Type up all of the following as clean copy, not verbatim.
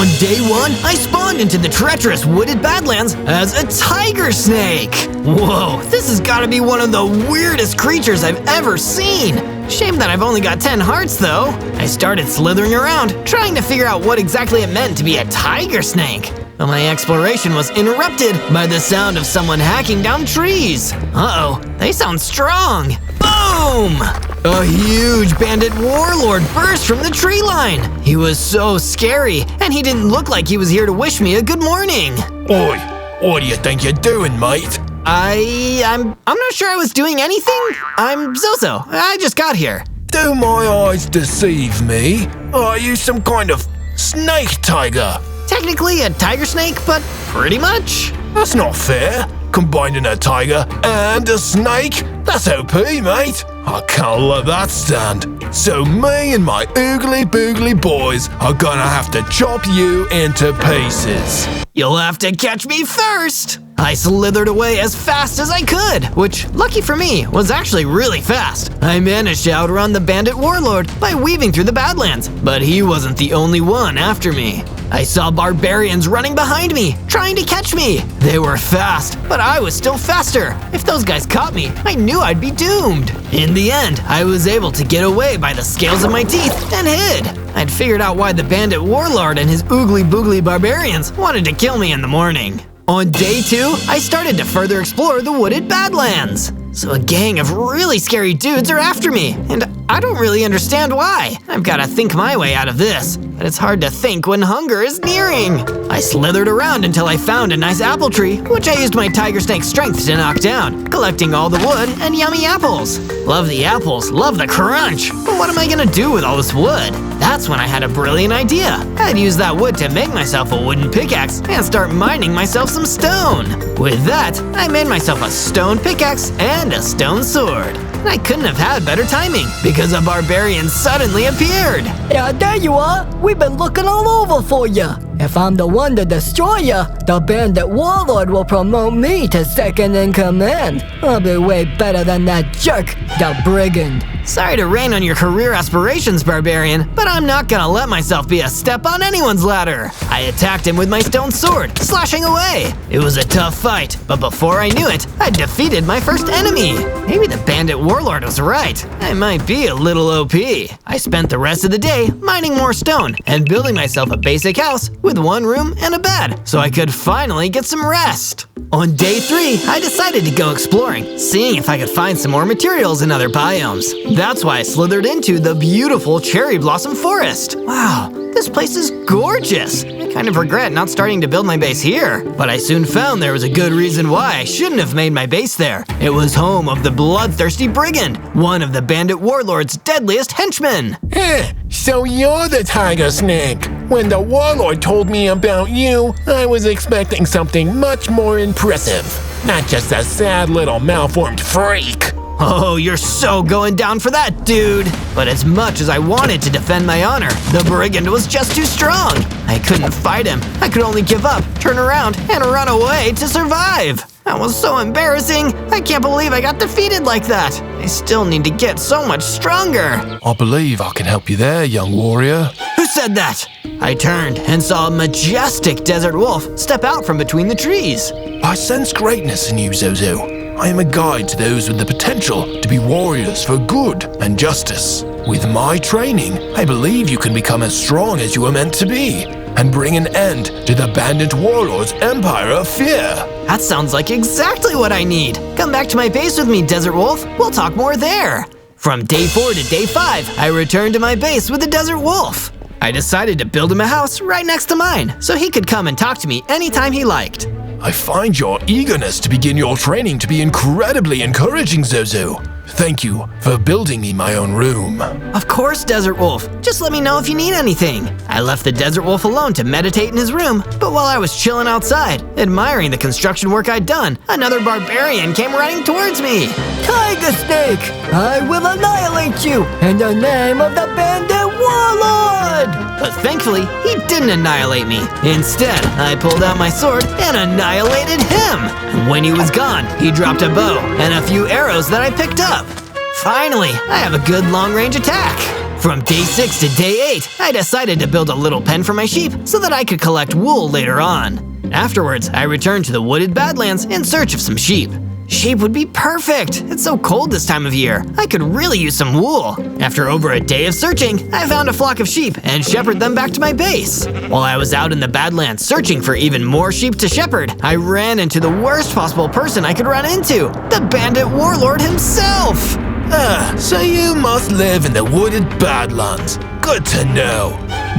On day 1, I spawned into the treacherous wooded badlands as a tiger snake. Whoa, this has got to be one of the weirdest creatures I've ever seen. Shame that I've only got 10 hearts though. I started slithering around, trying to figure out what exactly it meant to be a tiger snake. But my exploration was interrupted by the sound of someone hacking down trees. Uh-oh, they sound strong. Boom! A huge bandit warlord burst from the tree line. He was so scary, and he didn't look like he was here to wish me a good morning. Oi, what do you think you're doing, mate? I'm not sure I was doing anything. I'm Zozo. I just got here. Do my eyes deceive me? Are you some kind of snake tiger? Technically a tiger snake, but pretty much. That's not fair. Combining a tiger and a snake? That's OP, mate. I can't let that stand. So me and my oogly boogly boys are gonna have to chop you into pieces. You'll have to catch me first. I slithered away as fast as I could, which, lucky for me, was actually really fast. I managed to outrun the bandit warlord by weaving through the badlands, but he wasn't the only one after me. I saw barbarians running behind me, trying to catch me. They were fast, but I was still faster. If those guys caught me, I knew I'd be doomed. In the end, I was able to get away by the scales of my teeth and hid. I'd figured out why the bandit warlord and his oogly boogly barbarians wanted to kill me in the morning. On day 2, I started to further explore the wooded badlands. So a gang of really scary dudes are after me, and I don't really understand why. I've got to think my way out of this, but it's hard to think when hunger is nearing. I slithered around until I found a nice apple tree, which I used my tiger snake strength to knock down, collecting all the wood and yummy apples. Love the apples, love the crunch. But what am I gonna do with all this wood? That's when I had a brilliant idea. I'd use that wood to make myself a wooden pickaxe and start mining myself some stone. With that, I made myself a stone pickaxe and a stone sword. And I couldn't have had better timing, because a barbarian suddenly appeared. Yeah, there you are. We've been looking all over for you. If I'm the one to destroy you, the bandit warlord will promote me to second in command. I'll be way better than that jerk, the brigand. Sorry to rain on your career aspirations, barbarian, but I'm not gonna let myself be a step on anyone's ladder. I attacked him with my stone sword, slashing away. It was a tough fight, but before I knew it, I defeated my first enemy. Maybe the bandit warlord was right. I might be a little OP. I spent the rest of the day mining more stone and building myself a basic house with one room and a bed, so I could finally get some rest. On day 3, I decided to go exploring, seeing if I could find some more materials in other biomes. That's why I slithered into the beautiful cherry blossom forest. Wow, this place is gorgeous. I kind of regret not starting to build my base here, but I soon found there was a good reason why I shouldn't have made my base there. It was home of the bloodthirsty brigand, one of the bandit warlord's deadliest henchmen. So you're the tiger snake. When the warlord told me about you, I was expecting something much more impressive. Not just a sad little malformed freak. Oh, you're so going down for that, dude! But as much as I wanted to defend my honor, the brigand was just too strong. I couldn't fight him. I could only give up, turn around, and run away to survive. That was so embarrassing. I can't believe I got defeated like that. I still need to get so much stronger. I believe I can help you there, young warrior. Who said that? I turned and saw a majestic desert wolf step out from between the trees. I sense greatness in you, Zozo. I am a guide to those with the potential to be warriors for good and justice. With my training, I believe you can become as strong as you are meant to be and bring an end to the bandit warlord's empire of fear. That sounds like exactly what I need. Come back to my base with me, Desert Wolf. We'll talk more there. From day 4 to day 5, I returned to my base with the Desert Wolf. I decided to build him a house right next to mine, so he could come and talk to me anytime he liked. I find your eagerness to begin your training to be incredibly encouraging, Zozo. Thank you for building me my own room. Of course, Desert Wolf. Just let me know if you need anything. I left the Desert Wolf alone to meditate in his room, but while I was chilling outside, admiring the construction work I'd done, another barbarian came running towards me. Tiger Snake, I will annihilate you in the name of the bandit warlord! But thankfully, he didn't annihilate me. Instead, I pulled out my sword and annihilated him. When he was gone, he dropped a bow and a few arrows that I picked up. Finally, I have a good long-range attack. From day 6 to day 8, I decided to build a little pen for my sheep so that I could collect wool later on. Afterwards, I returned to the wooded Badlands in search of some sheep. Sheep would be perfect! It's so cold this time of year. I could really use some wool. After over a day of searching, I found a flock of sheep and shepherded them back to my base. While I was out in the Badlands searching for even more sheep to shepherd, I ran into the worst possible person I could run into, the bandit warlord himself! So you must live in the wooded Badlands. Good to know.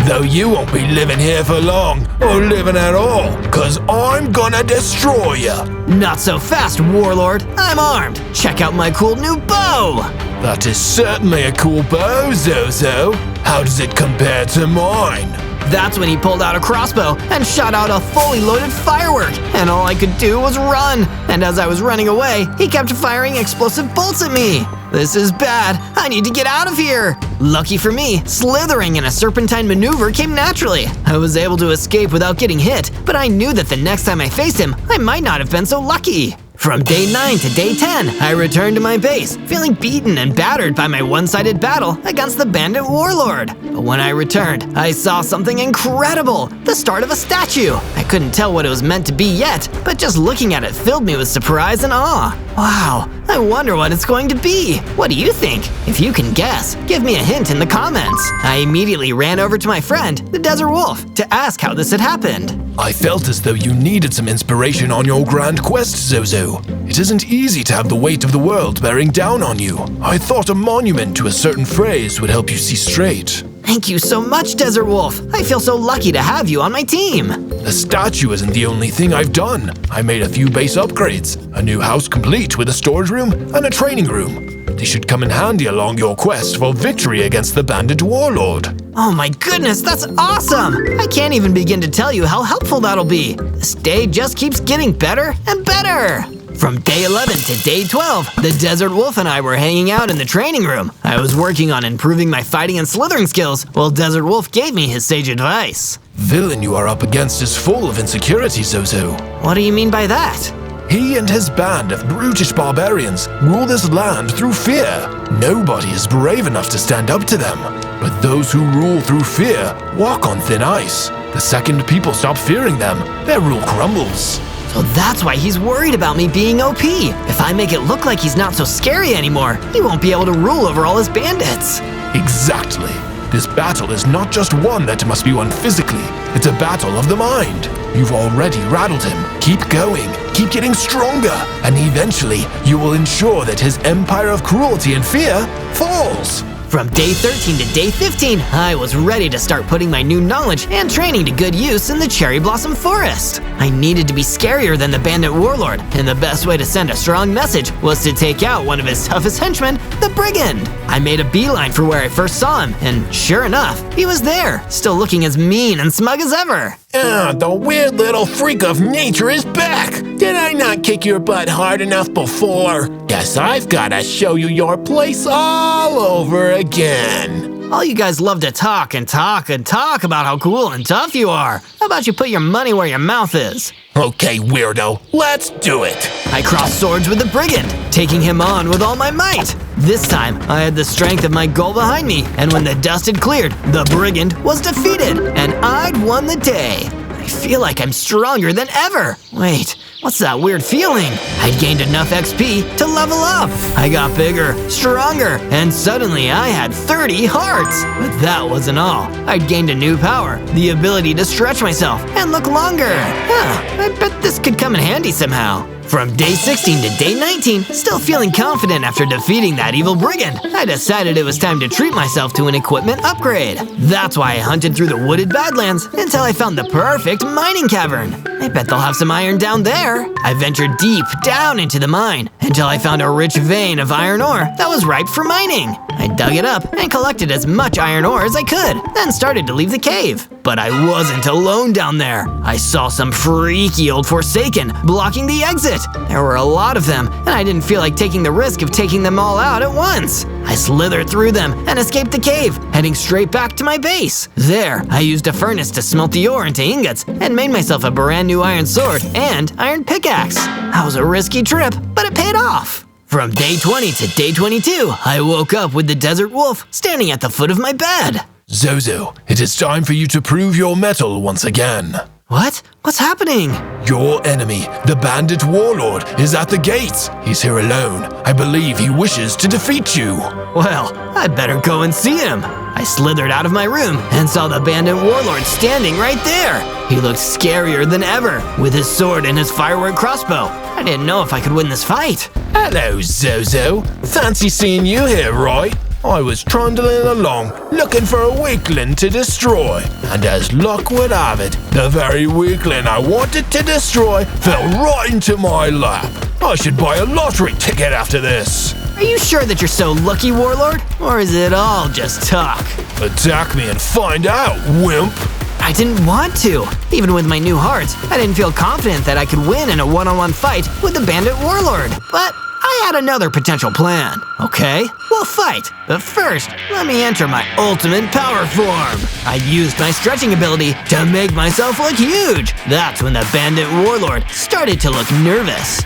Though you won't be living here for long, or living at all, cause I'm gonna destroy ya. Not so fast, warlord. I'm armed. Check out my cool new bow! That is certainly a cool bow, Zozo. How does it compare to mine? That's when he pulled out a crossbow and shot out a fully loaded firework, and all I could do was run. And as I was running away, he kept firing explosive bolts at me. This is bad. I need to get out of here. Lucky for me, slithering in a serpentine maneuver came naturally. I was able to escape without getting hit, but I knew that the next time I faced him, I might not have been so lucky. From day 9 to day 10, I returned to my base, feeling beaten and battered by my one-sided battle against the bandit warlord. But when I returned, I saw something incredible, the start of a statue. I couldn't tell what it was meant to be yet, but just looking at it filled me with surprise and awe. Wow, I wonder what it's going to be. What do you think? If you can guess, give me a hint in the comments. I immediately ran over to my friend, the Desert Wolf, to ask how this had happened. I felt as though you needed some inspiration on your grand quest, Zozo. It isn't easy to have the weight of the world bearing down on you. I thought a monument to a certain phrase would help you see straight. Thank you so much, Desert Wolf. I feel so lucky to have you on my team. The statue isn't the only thing I've done. I made a few base upgrades, a new house complete with a storage room and a training room. They should come in handy along your quest for victory against the bandit warlord. Oh my goodness, that's awesome! I can't even begin to tell you how helpful that'll be. This day just keeps getting better and better. From day 11 to day 12, the Desert Wolf and I were hanging out in the training room. I was working on improving my fighting and slithering skills, while Desert Wolf gave me his sage advice. Villain you are up against is full of insecurity, Zozo. What do you mean by that? He and his band of brutish barbarians rule this land through fear. Nobody is brave enough to stand up to them. But those who rule through fear walk on thin ice. The second people stop fearing them, their rule crumbles. So that's why he's worried about me being OP. If I make it look like he's not so scary anymore, he won't be able to rule over all his bandits. Exactly. This battle is not just one that must be won physically. It's a battle of the mind. You've already rattled him. Keep going. Keep getting stronger. And eventually, you will ensure that his empire of cruelty and fear falls. From day 13 to day 15, I was ready to start putting my new knowledge and training to good use in the Cherry Blossom Forest. I needed to be scarier than the bandit warlord, and the best way to send a strong message was to take out one of his toughest henchmen, the brigand. I made a beeline for where I first saw him, and sure enough, he was there, still looking as mean and smug as ever. The weird little freak of nature is back! Did I not kick your butt hard enough before? Guess I've gotta show you your place all over again. All you guys love to talk and talk and talk about how cool and tough you are. How about you put your money where your mouth is? Okay, weirdo, let's do it! I crossed swords with the brigand, taking him on with all my might. This time, I had the strength of my goal behind me, and when the dust had cleared, the brigand was defeated, and I'd won the day. I feel like I'm stronger than ever. Wait, what's that weird feeling? I'd gained enough XP to level up. I got bigger, stronger, and suddenly I had 30 hearts. But that wasn't all. I'd gained a new power, the ability to stretch myself and look longer. I bet this could come in handy somehow. From day 16 to day 19, still feeling confident after defeating that evil brigand, I decided it was time to treat myself to an equipment upgrade. That's why I hunted through the wooded Badlands until I found the perfect mining cavern. I bet they'll have some iron down there. I ventured deep down into the mine until I found a rich vein of iron ore that was ripe for mining. I dug it up and collected as much iron ore as I could, then started to leave the cave. But I wasn't alone down there. I saw some freaky old Forsaken blocking the exit. There were a lot of them, and I didn't feel like taking the risk of taking them all out at once. I slithered through them and escaped the cave, heading straight back to my base. There, I used a furnace to smelt the ore into ingots and made myself a brand new iron sword and iron pickaxe. That was a risky trip, but it paid off. From day 20 to day 22, I woke up with the desert wolf standing at the foot of my bed. Zozo, it is time for you to prove your mettle once again. What? What's happening? Your enemy, the bandit warlord, is at the gates. He's here alone. I believe he wishes to defeat you. Well, I'd better go and see him. I slithered out of my room and saw the bandit warlord standing right there. He looked scarier than ever, with his sword and his firework crossbow. I didn't know if I could win this fight. Hello, Zozo. Fancy seeing you here, right? I was trundling along, looking for a weakling to destroy. And as luck would have it, the very weakling I wanted to destroy fell right into my lap. I should buy a lottery ticket after this. Are you sure that you're so lucky, warlord? Or is it all just talk? Attack me and find out, wimp. I didn't want to. Even with my new heart, I didn't feel confident that I could win in a one-on-one fight with the bandit warlord. But I had another potential plan. Okay, we'll fight. But first, let me enter my ultimate power form. I used my stretching ability to make myself look huge. That's when the bandit warlord started to look nervous.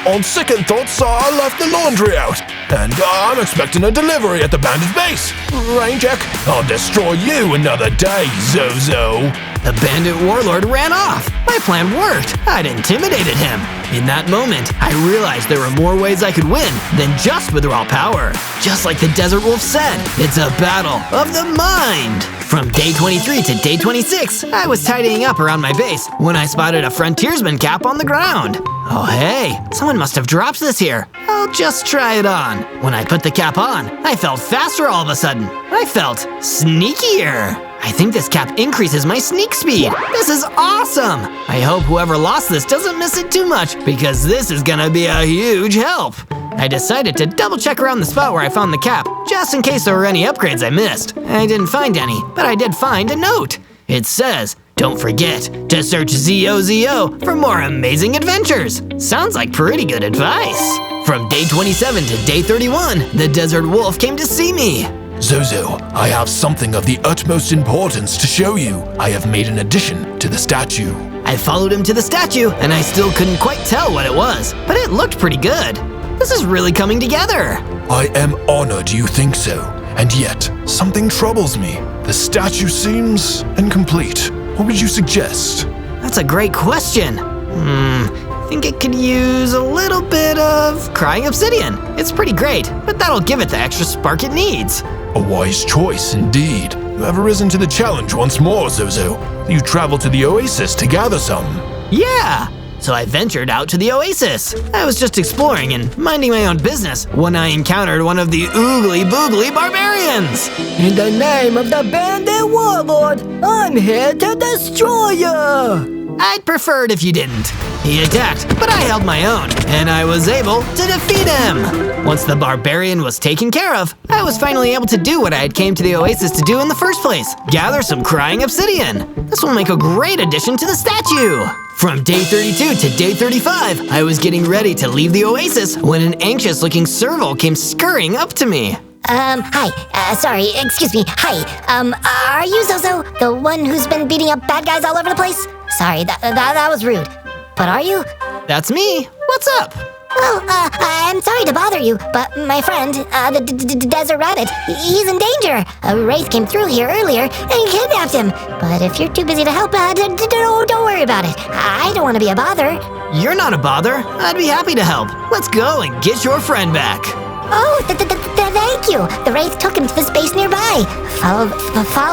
On second thoughts, I left the laundry out. And I'm expecting a delivery at the bandit base. Rain check, I'll destroy you another day, Zozo. The bandit warlord ran off. My plan worked. I'd intimidated him. In that moment, I realized there were more ways I could win than just with raw power. Just like the desert wolf said, it's a battle of the mind. From day 23 to day 26, I was tidying up around my base when I spotted a frontiersman cap on the ground. Oh hey, someone must have dropped this here. I'll just try it on. When I put the cap on, I felt faster all of a sudden. I felt sneakier. I think this cap increases my sneak speed. This is awesome! I hope whoever lost this doesn't miss it too much, because this is gonna be a huge help. I decided to double check around the spot where I found the cap, just in case there were any upgrades I missed. I didn't find any, but I did find a note. It says, "Don't forget to search Zozo for more amazing adventures." Sounds like pretty good advice. From day 27 to day 31, the desert wolf came to see me. Zozo, I have something of the utmost importance to show you. I have made an addition to the statue. I followed him to the statue, and I still couldn't quite tell what it was, but it looked pretty good. This is really coming together. I am honored you think so, and yet something troubles me. The statue seems incomplete. What would you suggest? That's a great question. I think it could use a little bit of crying obsidian. It's pretty great, but that'll give it the extra spark it needs. A wise choice indeed. You have risen to the challenge once more, Zozo. You traveled to the oasis to gather some. Yeah! So I ventured out to the oasis. I was just exploring and minding my own business when I encountered one of the oogly boogly barbarians. In the name of the bandit warlord, I'm here to destroy you! I'd prefer it if you didn't. He attacked, but I held my own, and I was able to defeat him. Once the barbarian was taken care of, I was finally able to do what I had came to the oasis to do in the first place, gather some crying obsidian. This will make a great addition to the statue. From day 32 to day 35, I was getting ready to leave the oasis when an anxious-looking serval came scurrying up to me. Hi, sorry, excuse me, hi, are you Zozo, the one who's been beating up bad guys all over the place? Sorry, that was rude, but are you? That's me. What's up? Well, I'm sorry to bother you, but my friend, the desert rabbit, he's in danger. A wraith came through here earlier and kidnapped him, but if you're too busy to help, don't worry about it. I don't want to be a bother. You're not a bother. I'd be happy to help. Let's go and get your friend back. Oh, thank you. The wraith took him to the space nearby. Follow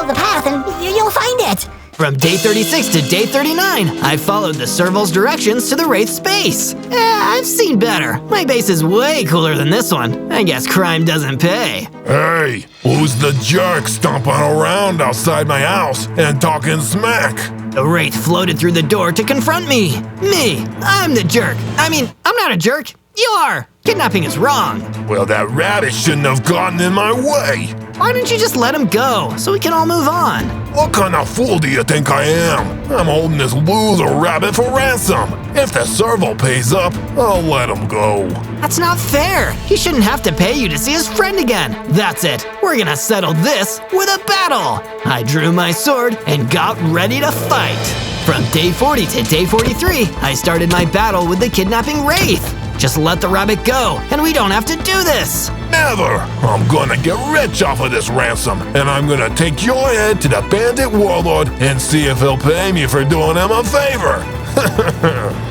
the path and you'll find it. From day 36 to day 39, I followed the serval's directions to the wraith's base. I've seen better. My base is way cooler than this one. I guess crime doesn't pay. Hey, who's the jerk stomping around outside my house and talking smack? The wraith floated through the door to confront me. Me, I'm the jerk. I mean, I'm not a jerk. You are. Kidnapping is wrong. Well, that rabbit shouldn't have gotten in my way. Why don't you just let him go so we can all move on? What kind of fool do you think I am? I'm holding this loser rabbit for ransom. If the serval pays up, I'll let him go. That's not fair. He shouldn't have to pay you to see his friend again. That's it. We're gonna settle this with a battle. I drew my sword and got ready to fight. From day 40 to day 43, I started my battle with the kidnapping wraith. Just let the rabbit go, and we don't have to do this. Never! I'm gonna get rich off of this ransom, and I'm gonna take your head to the bandit warlord and see if he'll pay me for doing him a favor.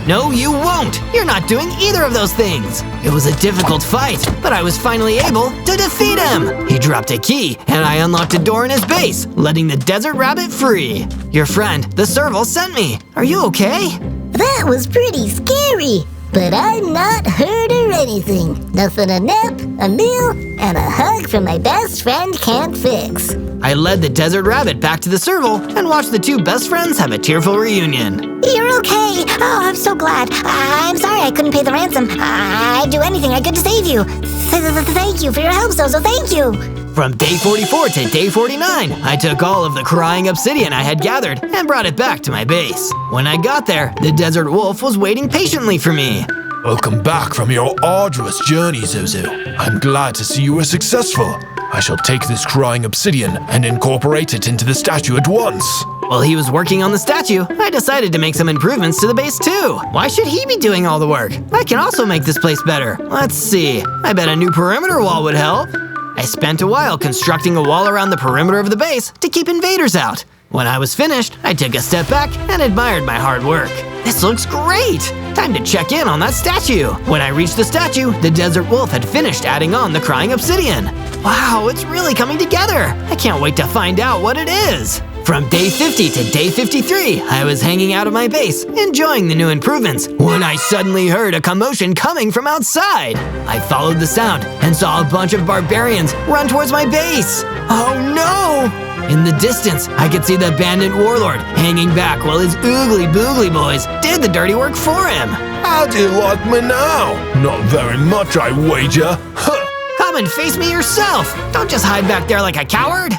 No, you won't! You're not doing either of those things! It was a difficult fight, but I was finally able to defeat him! He dropped a key, and I unlocked a door in his base, letting the desert rabbit free. Your friend, the serval, sent me. Are you okay? That was pretty scary, but I'm not hurt or anything. Nothing a nap, a meal, and a hug from my best friend can't fix. I led the desert rabbit back to the serval and watched the two best friends have a tearful reunion. You're okay. Oh, I'm so glad. I'm sorry I couldn't pay the ransom. I'd do anything I could to save you. Thank you for your help, Zozo. Thank you. From day 44 to day 49, I took all of the crying obsidian I had gathered and brought it back to my base. When I got there, the desert wolf was waiting patiently for me. Welcome back from your arduous journey, Zozo. I'm glad to see you were successful. I shall take this crying obsidian and incorporate it into the statue at once. While he was working on the statue, I decided to make some improvements to the base too. Why should he be doing all the work? I can also make this place better. Let's see. I bet a new perimeter wall would help. I spent a while constructing a wall around the perimeter of the base to keep invaders out. When I was finished, I took a step back and admired my hard work. This looks great! Time to check in on that statue. When I reached the statue, the desert wolf had finished adding on the crying obsidian. Wow, it's really coming together! I can't wait to find out what it is! From day 50 to day 53, I was hanging out of my base, enjoying the new improvements, when I suddenly heard a commotion coming from outside. I followed the sound and saw a bunch of barbarians run towards my base. Oh no! In the distance, I could see the bandit warlord hanging back while his oogly boogly boys did the dirty work for him. How do you like me now? Not very much, I wager. Huh. Come and face me yourself! Don't just hide back there like a coward!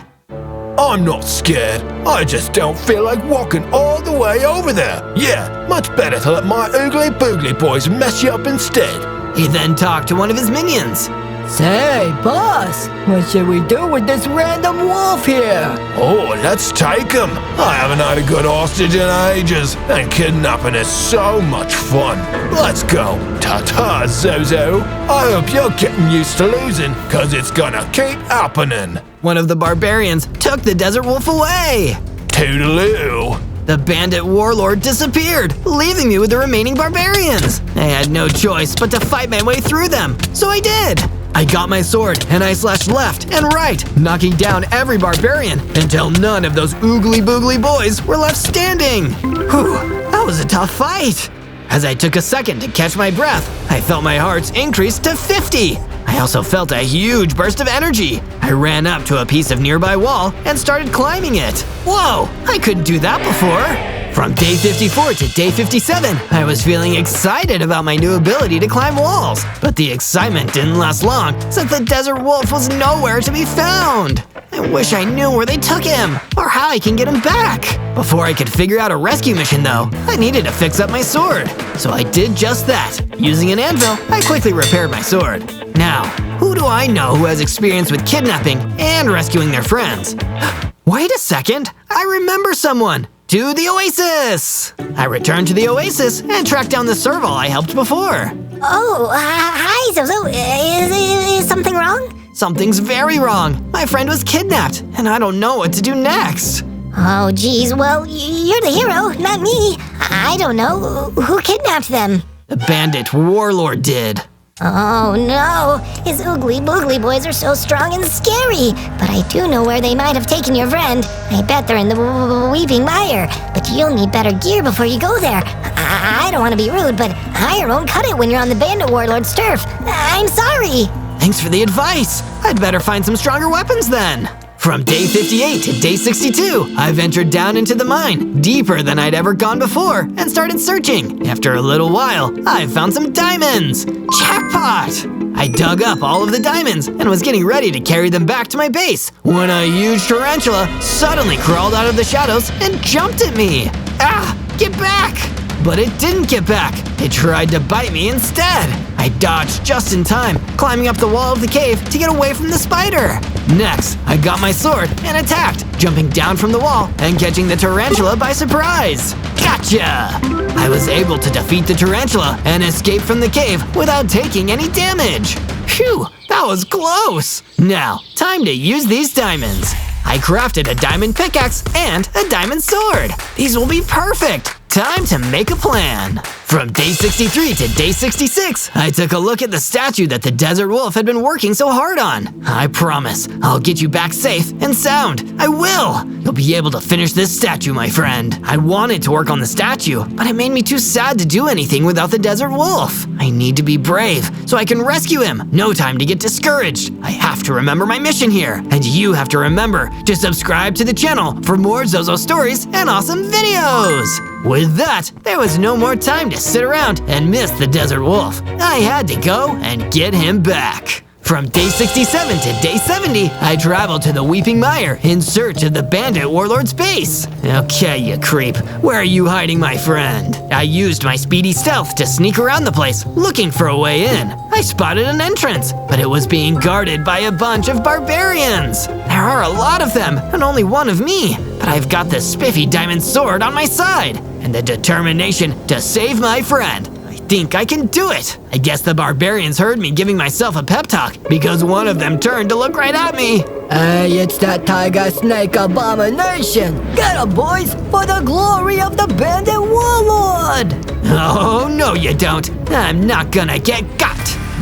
I'm not scared. I just don't feel like walking all the way over there. Yeah, much better to let my oogly boogly boys mess you up instead. He then talked to one of his minions. Say, boss, what should we do with this random wolf here? Oh, let's take him. I haven't had a good hostage in ages, and kidnapping is so much fun. Let's go. Ta-ta, Zozo. I hope you're getting used to losing, cause it's gonna keep happening. One of the barbarians took the desert wolf away. Toodaloo. The bandit warlord disappeared, leaving me with the remaining barbarians. I had no choice but to fight my way through them, so I did. I got my sword and I slashed left and right, knocking down every barbarian until none of those oogly boogly boys were left standing. Whew, that was a tough fight. As I took a second to catch my breath, I felt my hearts increase to 50. I also felt a huge burst of energy. I ran up to a piece of nearby wall and started climbing it. Whoa, I couldn't do that before. From day 54 to day 57, I was feeling excited about my new ability to climb walls. But the excitement didn't last long, since the desert wolf was nowhere to be found. I wish I knew where they took him, or how I can get him back. Before I could figure out a rescue mission though, I needed to fix up my sword. So I did just that. Using an anvil, I quickly repaired my sword. Now, who do I know who has experience with kidnapping and rescuing their friends? Wait a second, I remember someone! To the oasis! I returned to the oasis and tracked down the serval I helped before. Oh, hi, Zozo. Is something wrong? Something's very wrong. My friend was kidnapped, and I don't know what to do next. Oh, geez. Well, you're the hero, not me. I don't know. Who kidnapped them? The bandit warlord did. Oh, no. His oogly boogly boys are so strong and scary. But I do know where they might have taken your friend. I bet they're in the Weeping Mire. But you'll need better gear before you go there. I don't want to be rude, but iron won't cut it when you're on the bandit warlord's turf. I'm sorry. Thanks for the advice. I'd better find some stronger weapons then. From day 58 to day 62, I ventured down into the mine, deeper than I'd ever gone before, and started searching. After a little while, I found some diamonds. Jackpot! I dug up all of the diamonds and was getting ready to carry them back to my base when a huge tarantula suddenly crawled out of the shadows and jumped at me. Ah! Get back! But it didn't get back. It tried to bite me instead. I I dodged just in time, climbing up the wall of the cave to get away from the spider. Next, I got my sword and attacked, jumping down from the wall and catching the tarantula by surprise. Gotcha! I was able to defeat the tarantula and escape from the cave without taking any damage. Phew, that was close. Now, time to use these diamonds. I crafted a diamond pickaxe and a diamond sword. These will be perfect. Time to make a plan. From day 63 to day 66, I took a look at the statue that the desert wolf had been working so hard on. I promise, I'll get you back safe and sound. I will! You'll be able to finish this statue, my friend. I wanted to work on the statue, but it made me too sad to do anything without the desert wolf. I need to be brave so I can rescue him. No time to get discouraged. I have to remember my mission here, and you have to remember to subscribe to the channel for more Zozo stories and awesome videos. With that, there was no more time to sit around and miss the desert wolf. I had to go and get him back. From day 67 to day 70, I traveled to the Weeping Mire in search of the bandit warlord's base. Okay, you creep, where are you hiding, my friend? I used my speedy stealth to sneak around the place, looking for a way in. I spotted an entrance, but it was being guarded by a bunch of barbarians. There are a lot of them, and only one of me. But I've got the spiffy diamond sword on my side, and the determination to save my friend. I think I can do it. I guess the barbarians heard me giving myself a pep talk because one of them turned to look right at me. Hey, it's that tiger snake abomination! Get 'em, boys, for the glory of the bandit warlord! Oh, no you don't. I'm not gonna get got.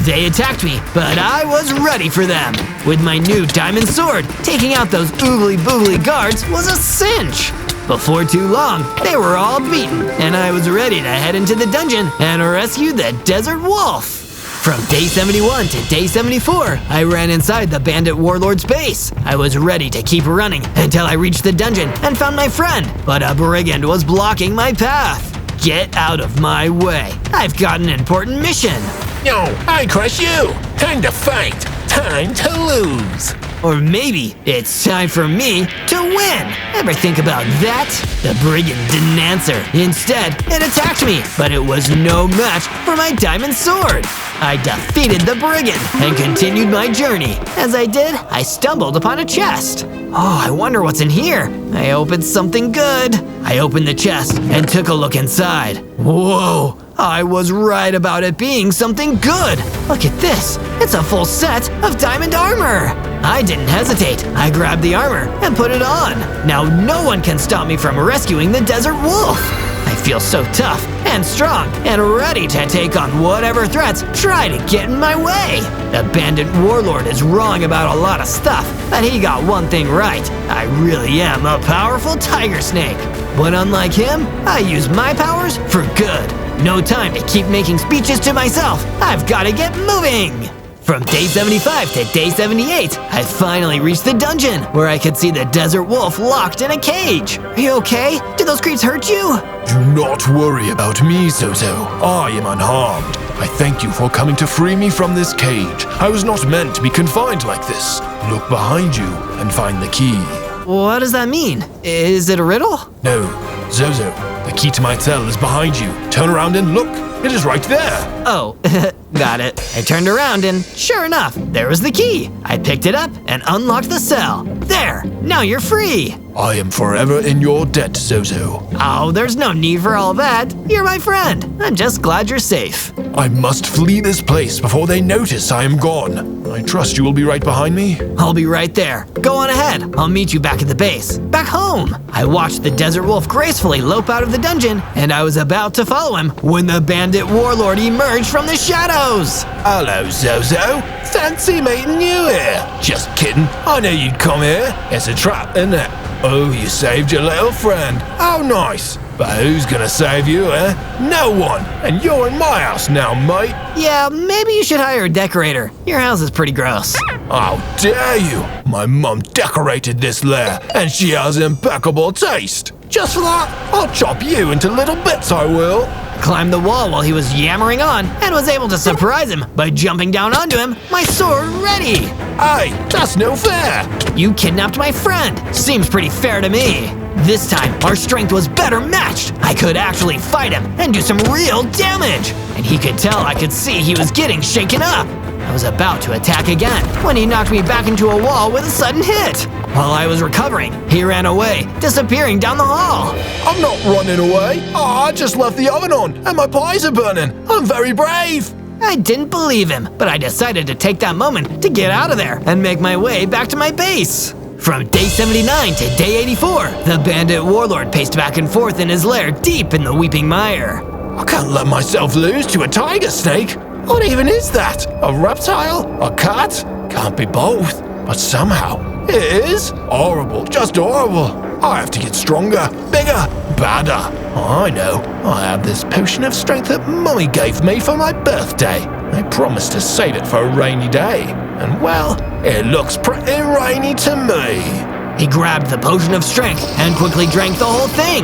They attacked me, but I was ready for them. With my new diamond sword, taking out those oogly boogly guards was a cinch. Before too long, they were all beaten, and I was ready to head into the dungeon and rescue the desert wolf. From day 71 to day 74, I ran inside the bandit warlord's base. I was ready to keep running until I reached the dungeon and found my friend, but a brigand was blocking my path. Get out of my way. I've got an important mission. No, I crush you. Time to fight. Time to lose. Or maybe it's time for me to win. Ever think about that? The brigand didn't answer. Instead, it attacked me, but it was no match for my diamond sword. I defeated the brigand and continued my journey. As I did, I stumbled upon a chest. Oh, I wonder what's in here. I opened something good. I opened the chest and took a look inside. Whoa, I was right about it being something good. Look at this. It's a full set of diamond armor. I didn't hesitate. I grabbed the armor and put it on. Now no one can stop me from rescuing the desert wolf. I feel so tough and strong and ready to take on whatever threats try to get in my way. The bandit warlord is wrong about a lot of stuff, but he got one thing right. I really am a powerful tiger snake. But unlike him, I use my powers for good. No time to keep making speeches to myself. I've got to get moving. From day 75 to day 78, I finally reached the dungeon where I could see the desert wolf locked in a cage. Are you okay? Did those creeps hurt you? Do not worry about me, Zozo. I am unharmed. I thank you for coming to free me from this cage. I was not meant to be confined like this. Look behind you and find the key. What does that mean? Is it a riddle? No, Zozo, the key to my cell is behind you. Turn around and look. It is right there. Oh, got it. I turned around and sure enough, there was the key. I picked it up and unlocked the cell. There, now you're free. I am forever in your debt, Zozo. Oh, there's no need for all that. You're my friend. I'm just glad you're safe. I must flee this place before they notice I am gone. I trust you will be right behind me. I'll be right there. Go on ahead. I'll meet you back at the base. Back home. I watched the desert wolf gracefully lope out of the dungeon, and I was about to follow him when the bandit warlord emerged from the shadows. Hello, Zozo. Fancy meeting you here. Just kidding. I knew you'd come here. It's a trap, isn't it? Oh, you saved your little friend. How nice. But who's gonna save you, eh? No one. And you're in my house now, mate. Yeah, maybe you should hire a decorator. Your house is pretty gross. How dare you! My mum decorated this lair, and she has impeccable taste. Just for that, I'll chop you into little bits, I will. Climbed the wall while he was yammering on and was able to surprise him by jumping down onto him, my sword ready. Hey, that's no fair. You kidnapped my friend. Seems pretty fair to me. This time, our strength was better matched. I could actually fight him and do some real damage. And he could tell I could see he was getting shaken up. I was about to attack again when he knocked me back into a wall with a sudden hit. While I was recovering, he ran away, disappearing down the hall. I'm not running away. I just left the oven on and my pies are burning. I'm very brave. I didn't believe him, but I decided to take that moment to get out of there and make my way back to my base. From day 79 to day 84, the bandit warlord paced back and forth in his lair deep in the weeping mire. I can't let myself lose to a tiger snake. What even is that? A reptile? A cat? Can't be both. But somehow, it is. Horrible, just horrible. I have to get stronger, bigger, badder. I know. I have this potion of strength that Mummy gave me for my birthday. I promised to save it for a rainy day. And well, it looks pretty rainy to me. He grabbed the potion of strength and quickly drank the whole thing.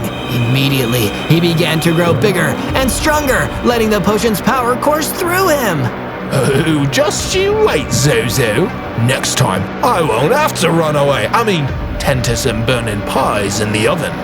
Immediately, he began to grow bigger and stronger, letting the potion's power course through him. Oh, just you wait, Zozo. Next time, I won't have to run away. Tend to some burning pies in the oven.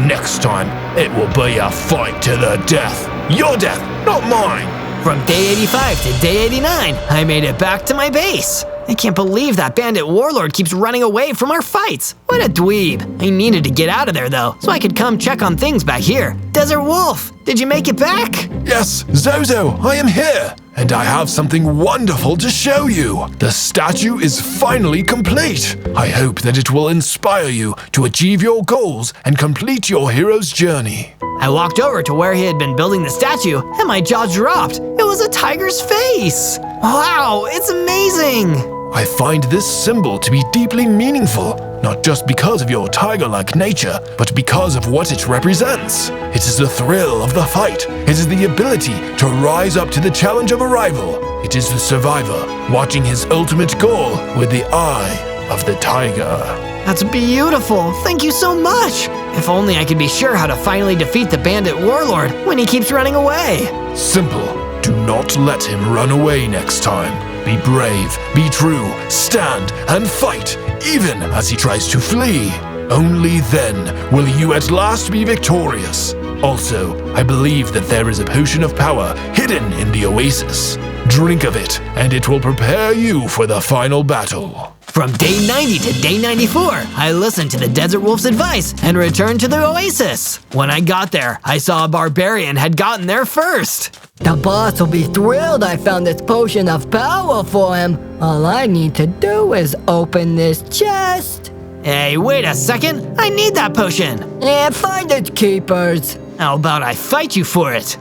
Next time, it will be a fight to the death. Your death, not mine. From day 85 to day 89, I made it back to my base. I can't believe that bandit warlord keeps running away from our fights. What a dweeb. I needed to get out of there though, so I could come check on things back here. Desert Wolf, did you make it back? Yes, Zozo, I am here. And I have something wonderful to show you. The statue is finally complete. I hope that it will inspire you to achieve your goals and complete your hero's journey. I walked over to where he had been building the statue, and my jaw dropped. It was a tiger's face. Wow, it's amazing. I find this symbol to be deeply meaningful, not just because of your tiger-like nature, but because of what it represents. It is the thrill of the fight. It is the ability to rise up to the challenge of a rival. It is the survivor watching his ultimate goal with the eye of the tiger. That's beautiful. Thank you so much. If only I could be sure how to finally defeat the bandit warlord when he keeps running away. Simple. Do not let him run away next time. Be brave, be true, stand and fight, even as he tries to flee. Only then will you at last be victorious. Also, I believe that there is a potion of power hidden in the oasis. Drink of it, and it will prepare you for the final battle. From day 90 to day 94, I listened to the Desert Wolf's advice and returned to the oasis. When I got there, I saw a barbarian had gotten there first. The boss will be thrilled I found this potion of power for him. All I need to do is open this chest. Hey, wait a second. I need that potion. And find its keepers. How about I fight you for it?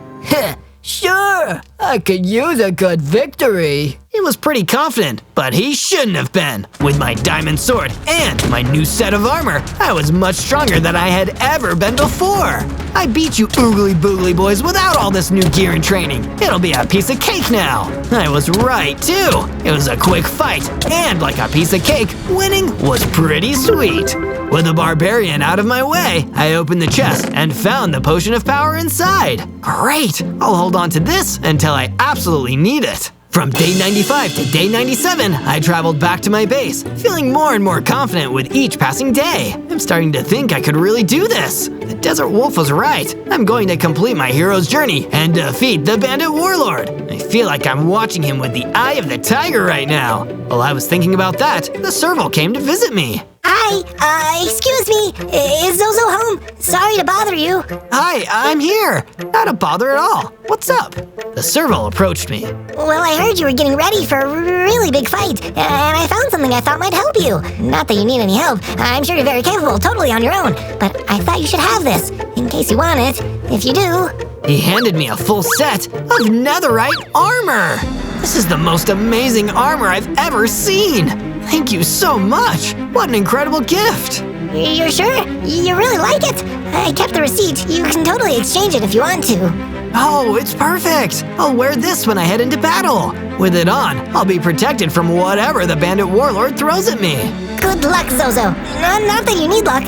Sure, I could use a good victory. He was pretty confident, but he shouldn't have been. With my diamond sword and my new set of armor, I was much stronger than I had ever been before. I beat you oogly boogly boys without all this new gear and training. It'll be a piece of cake now. I was right, too. It was a quick fight, and like a piece of cake, winning was pretty sweet. With the barbarian out of my way, I opened the chest and found the potion of power inside. Great! I'll hold on to this until I absolutely need it. From day 95 to day 97, I traveled back to my base, feeling more and more confident with each passing day. I'm starting to think I could really do this. The Desert Wolf was right. I'm going to complete my hero's journey and defeat the bandit warlord. I feel like I'm watching him with the eye of the tiger right now. While I was thinking about that, the serval came to visit me. Hi, excuse me, is Zozo home? Sorry to bother you. Hi, I'm here. Not a bother at all. What's up? The serval approached me. Well, I heard you were getting ready for a really big fight, and I found something I thought might help you. Not that you need any help. I'm sure you're very capable, totally on your own. But I thought you should have this, in case you want it. If you do... He handed me a full set of netherite armor. This is the most amazing armor I've ever seen. Thank you so much. What an incredible gift. You're sure? You really like it? I kept the receipt. You can totally exchange it if you want to. Oh, it's perfect. I'll wear this when I head into battle. With it on, I'll be protected from whatever the bandit warlord throws at me. Good luck, Zozo. Not that you need luck.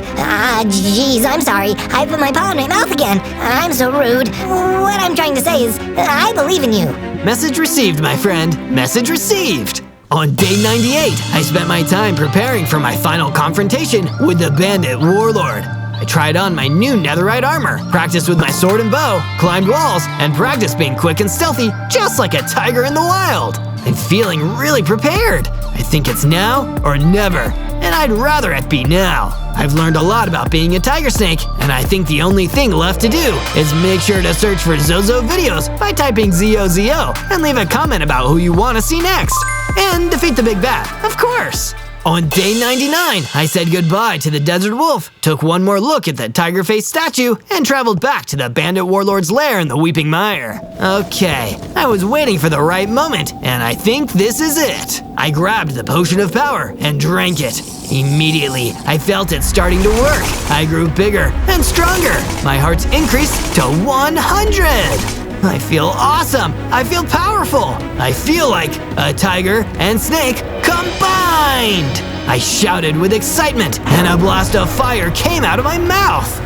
Geez, I'm sorry. I put my paw in my mouth again. I'm so rude. What I'm trying to say is, I believe in you. Message received, my friend. Message received. On day 98, I spent my time preparing for my final confrontation with the bandit warlord. I tried on my new netherite armor, practiced with my sword and bow, climbed walls, and practiced being quick and stealthy, just like a tiger in the wild. I'm feeling really prepared. I think it's now or never, and I'd rather it be now. I've learned a lot about being a tiger snake, and I think the only thing left to do is make sure to search for Zozo videos by typing ZOZO and leave a comment about who you want to see next. And defeat the big bad, of course! On day 99, I said goodbye to the desert wolf, took one more look at the tiger face statue, and traveled back to the bandit warlord's lair in the Weeping Mire. Okay, I was waiting for the right moment, and I think this is it. I grabbed the potion of power and drank it. Immediately, I felt it starting to work. I grew bigger and stronger. My heart's increased to 100. I feel awesome. I feel powerful. I feel like a tiger and snake combined. I shouted with excitement, and a blast of fire came out of my mouth.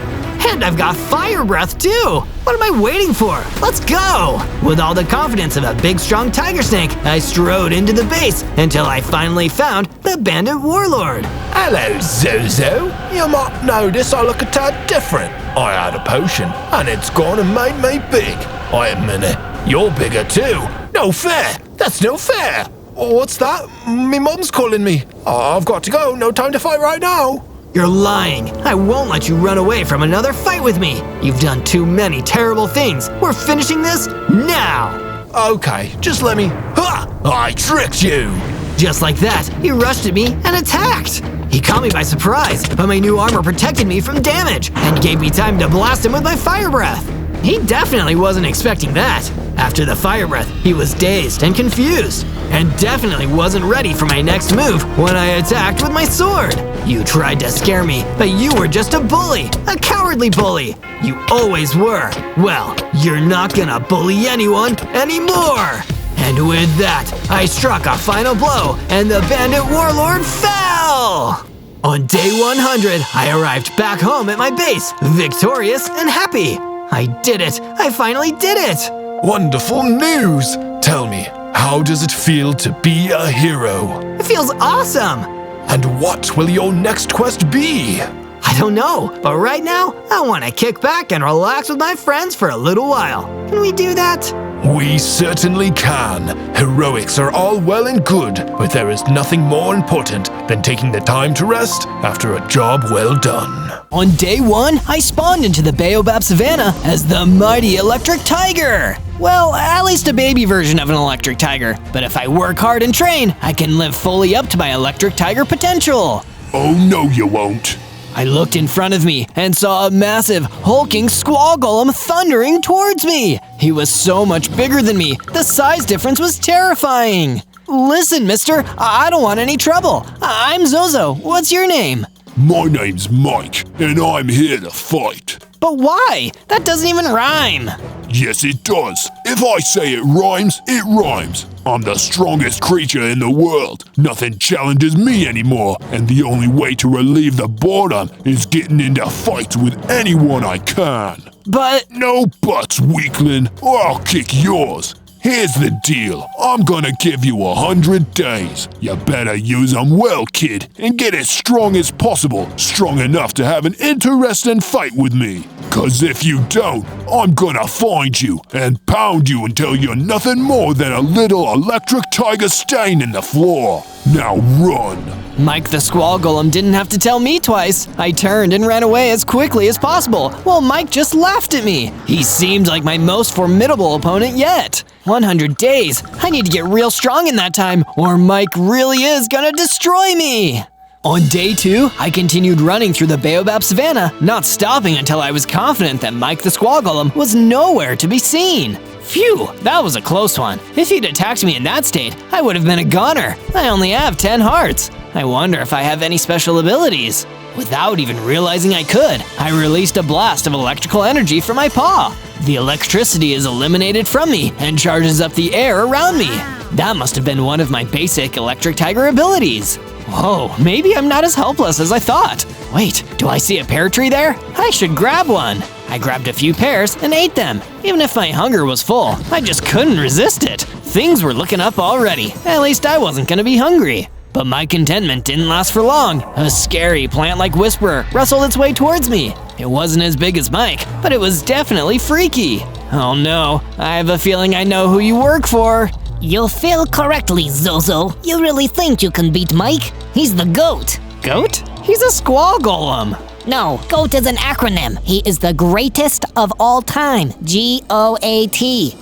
And I've got fire breath too. What am I waiting for? Let's go. With all the confidence of a big, strong tiger snake, I strode into the base until I finally found the bandit warlord. Hello, Zozo. You might notice I look a tad different. I had a potion, and it's gone and made me big. Wait a minute, you're bigger too. No fair. That's no fair. What's that? Me mum's calling me. I've got to go. No time to fight right now. You're lying. I won't let you run away from another fight with me. You've done too many terrible things. We're finishing this now. Okay, just let me. Ha! I tricked you. Just like that, he rushed at me and attacked. He caught me by surprise, but my new armor protected me from damage and gave me time to blast him with my fire breath. He definitely wasn't expecting that. After the fire breath, he was dazed and confused, and definitely wasn't ready for my next move when I attacked with my sword. You tried to scare me, but you were just a bully, a cowardly bully. You always were. Well, you're not gonna bully anyone anymore. And with that, I struck a final blow, and the bandit warlord fell! On day 100, I arrived back home at my base, victorious and happy. I did it! I finally did it! Wonderful news! Tell me, how does it feel to be a hero? It feels awesome! And what will your next quest be? I don't know, but right now, I want to kick back and relax with my friends for a little while. Can we do that? We certainly can. Heroics are all well and good, but there is nothing more important than taking the time to rest after a job well done. On day 1, I spawned into the Baobab Savannah as the mighty electric tiger. Well, at least a baby version of an electric tiger. But if I work hard and train, I can live fully up to my electric tiger potential. Oh no, you won't. I looked in front of me and saw a massive, hulking squall golem thundering towards me. He was so much bigger than me, the size difference was terrifying. Listen, mister, I don't want any trouble. I'm Zozo. What's your name? My name's Mike, and I'm here to fight. But why? That doesn't even rhyme. Yes, it does. If I say it rhymes, it rhymes. I'm the strongest creature in the world. Nothing challenges me anymore, and the only way to relieve the boredom is getting into fights with anyone I can. But… No buts, weakling, or I'll kick yours. Here's the deal. I'm gonna give you 100 days. You better use them well, kid, and get as strong as possible. Strong enough to have an interesting fight with me. 'Cause if you don't, I'm gonna find you and pound you until you're nothing more than a little electric tiger stain in the floor. Now run. Mike the Squall Golem didn't have to tell me twice. I turned and ran away as quickly as possible, while Mike just laughed at me. He seemed like my most formidable opponent yet. 100 days. I need to get real strong in that time, or Mike really is gonna destroy me. On day 2, I continued running through the Baobab Savannah, not stopping until I was confident that Mike the Squall Golem was nowhere to be seen. Phew, that was a close one. If he'd attacked me in that state, I would have been a goner. I only have 10 hearts. I wonder if I have any special abilities. Without even realizing I could, I released a blast of electrical energy from my paw. The electricity is eliminated from me and charges up the air around me. That must have been one of my basic electric tiger abilities. Whoa, maybe I'm not as helpless as I thought. Wait, do I see a pear tree there? I should grab one. I grabbed a few pears and ate them. Even if my hunger was full, I just couldn't resist it. Things were looking up already. At least I wasn't gonna be hungry. But my contentment didn't last for long. A scary plant-like whisperer rustled its way towards me. It wasn't as big as Mike, but it was definitely freaky. Oh no, I have a feeling I know who you work for. You feel correctly, Zozo. You really think you can beat Mike? He's the GOAT. Goat? He's a squall golem. No, GOAT is an acronym. He is the greatest of all time. GOAT.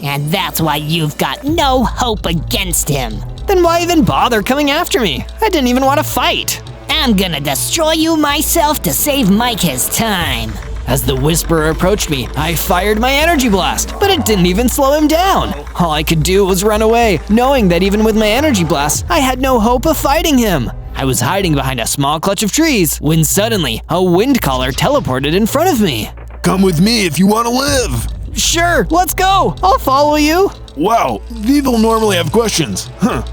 And that's why you've got no hope against him. Then why even bother coming after me? I didn't even want to fight. I'm gonna destroy you myself to save Mike his time. As the whisperer approached me, I fired my energy blast, but it didn't even slow him down. All I could do was run away, knowing that even with my energy blast, I had no hope of fighting him. I was hiding behind a small clutch of trees when suddenly a wind caller teleported in front of me. Come with me if you want to live. Sure, let's go. I'll follow you. Wow, people normally have questions.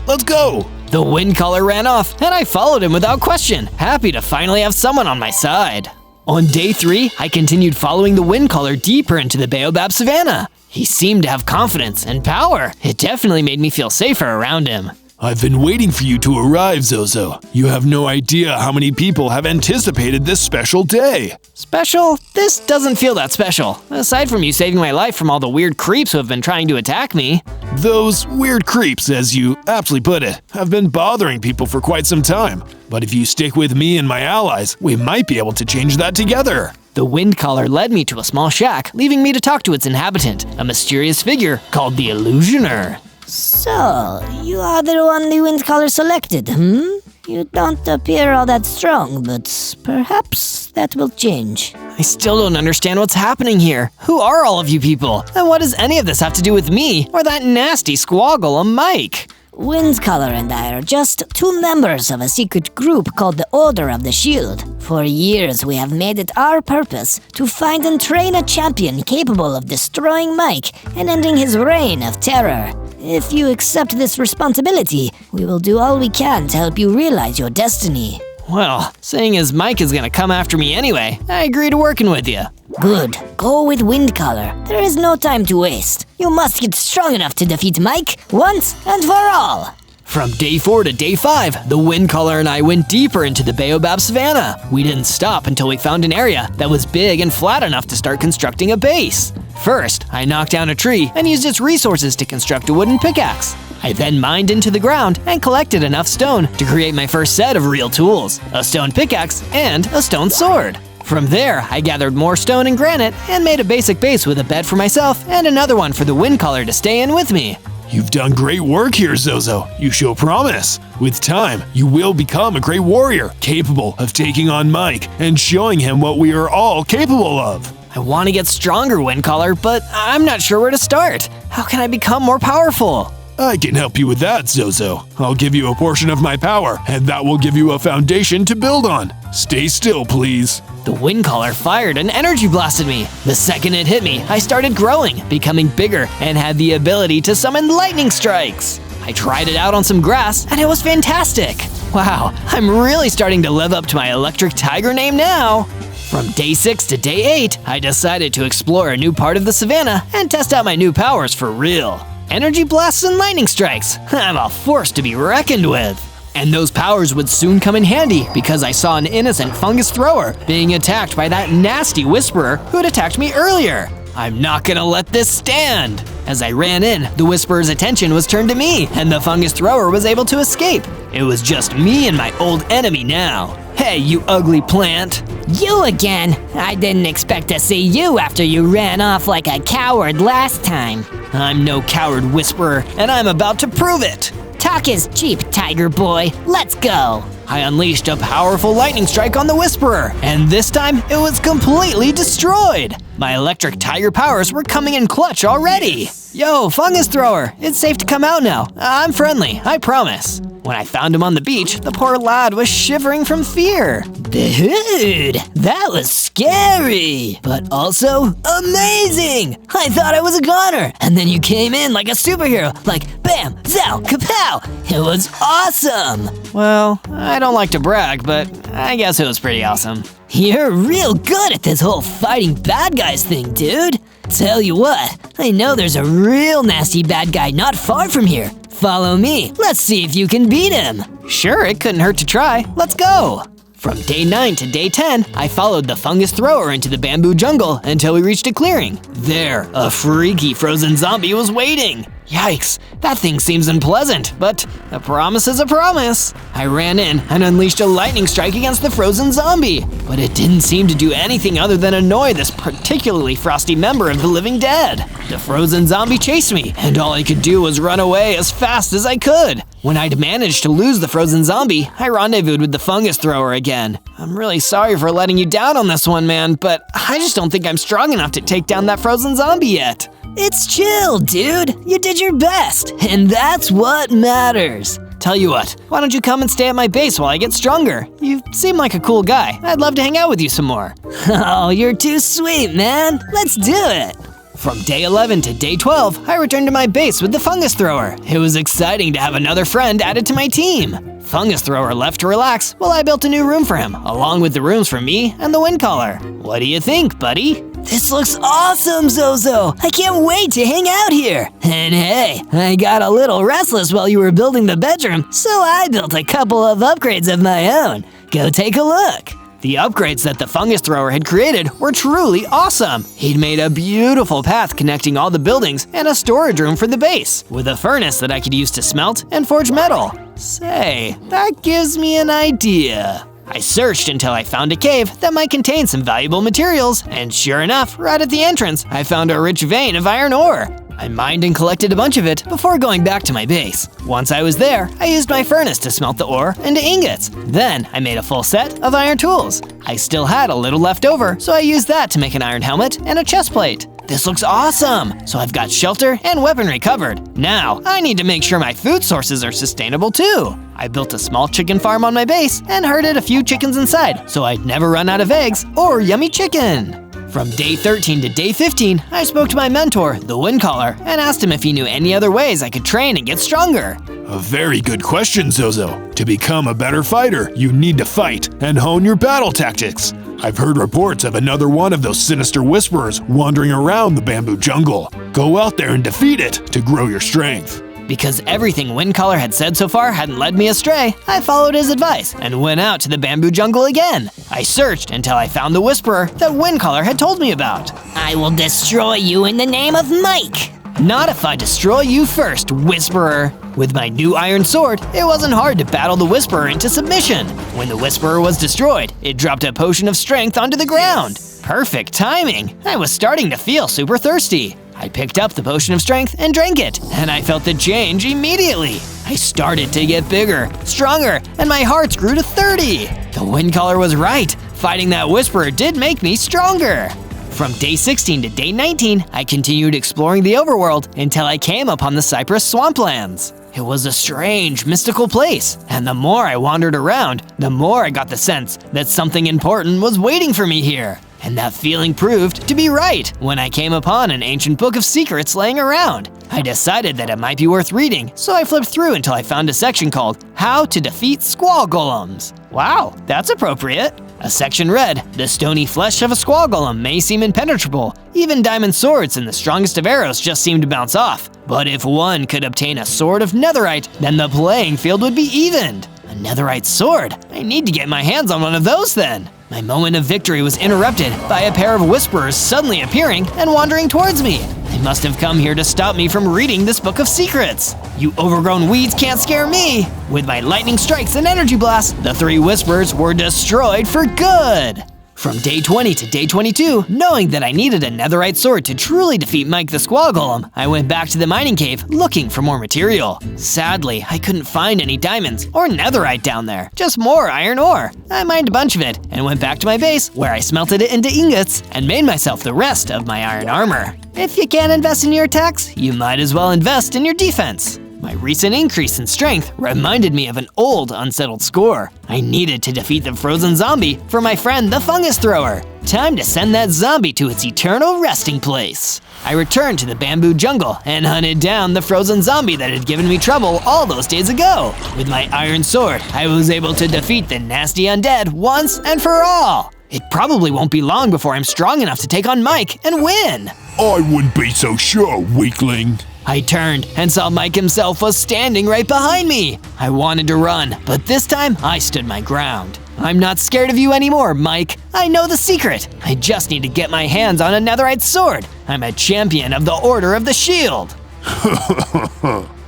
Let's go. The wind caller ran off, and I followed him without question, happy to finally have someone on my side. On day 3, I continued following the wind caller deeper into the baobab savanna. He seemed to have confidence and power. It definitely made me feel safer around him. I've been waiting for you to arrive, Zozo. You have no idea how many people have anticipated this special day. Special? This doesn't feel that special, aside from you saving my life from all the weird creeps who have been trying to attack me. Those weird creeps, as you aptly put it, have been bothering people for quite some time. But if you stick with me and my allies, we might be able to change that together. The wind caller led me to a small shack, leaving me to talk to its inhabitant, a mysterious figure called the Illusioner. So, you are the only wind caller selected, You don't appear all that strong, but perhaps that will change. I still don't understand what's happening here. Who are all of you people? And what does any of this have to do with me or that nasty squaggle Mike? Windcaller and I are just 2 members of a secret group called the Order of the Shield. For years, we have made it our purpose to find and train a champion capable of destroying Mike and ending his reign of terror. If you accept this responsibility, we will do all we can to help you realize your destiny. Well, seeing as Mike is gonna come after me anyway, I agree to working with you. Good. Go with Windcaller. There is no time to waste. You must get strong enough to defeat Mike once and for all. From day 4 to day 5, the wind caller and I went deeper into the baobab savanna. We didn't stop until we found an area that was big and flat enough to start constructing a base. First, I knocked down a tree and used its resources to construct a wooden pickaxe. I then mined into the ground and collected enough stone to create my first set of real tools, a stone pickaxe and a stone sword. From there, I gathered more stone and granite and made a basic base with a bed for myself and another one for the wind caller to stay in with me. You've done great work here, Zozo. You show promise. With time, you will become a great warrior, capable of taking on Mike and showing him what we are all capable of. I want to get stronger, wind caller, but I'm not sure where to start. How can I become more powerful? I can help you with that, Zozo. I'll give you a portion of my power, and that will give you a foundation to build on. Stay still, please. The wind caller fired an energy blast at me. The second it hit me, I started growing, becoming bigger, and had the ability to summon lightning strikes. I tried it out on some grass, and it was fantastic. Wow, I'm really starting to live up to my electric tiger name now. From day 6 to day 8, I decided to explore a new part of the savannah and test out my new powers for real. Energy blasts and lightning strikes. I'm a force to be reckoned with. And those powers would soon come in handy because I saw an innocent fungus thrower being attacked by that nasty whisperer who had attacked me earlier. I'm not gonna let this stand. As I ran in, the whisperer's attention was turned to me and the fungus thrower was able to escape. It was just me and my old enemy now. Hey, you ugly plant. You again? I didn't expect to see you after you ran off like a coward last time. I'm no coward whisperer, and I'm about to prove it. Talk is cheap, tiger boy. Let's go. I unleashed a powerful lightning strike on the whisperer, and this time it was completely destroyed. My electric tiger powers were coming in clutch already. Yo, fungus thrower, it's safe to come out now. I'm friendly, I promise. When I found him on the beach, the poor lad was shivering from fear. Dude, that was scary, but also amazing. I thought I was a goner, and then you came in like a superhero, like bam, zow, kapow. It was awesome. Well, I don't like to brag, but I guess it was pretty awesome. You're real good at this whole fighting bad guys thing, dude. Tell you what, I know there's a real nasty bad guy not far from here. Follow me. Let's see if you can beat him. Sure, it couldn't hurt to try. Let's go. From day 9 to day 10, I followed the fungus thrower into the bamboo jungle until we reached a clearing. There, a freaky frozen zombie was waiting. Yikes, that thing seems unpleasant, but a promise is a promise. I ran in and unleashed a lightning strike against the frozen zombie, but it didn't seem to do anything other than annoy this particularly frosty member of the living dead. The frozen zombie chased me, and all I could do was run away as fast as I could. When I'd managed to lose the frozen zombie, I rendezvoused with the fungus thrower again. I'm really sorry for letting you down on this one, man, but I just don't think I'm strong enough to take down that frozen zombie yet. It's chill, dude. You did your best, and that's what matters. Tell you what, why don't you come and stay at my base while I get stronger? You seem like a cool guy. I'd love to hang out with you some more. Oh, you're too sweet, man. Let's do it. From day 11 to day 12, I returned to my base with the fungus thrower. It was exciting to have another friend added to my team. Fungus thrower left to relax while I built a new room for him, along with the rooms for me and the wind caller. What do you think, buddy? This looks awesome, Zozo! I can't wait to hang out here! And hey, I got a little restless while you were building the bedroom, so I built a couple of upgrades of my own. Go take a look! The upgrades that the fungus thrower had created were truly awesome. He'd made a beautiful path connecting all the buildings and a storage room for the base, with a furnace that I could use to smelt and forge metal. Say, that gives me an idea. I searched until I found a cave that might contain some valuable materials, and sure enough, right at the entrance, I found a rich vein of iron ore. I mined and collected a bunch of it before going back to my base. Once I was there, I used my furnace to smelt the ore into ingots. Then I made a full set of iron tools. I still had a little left over, so I used that to make an iron helmet and a chest plate. This looks awesome! So I've got shelter and weaponry covered. Now, I need to make sure my food sources are sustainable too. I built a small chicken farm on my base and herded a few chickens inside, so I'd never run out of eggs or yummy chicken. From day 13 to day 15, I spoke to my mentor, the wind caller, and asked him if he knew any other ways I could train and get stronger. A very good question, Zozo. To become a better fighter, you need to fight and hone your battle tactics. I've heard reports of another one of those sinister whisperers wandering around the bamboo jungle. Go out there and defeat it to grow your strength. Because everything Windcaller had said so far hadn't led me astray, I followed his advice and went out to the bamboo jungle again. I searched until I found the whisperer that Windcaller had told me about. I will destroy you in the name of Mike. Not if I destroy you first, Whisperer. With my new iron sword, it wasn't hard to battle the Whisperer into submission. When the Whisperer was destroyed, it dropped a potion of strength onto the ground. Perfect timing. I was starting to feel super thirsty. I picked up the potion of strength and drank it, and I felt the change immediately. I started to get bigger, stronger, and my hearts grew to 30. The Windcaller was right. Fighting that Whisperer did make me stronger. From day 16 to day 19, I continued exploring the overworld until I came upon the Cypress Swamplands. It was a strange, mystical place, and the more I wandered around, the more I got the sense that something important was waiting for me here. And that feeling proved to be right when I came upon an ancient book of secrets laying around. I decided that it might be worth reading, so I flipped through until I found a section called How to Defeat Squall Golems. Wow, that's appropriate. A section read, the stony flesh of a squall golem may seem impenetrable. Even diamond swords and the strongest of arrows just seem to bounce off. But if one could obtain a sword of netherite, then the playing field would be evened. A netherite sword? I need to get my hands on one of those then. My moment of victory was interrupted by a pair of whisperers suddenly appearing and wandering towards me. They must have come here to stop me from reading this book of secrets. You overgrown weeds can't scare me! With my lightning strikes and energy blasts, the three whisperers were destroyed for good! From day 20 to day 22, knowing that I needed a netherite sword to truly defeat Mike the Squall Golem, I went back to the mining cave looking for more material. Sadly, I couldn't find any diamonds or netherite down there, just more iron ore. I mined a bunch of it and went back to my base where I smelted it into ingots and made myself the rest of my iron armor. If you can't invest in your attacks, you might as well invest in your defense. My recent increase in strength reminded me of an old unsettled score. I needed to defeat the frozen zombie for my friend the fungus thrower. Time to send that zombie to its eternal resting place. I returned to the bamboo jungle and hunted down the frozen zombie that had given me trouble all those days ago. With my iron sword, I was able to defeat the nasty undead once and for all. It probably won't be long before I'm strong enough to take on Mike and win. I wouldn't be so sure, weakling. I turned and saw Mike himself was standing right behind me. I wanted to run, but this time I stood my ground. I'm not scared of you anymore, Mike. I know the secret. I just need to get my hands on a netherite sword. I'm a champion of the Order of the Shield.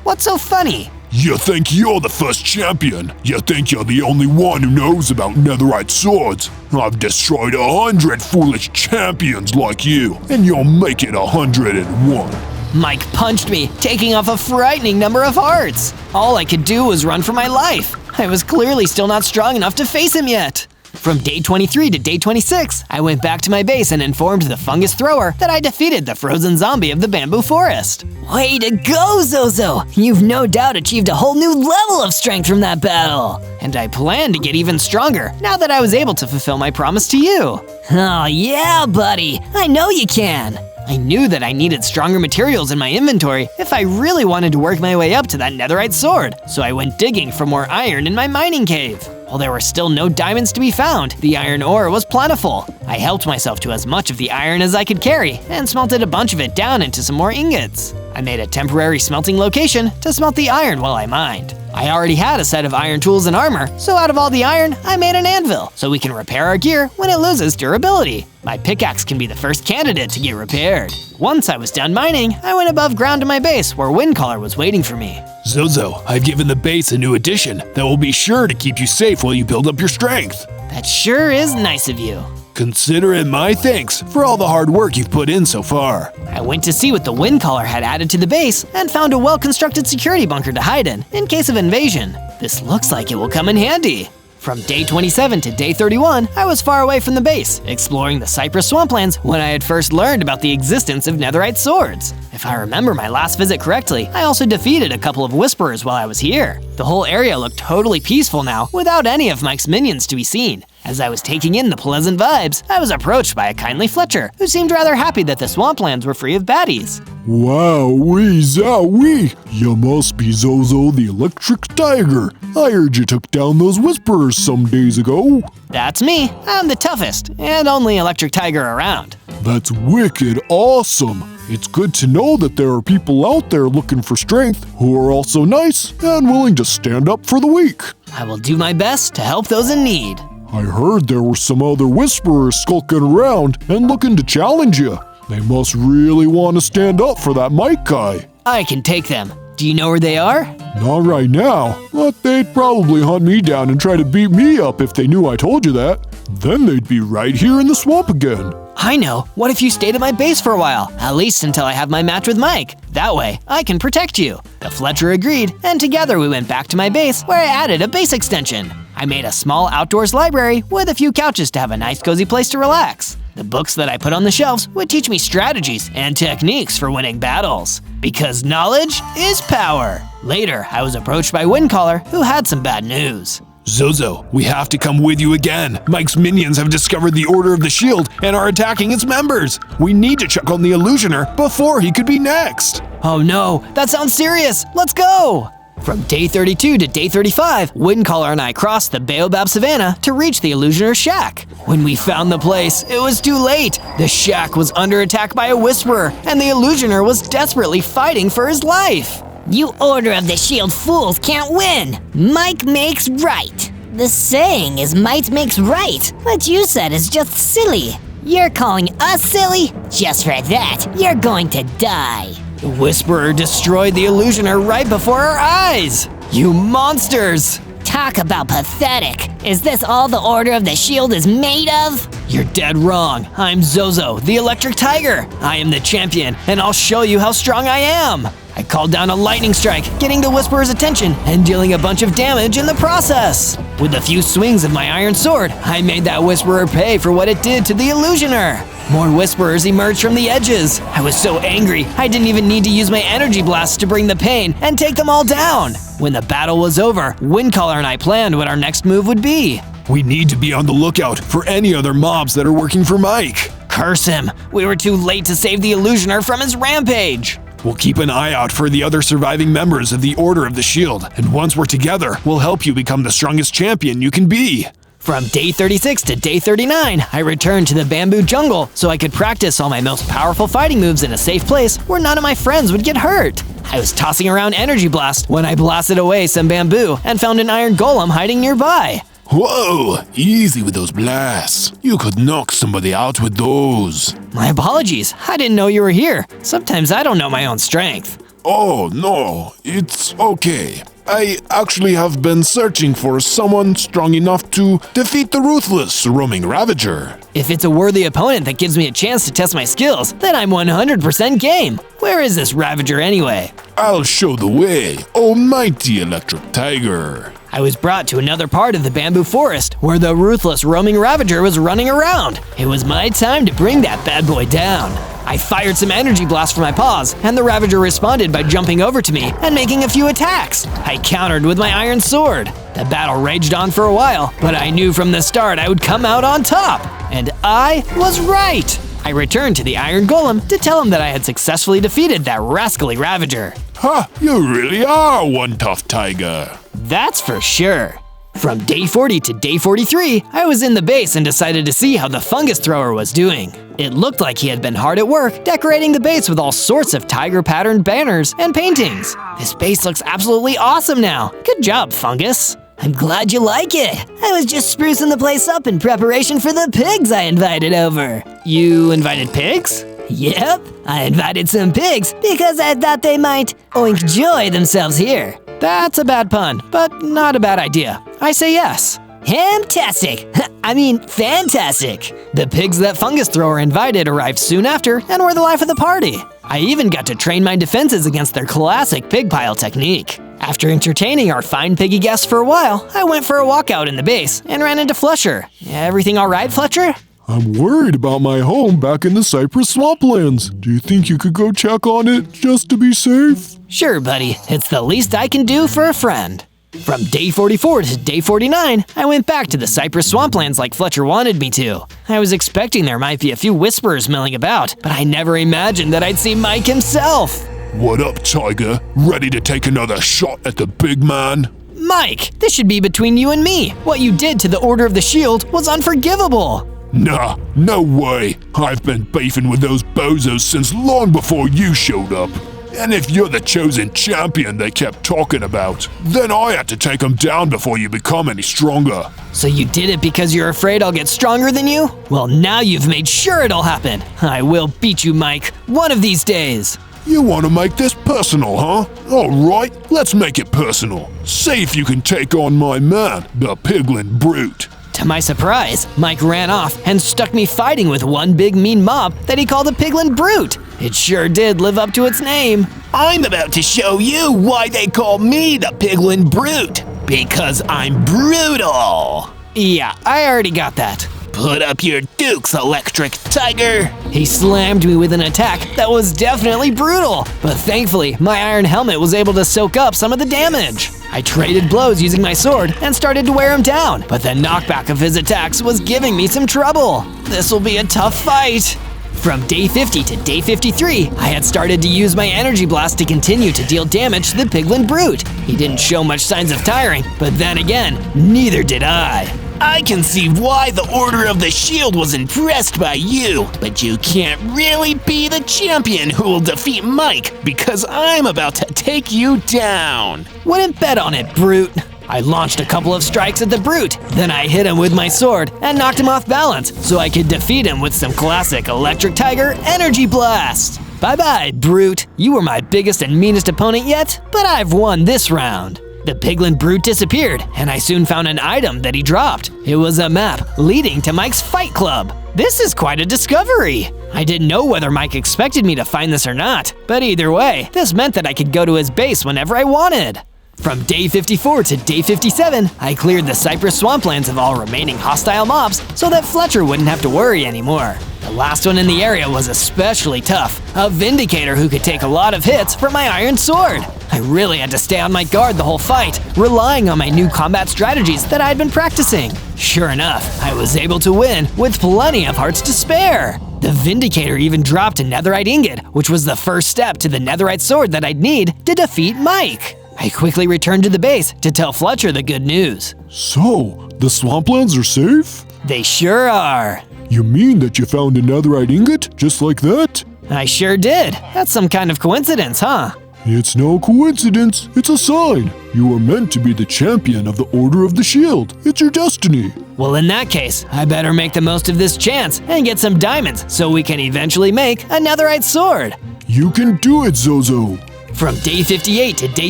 What's so funny? You think you're the first champion? You think you're the only one who knows about netherite swords? I've destroyed 100 foolish champions like you, and you'll make it 101. Mike punched me, taking off a frightening number of hearts. All I could do was run for my life. I was clearly still not strong enough to face him yet. From day 23 to day 26, I went back to my base and informed the fungus thrower that I defeated the frozen zombie of the bamboo forest. Way to go, Zozo! You've no doubt achieved a whole new level of strength from that battle. And I plan to get even stronger now that I was able to fulfill my promise to you. Oh yeah, buddy, I know you can. I knew that I needed stronger materials in my inventory if I really wanted to work my way up to that netherite sword, so I went digging for more iron in my mining cave. While there were still no diamonds to be found, the iron ore was plentiful. I helped myself to as much of the iron as I could carry and smelted a bunch of it down into some more ingots. I made a temporary smelting location to smelt the iron while I mined. I already had a set of iron tools and armor, so out of all the iron, I made an anvil so we can repair our gear when it loses durability. My pickaxe can be the first candidate to get repaired. Once I was done mining, I went above ground to my base where Windcaller was waiting for me. Zozo, I've given the base a new addition that will be sure to keep you safe while you build up your strength. That sure is nice of you. Consider it my thanks for all the hard work you've put in so far. I went to see what the Windcaller had added to the base and found a well-constructed security bunker to hide in case of invasion. This looks like it will come in handy. From day 27 to day 31, I was far away from the base, exploring the cypress swamplands when I had first learned about the existence of netherite swords. If I remember my last visit correctly, I also defeated a couple of whisperers while I was here. The whole area looked totally peaceful now, without any of Mike's minions to be seen. As I was taking in the pleasant vibes, I was approached by a kindly Fletcher, who seemed rather happy that the swamplands were free of baddies. Wowee zowie! You must be Zozo the Electric Tiger. I heard you took down those whisperers some days ago. That's me. I'm the toughest and only electric tiger around. That's wicked awesome. It's good to know that there are people out there looking for strength who are also nice and willing to stand up for the weak. I will do my best to help those in need. I heard there were some other whisperers skulking around and looking to challenge you. They must really want to stand up for that Mike guy. I can take them. Do you know where they are? Not right now, but they'd probably hunt me down and try to beat me up if they knew I told you that. Then they'd be right here in the swamp again. I know. What if you stayed at my base for a while, at least until I have my match with Mike? That way, I can protect you. The Fletcher agreed, and together we went back to my base where I added a base extension. I made a small outdoors library with a few couches to have a nice cozy place to relax. The books that I put on the shelves would teach me strategies and techniques for winning battles. Because knowledge is power. Later, I was approached by Windcaller, who had some bad news. Zozo, we have to come with you again. Mike's minions have discovered the Order of the Shield and are attacking its members. We need to check on the Illusioner before he could be next. Oh no, that sounds serious. Let's go! From day 32 to day 35, Windcaller and I crossed the Baobab Savannah to reach the Illusioner's shack. When we found the place, it was too late. The shack was under attack by a Whisperer, and the Illusioner was desperately fighting for his life. You Order of the Shield fools can't win. Mike makes right. The saying is might makes right. What you said is just silly. You're calling us silly? Just for that, you're going to die. The Whisperer destroyed the Illusioner right before our eyes! You monsters! Talk about pathetic. Is this all the Order of the Shield is made of? You're dead wrong. I'm Zozo, the Electric Tiger. I am the champion, and I'll show you how strong I am. I called down a lightning strike, getting the Whisperer's attention and dealing a bunch of damage in the process. With a few swings of my iron sword, I made that Whisperer pay for what it did to the Illusioner. More Whisperers emerged from the edges. I was so angry, I didn't even need to use my energy blasts to bring the pain and take them all down. When the battle was over, Windcaller and I planned what our next move would be. We need to be on the lookout for any other mobs that are working for Mike. Curse him! We were too late to save the Illusioner from his rampage! We'll keep an eye out for the other surviving members of the Order of the Shield, and once we're together, we'll help you become the strongest champion you can be. From day 36 to day 39, I returned to the bamboo jungle so I could practice all my most powerful fighting moves in a safe place where none of my friends would get hurt. I was tossing around energy blast when I blasted away some bamboo and found an iron golem hiding nearby. Whoa, easy with those blasts. You could knock somebody out with those. My apologies, I didn't know you were here. Sometimes I don't know my own strength. Oh, no, it's okay. I actually have been searching for someone strong enough to defeat the ruthless roaming Ravager. If it's a worthy opponent that gives me a chance to test my skills, then I'm 100% game. Where is this Ravager anyway? I'll show the way, oh mighty electric tiger. I was brought to another part of the bamboo forest where the ruthless roaming Ravager was running around. It was my time to bring that bad boy down. I fired some energy blasts from my paws, and the Ravager responded by jumping over to me and making a few attacks. I countered with my iron sword. The battle raged on for a while, but I knew from the start I would come out on top. And I was right! I returned to the Iron Golem to tell him that I had successfully defeated that rascally Ravager. Ha, you really are one tough tiger. That's for sure. From day 40 to day 43, I was in the base and decided to see how the fungus thrower was doing. It looked like he had been hard at work decorating the base with all sorts of tiger patterned banners and paintings. This base looks absolutely awesome now. Good job, fungus. I'm glad you like it. I was just sprucing the place up in preparation for the pigs I invited over. You invited pigs? Yep, I invited some pigs because I thought they might enjoy themselves here. That's a bad pun, but not a bad idea. I say yes. Fantastic! I mean, fantastic! The pigs that Fungus Thrower invited arrived soon after and were the life of the party. I even got to train my defenses against their classic pig pile technique. After entertaining our fine piggy guests for a while, I went for a walk out in the base and ran into Fletcher. Everything all right, Fletcher? I'm worried about my home back in the Cypress Swamplands. Do you think you could go check on it just to be safe? Sure, buddy. It's the least I can do for a friend. From day 44 to day 49, I went back to the Cypress Swamplands like Fletcher wanted me to. I was expecting there might be a few whisperers milling about, but I never imagined that I'd see Mike himself. What up, Tiger? Ready to take another shot at the big man? Mike, this should be between you and me. What you did to the Order of the Shield was unforgivable. Nah, no way. I've been beefing with those bozos since long before you showed up. And if you're the chosen champion they kept talking about, then I had to take them down before you become any stronger. So you did it because you're afraid I'll get stronger than you? Well, now you've made sure it'll happen. I will beat you, Mike, one of these days. You want to make this personal, huh? Alright, let's make it personal. See if you can take on my man, the Piglin Brute. To my surprise, Mike ran off and stuck me fighting with one big mean mob that he called a Piglin Brute. It sure did live up to its name. I'm about to show you why they call me the Piglin Brute. Because I'm brutal. Yeah, I already got that. Put up your dukes, Electric Tiger. He slammed me with an attack that was definitely brutal, but thankfully my iron helmet was able to soak up some of the damage. I traded blows using my sword and started to wear him down, but the knockback of his attacks was giving me some trouble. This will be a tough fight. From day 50 to day 53, I had started to use my energy blast to continue to deal damage to the Piglin Brute. He didn't show much signs of tiring, but then again, neither did I. I can see why the Order of the Shield was impressed by you, but you can't really be the champion who will defeat Mike because I'm about to take you down. Wouldn't bet on it, Brute. I launched a couple of strikes at the Brute, then I hit him with my sword and knocked him off balance so I could defeat him with some classic Electric Tiger Energy Blast. Bye-bye, Brute. You were my biggest and meanest opponent yet, but I've won this round. The Piglin Brute disappeared, and I soon found an item that he dropped. It was a map leading to Mike's fight club. This is quite a discovery. I didn't know whether Mike expected me to find this or not, but either way, this meant that I could go to his base whenever I wanted. From day 54 to day 57, I cleared the Cypress Swamplands of all remaining hostile mobs so that Fletcher wouldn't have to worry anymore. The last one in the area was especially tough, a Vindicator who could take a lot of hits from my iron sword. I really had to stay on my guard the whole fight, relying on my new combat strategies that I'd been practicing. Sure enough, I was able to win with plenty of hearts to spare. The Vindicator even dropped a netherite ingot, which was the first step to the netherite sword that I'd need to defeat Mike. I quickly returned to the base to tell Fletcher the good news. So, The swamplands are safe? They sure are. You mean that you found a netherite ingot just like that? I sure did. That's some kind of coincidence, huh? It's no coincidence. It's a sign. You are meant to be the champion of the Order of the Shield. It's your destiny. Well, in that case, I better make the most of this chance and get some diamonds so we can eventually make a netherite sword. You can do it, Zozo. From day 58 to day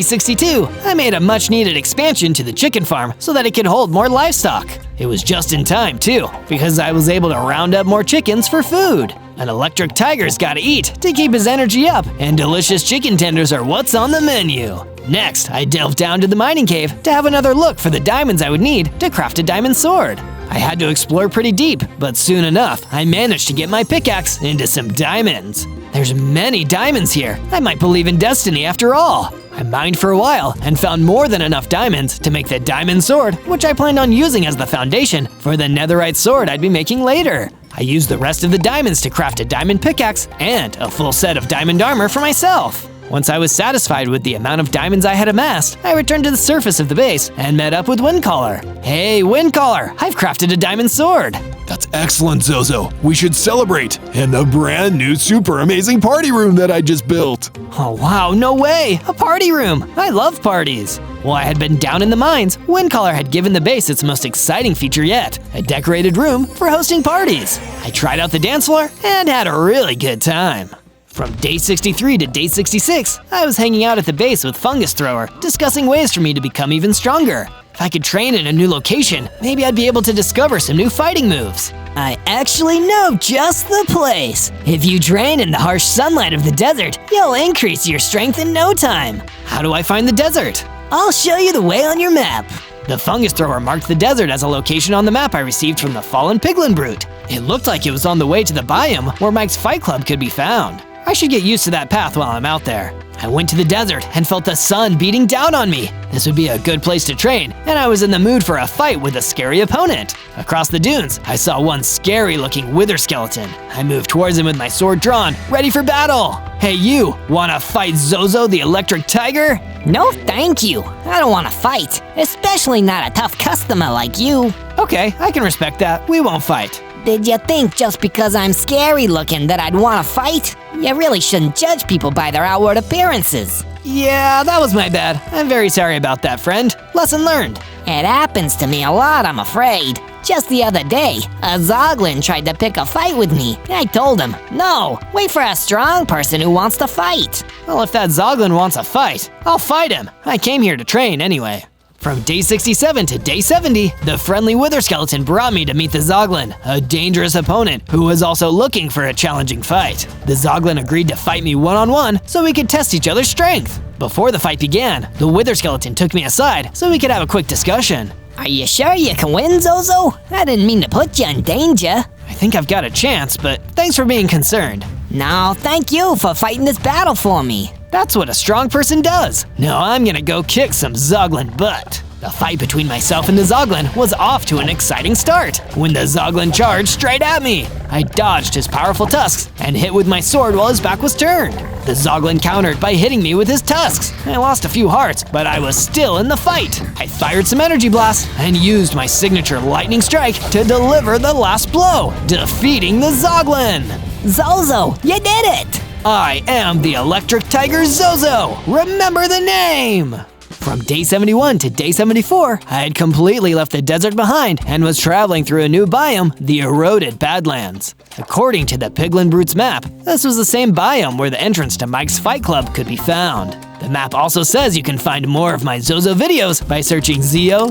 62, I made a much-needed expansion to the chicken farm so that it could hold more livestock. It was just in time, too, because I was able to round up more chickens for food. An electric tiger's gotta eat to keep his energy up, and delicious chicken tenders are what's on the menu. Next, I delved down to the mining cave to have another look for the diamonds I would need to craft a diamond sword. I had to explore pretty deep, but soon enough, I managed to get my pickaxe into some diamonds. There's many diamonds here. I might believe in destiny after all. I mined for a while and found more than enough diamonds to make the diamond sword, which I planned on using as the foundation for the netherite sword I'd be making later. I used the rest of the diamonds to craft a diamond pickaxe and a full set of diamond armor for myself. Once I was satisfied with the amount of diamonds I had amassed, I returned to the surface of the base and met up with Windcaller. Hey, Windcaller, I've crafted a diamond sword. That's excellent, Zozo. We should celebrate in the brand new super amazing party room that I just built. Oh wow, no way! A party room! I love parties! While I had been down in the mines, Windcaller had given the base its most exciting feature yet, a decorated room for hosting parties. I tried out the dance floor and had a really good time. From day 63 to day 66, I was hanging out at the base with Fungus Thrower, discussing ways for me to become even stronger. If I could train in a new location, maybe I'd be able to discover some new fighting moves. I actually know just the place. If you train in the harsh sunlight of the desert, you'll increase your strength in no time. How do I find the desert? I'll show you the way on your map. The Fungus Thrower marked the desert as a location on the map I received from the fallen piglin brute. It looked like it was on the way to the biome where Mike's Fight Club could be found. I should get used to that path while I'm out there. I went to the desert and felt the sun beating down on me. This would be a good place to train, and I was in the mood for a fight with a scary opponent. Across the dunes, I saw one scary-looking wither skeleton. I moved towards him with my sword drawn, ready for battle. Hey you, wanna fight Zozo the electric tiger? No thank you. I don't want to fight, especially not a tough customer like you. Okay, I can respect that. We won't fight. Did you think just because I'm scary looking that I'd want to fight? You really shouldn't judge people by their outward appearances. Yeah, that was my bad. I'm very sorry about that, friend. Lesson learned. It happens to me a lot, I'm afraid. Just the other day, a Zoglin tried to pick a fight with me. I told him, no, wait for a strong person who wants to fight. Well, if that Zoglin wants a fight, I'll fight him. I came here to train anyway. From day 67 to day 70, the friendly wither skeleton brought me to meet the Zoglin, a dangerous opponent who was also looking for a challenging fight. The Zoglin agreed to fight me one-on-one so we could test each other's strength. Before the fight began, the wither skeleton took me aside so we could have a quick discussion. Are you sure you can win, Zozo? I didn't mean to put you in danger. I think I've got a chance, but thanks for being concerned. No, thank you for fighting this battle for me. That's what a strong person does. Now I'm gonna go kick some Zoglin butt. The fight between myself and the Zoglin was off to an exciting start when the Zoglin charged straight at me. I dodged his powerful tusks and hit with my sword while his back was turned. The Zoglin countered by hitting me with his tusks. I lost a few hearts, but I was still in the fight. I fired some energy blasts and used my signature lightning strike to deliver the last blow, defeating the Zoglin. Zozo, you did it! I am the Electric Tiger Zozo! Remember the name! From day 71 to day 74, I had completely left the desert behind and was traveling through a new biome, the Eroded Badlands. According to the Piglin Brute's map, this was the same biome where the entrance to Mike's Fight Club could be found. The map also says you can find more of my Zozo videos by searching Zo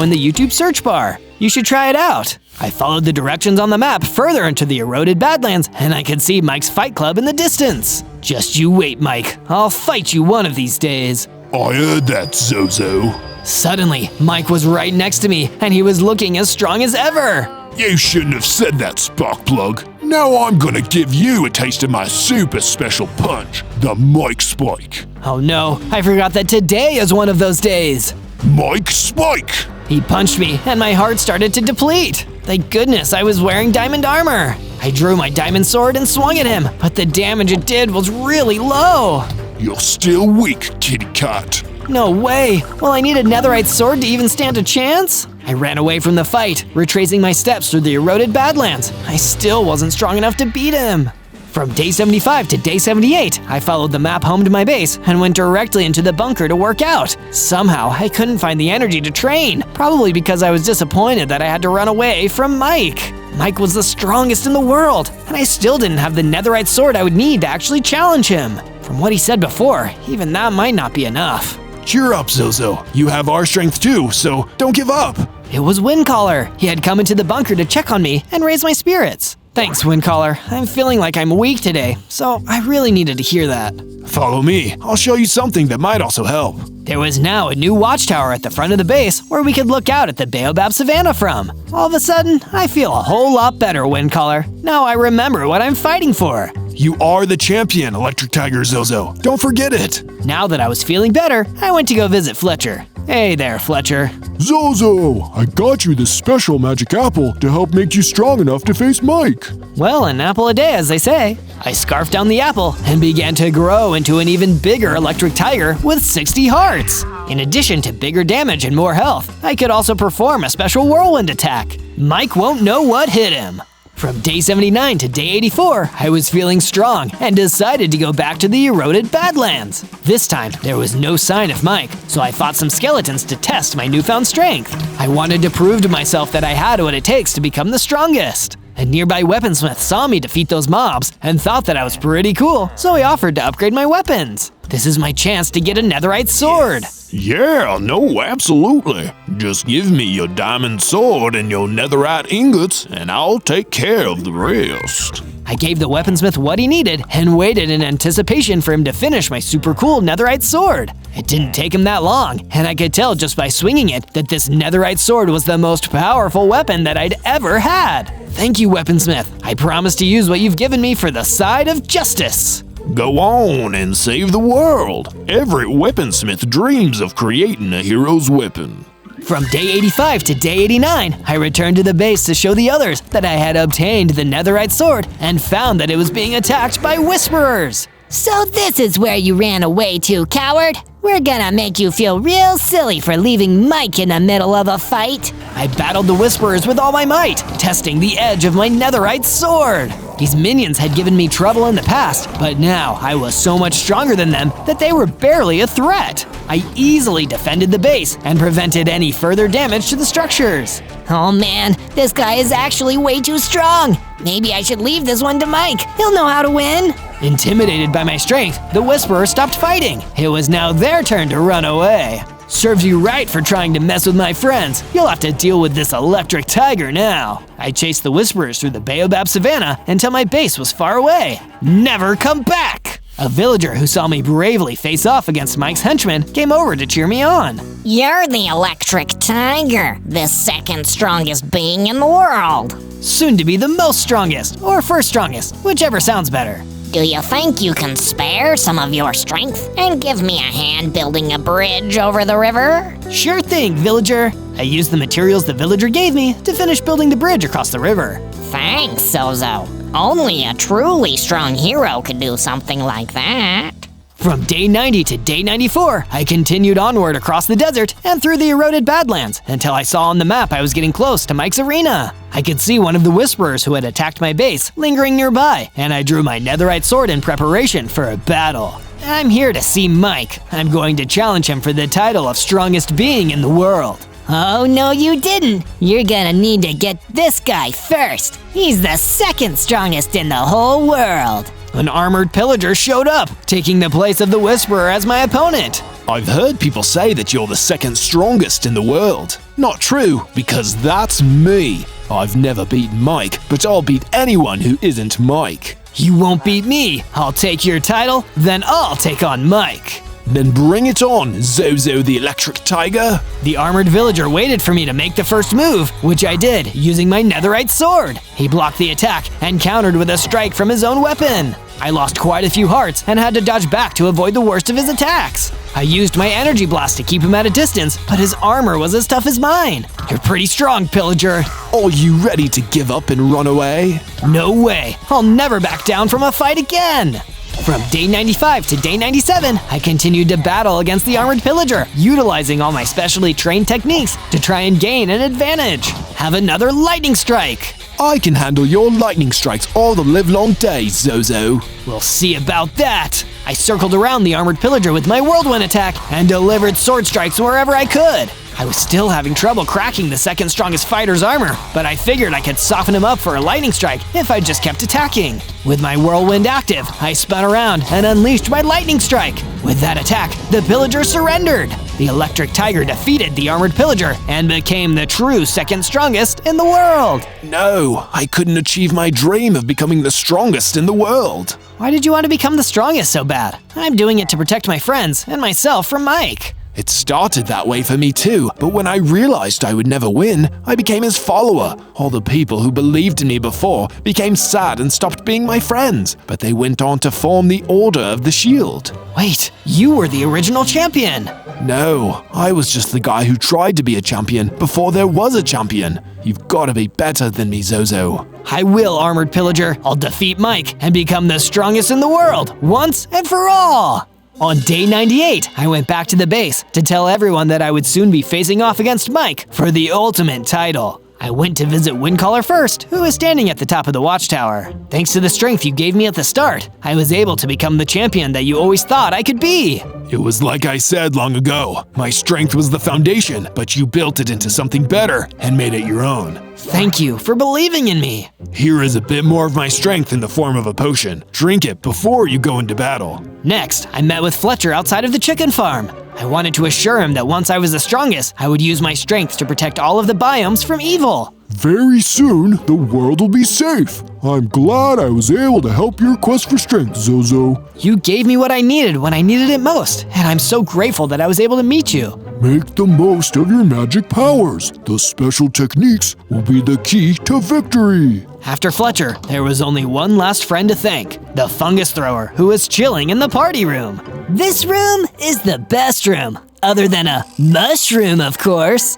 in the YouTube search bar. You should try it out. I followed the directions on the map further into the Eroded Badlands, and I could see Mike's Fight Club in the distance. Just you wait, Mike. I'll fight you one of these days. I heard that, Zozo. Suddenly, Mike was right next to me, and he was looking as strong as ever. You shouldn't have said that, Sparkplug. Now I'm gonna give you a taste of my super special punch, the Mike Spike. Oh no, I forgot that today is one of those days. Mike Spike! He punched me, and my heart started to deplete. Thank goodness I was wearing diamond armor. I drew my diamond sword and swung at him, but the damage it did was really low. You're still weak, kitty cat. No way! Will I need a netherite sword to even stand a chance? I ran away from the fight, retracing my steps through the eroded Badlands. I still wasn't strong enough to beat him. From day 75 to day 78, I followed the map home to my base and went directly into the bunker to work out. Somehow, I couldn't find the energy to train, probably because I was disappointed that I had to run away from Mike. Mike was the strongest in the world, and I still didn't have the netherite sword I would need to actually challenge him. From what he said before, even that might not be enough. Cheer up, Zozo. You have our strength too, so don't give up. It was Windcaller. He had come into the bunker to check on me and raise my spirits. Thanks, Windcaller. I'm feeling like I'm weak today, so I really needed to hear that. Follow me. I'll show you something that might also help. There was now a new watchtower at the front of the base where we could look out at the Baobab Savannah from. All of a sudden, I feel a whole lot better, Windcaller. Now I remember what I'm fighting for. You are the champion, Electric Tiger Zozo. Don't forget it. Now that I was feeling better, I went to go visit Fletcher. Hey there, Fletcher. Zozo, I got you this special magic apple to help make you strong enough to face Mike. Well, an apple a day, as they say. I scarfed down the apple and began to grow into an even bigger electric tiger with 60 hearts. In addition to bigger damage and more health, I could also perform a special whirlwind attack. Mike won't know what hit him. From day 79 to day 84, I was feeling strong and decided to go back to the eroded Badlands. This time, there was no sign of Mike, so I fought some skeletons to test my newfound strength. I wanted to prove to myself that I had what it takes to become the strongest. A nearby weaponsmith saw me defeat those mobs and thought that I was pretty cool, so he offered to upgrade my weapons. This is my chance to get a netherite sword. Yeah, no, absolutely. Just give me your diamond sword and your netherite ingots, and I'll take care of the rest. I gave the weaponsmith what he needed and waited in anticipation for him to finish my super cool netherite sword. It didn't take him that long, and I could tell just by swinging it that this netherite sword was the most powerful weapon that I'd ever had. Thank you, weaponsmith. I promise to use what you've given me for the side of justice. Go on and save the world. Every weaponsmith dreams of creating a hero's weapon. From day 85 to day 89, I returned to the base to show the others that I had obtained the netherite sword and found that it was being attacked by whisperers. So this is where you ran away to, coward? We're gonna make you feel real silly for leaving Mike in the middle of a fight. I battled the whisperers with all my might, testing the edge of my netherite sword. These minions had given me trouble in the past, but now I was so much stronger than them that they were barely a threat. I easily defended the base and prevented any further damage to the structures. Oh man, this guy is actually way too strong. Maybe I should leave this one to Mike. He'll know how to win. Intimidated by my strength, the whisperers stopped fighting. It was now their turn to run away. Serves you right for trying to mess with my friends. You'll have to deal with this electric tiger now. I chased the whisperers through the Baobab Savannah until my base was far away. Never come back! A villager who saw me bravely face off against Mike's henchmen came over to cheer me on. You're the electric tiger, the second strongest being in the world. Soon to be the most strongest, or first strongest, whichever sounds better. Do you think you can spare some of your strength and give me a hand building a bridge over the river? Sure thing, villager. I used the materials the villager gave me to finish building the bridge across the river. Thanks, Zozo. Only a truly strong hero could do something like that. From day 90 to day 94, I continued onward across the desert and through the eroded Badlands until I saw on the map I was getting close to Mike's arena. I could see one of the whisperers who had attacked my base lingering nearby, and I drew my netherite sword in preparation for a battle. I'm here to see Mike. I'm going to challenge him for the title of strongest being in the world. Oh, no you didn't. You're gonna need to get this guy first. He's the second strongest in the whole world. An armored pillager showed up, taking the place of the whisperer as my opponent. I've heard people say that you're the second strongest in the world. Not true, because that's me. I've never beaten Mike, but I'll beat anyone who isn't Mike. You won't beat me. I'll take your title, then I'll take on Mike. Then bring it on, Zozo the Electric Tiger. The armored villager waited for me to make the first move, which I did, using my netherite sword. He blocked the attack and countered with a strike from his own weapon. I lost quite a few hearts and had to dodge back to avoid the worst of his attacks. I used my energy blast to keep him at a distance, but his armor was as tough as mine. You're pretty strong, Pillager. Are you ready to give up and run away? No way. I'll never back down from a fight again. From day 95 to day 97, I continued to battle against the armored pillager, utilizing all my specially trained techniques to try and gain an advantage. Have another lightning strike. I can handle your lightning strikes all the livelong day, Zozo. We'll see about that. I circled around the armored pillager with my whirlwind attack and delivered sword strikes wherever I could. I was still having trouble cracking the second strongest fighter's armor, but I figured I could soften him up for a lightning strike if I just kept attacking. With my whirlwind active, I spun around and unleashed my lightning strike. With that attack, the pillager surrendered. The electric tiger defeated the armored pillager and became the true second strongest in the world. No, I couldn't achieve my dream of becoming the strongest in the world. Why did you want to become the strongest so bad? I'm doing it to protect my friends and myself from Mike. It started that way for me too, but when I realized I would never win, I became his follower. All the people who believed in me before became sad and stopped being my friends, but they went on to form the Order of the Shield. Wait, you were the original champion. No, I was just the guy who tried to be a champion before there was a champion. You've got to be better than me, Zozo. I will, armored pillager. I'll defeat Mike and become the strongest in the world, once and for all. On day 98, I went back to the base to tell everyone that I would soon be facing off against Mike for the ultimate title. I went to visit Windcaller first, who was standing at the top of the watchtower. Thanks to the strength you gave me at the start, I was able to become the champion that you always thought I could be. It was like I said long ago. My strength was the foundation, but you built it into something better and made it your own. Thank you for believing in me. Here is a bit more of my strength in the form of a potion. Drink it before you go into battle. Next, I met with Fletcher outside of the chicken farm. I wanted to assure him that once I was the strongest, I would use my strength to protect all of the biomes from evil. Very soon, the world will be safe. I'm glad I was able to help your quest for strength, Zozo. You gave me what I needed when I needed it most, and I'm so grateful that I was able to meet you. Make the most of your magic powers. The special techniques will be the key to victory. After Fletcher, there was only one last friend to thank, the fungus thrower, who was chilling in the party room. This room is the best room, other than a mushroom, of course.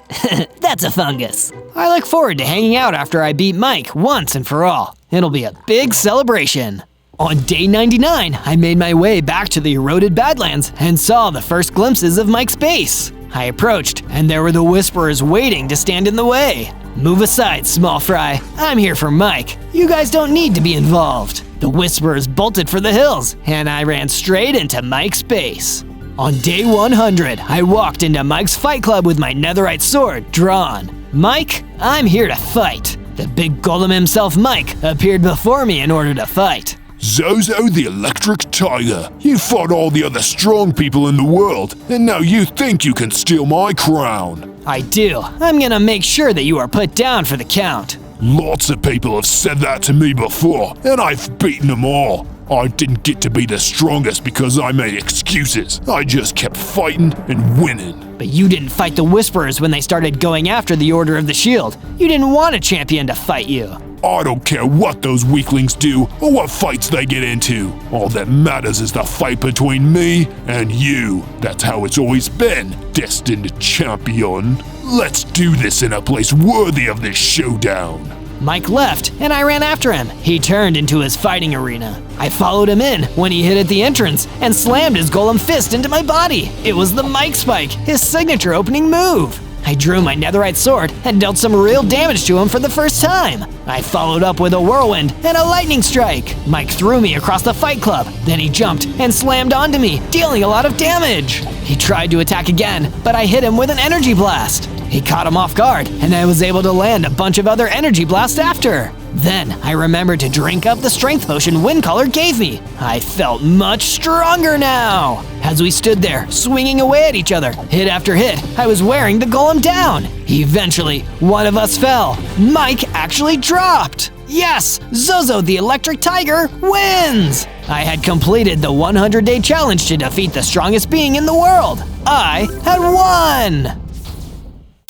That's a fungus. I look forward to hanging out after I beat Mike once and for all. It'll be a big celebration. On day 99, I made my way back to the eroded Badlands and saw the first glimpses of Mike's base. I approached, and there were the Whisperers waiting to stand in the way. Move aside, small fry. I'm here for Mike. You guys don't need to be involved. The Whisperers bolted for the hills, and I ran straight into Mike's base. On day 100, I walked into Mike's fight club with my netherite sword drawn. Mike, I'm here to fight. The big golem himself, Mike, appeared before me in order to fight. Zozo the Electric Tiger, you fought all the other strong people in the world, and now you think you can steal my crown. I do. I'm gonna make sure that you are put down for the count. Lots of people have said that to me before, and I've beaten them all. I didn't get to be the strongest because I made excuses. I just kept fighting and winning. But you didn't fight the Whisperers when they started going after the Order of the Shield. You didn't want a champion to fight you. I don't care what those weaklings do or what fights they get into. All that matters is the fight between me and you. That's how it's always been, destined champion. Let's do this in a place worthy of this showdown. Mike left, and I ran after him. He turned into his fighting arena. I followed him in when he hit at the entrance and slammed his golem fist into my body. It was the Mike Spike, his signature opening move. I drew my netherite sword and dealt some real damage to him for the first time. I followed up with a whirlwind and a lightning strike. Mike threw me across the fight club. Then he jumped and slammed onto me, dealing a lot of damage. He tried to attack again, but I hit him with an energy blast. He caught him off guard, and I was able to land a bunch of other energy blasts after. Then I remembered to drink up the strength potion Windcaller gave me. I felt much stronger now. As we stood there, swinging away at each other, hit after hit, I was wearing the golem down. Eventually, one of us fell. Mike actually dropped. Yes, Zozo the Electric Tiger wins! I had completed the 100-day challenge to defeat the strongest being in the world. I had won!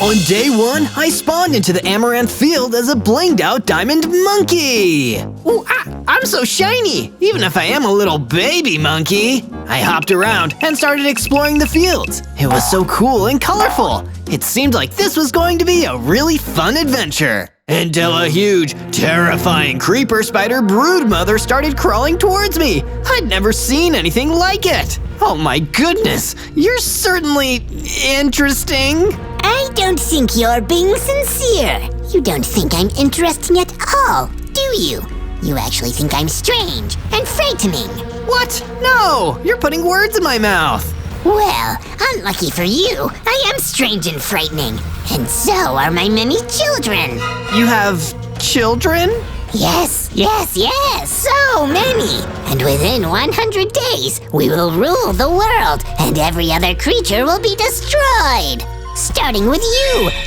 On day 1, I spawned into the Amaranth Field as a blinged out diamond monkey. Ooh, I'm so shiny, even if I am a little baby monkey. I hopped around and started exploring the fields. It was so cool and colorful. It seemed like this was going to be a really fun adventure. Until a huge, terrifying creeper spider broodmother started crawling towards me. I'd never seen anything like it. Oh my goodness, you're certainly interesting. I don't think you're being sincere. You don't think I'm interesting at all, do you? You actually think I'm strange and frightening. What? No, you're putting words in my mouth. Well, unlucky for you, I am strange and frightening. And so are my many children. You have children? Yes, so many. And within 100 days, we will rule the world, and every other creature will be destroyed. Starting with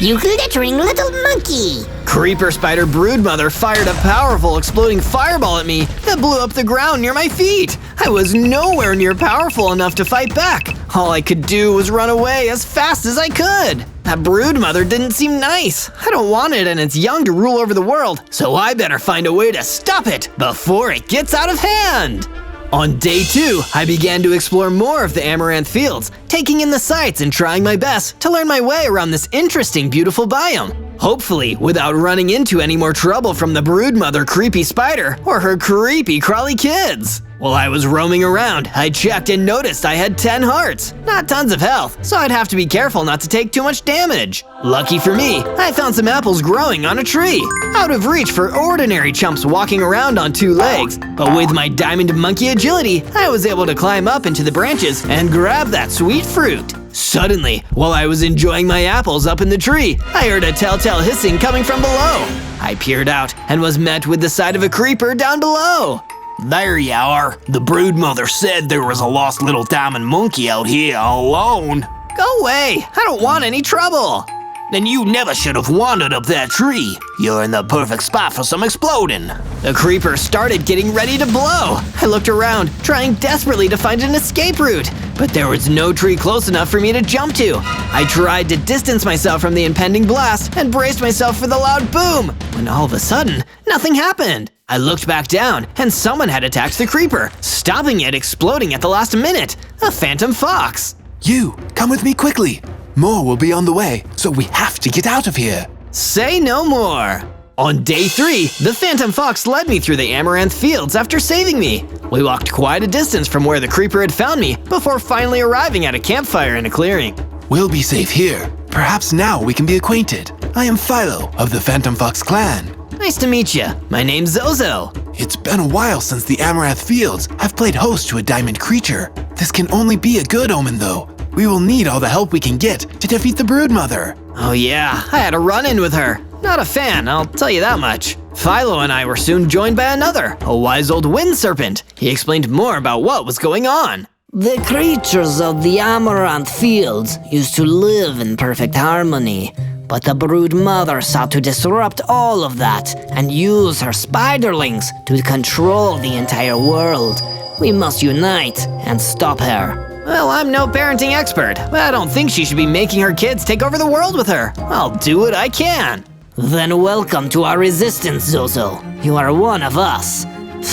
you glittering little monkey. Creeper spider broodmother fired a powerful exploding fireball at me that blew up the ground near my feet. I was nowhere near powerful enough to fight back. All I could do was run away as fast as I could. That broodmother didn't seem nice. I don't want it and it's young to rule over the world, so I better find a way to stop it before it gets out of hand. On day 2, I began to explore more of the Amaranth Fields, taking in the sights and trying my best to learn my way around this interesting, beautiful biome. Hopefully, without running into any more trouble from the broodmother creepy spider or her creepy crawly kids. While I was roaming around, I checked and noticed I had 10 hearts. Not tons of health, so I'd have to be careful not to take too much damage. Lucky for me, I found some apples growing on a tree. Out of reach for ordinary chumps walking around on 2 legs, but with my diamond monkey agility, I was able to climb up into the branches and grab that sweet fruit. Suddenly, while I was enjoying my apples up in the tree, I heard a telltale hissing coming from below. I peered out and was met with the sight of a creeper down below. There you are. The broodmother said there was a lost little diamond monkey out here all alone. Go away, I don't want any trouble. Then you never should have wandered up that tree. You're in the perfect spot for some exploding. The creeper started getting ready to blow. I looked around, trying desperately to find an escape route, but there was no tree close enough for me to jump to. I tried to distance myself from the impending blast and braced myself for the loud boom, when all of a sudden, nothing happened. I looked back down, and someone had attacked the creeper, stopping it exploding at the last minute. A phantom fox. You, come with me quickly. More will be on the way, so we have to get out of here. Say no more. On day 3, the phantom fox led me through the Amaranth Fields after saving me. We walked quite a distance from where the creeper had found me before finally arriving at a campfire in a clearing. We'll be safe here. Perhaps now we can be acquainted. I am Philo of the Phantom Fox clan. Nice to meet you. My name's Zozo. It's been a while since the Amaranth Fields have played host to a diamond creature. This can only be a good omen though. We will need all the help we can get to defeat the broodmother. Oh yeah, I had a run-in with her. Not a fan, I'll tell you that much. Philo and I were soon joined by another, a wise old wind serpent. He explained more about what was going on. The creatures of the Amaranth Fields used to live in perfect harmony, but the brood mother sought to disrupt all of that and use her spiderlings to control the entire world. We must unite and stop her. Well, I'm no parenting expert, but I don't think she should be making her kids take over the world with her. I'll do what I can. Then welcome to our resistance, Zozo. You are one of us.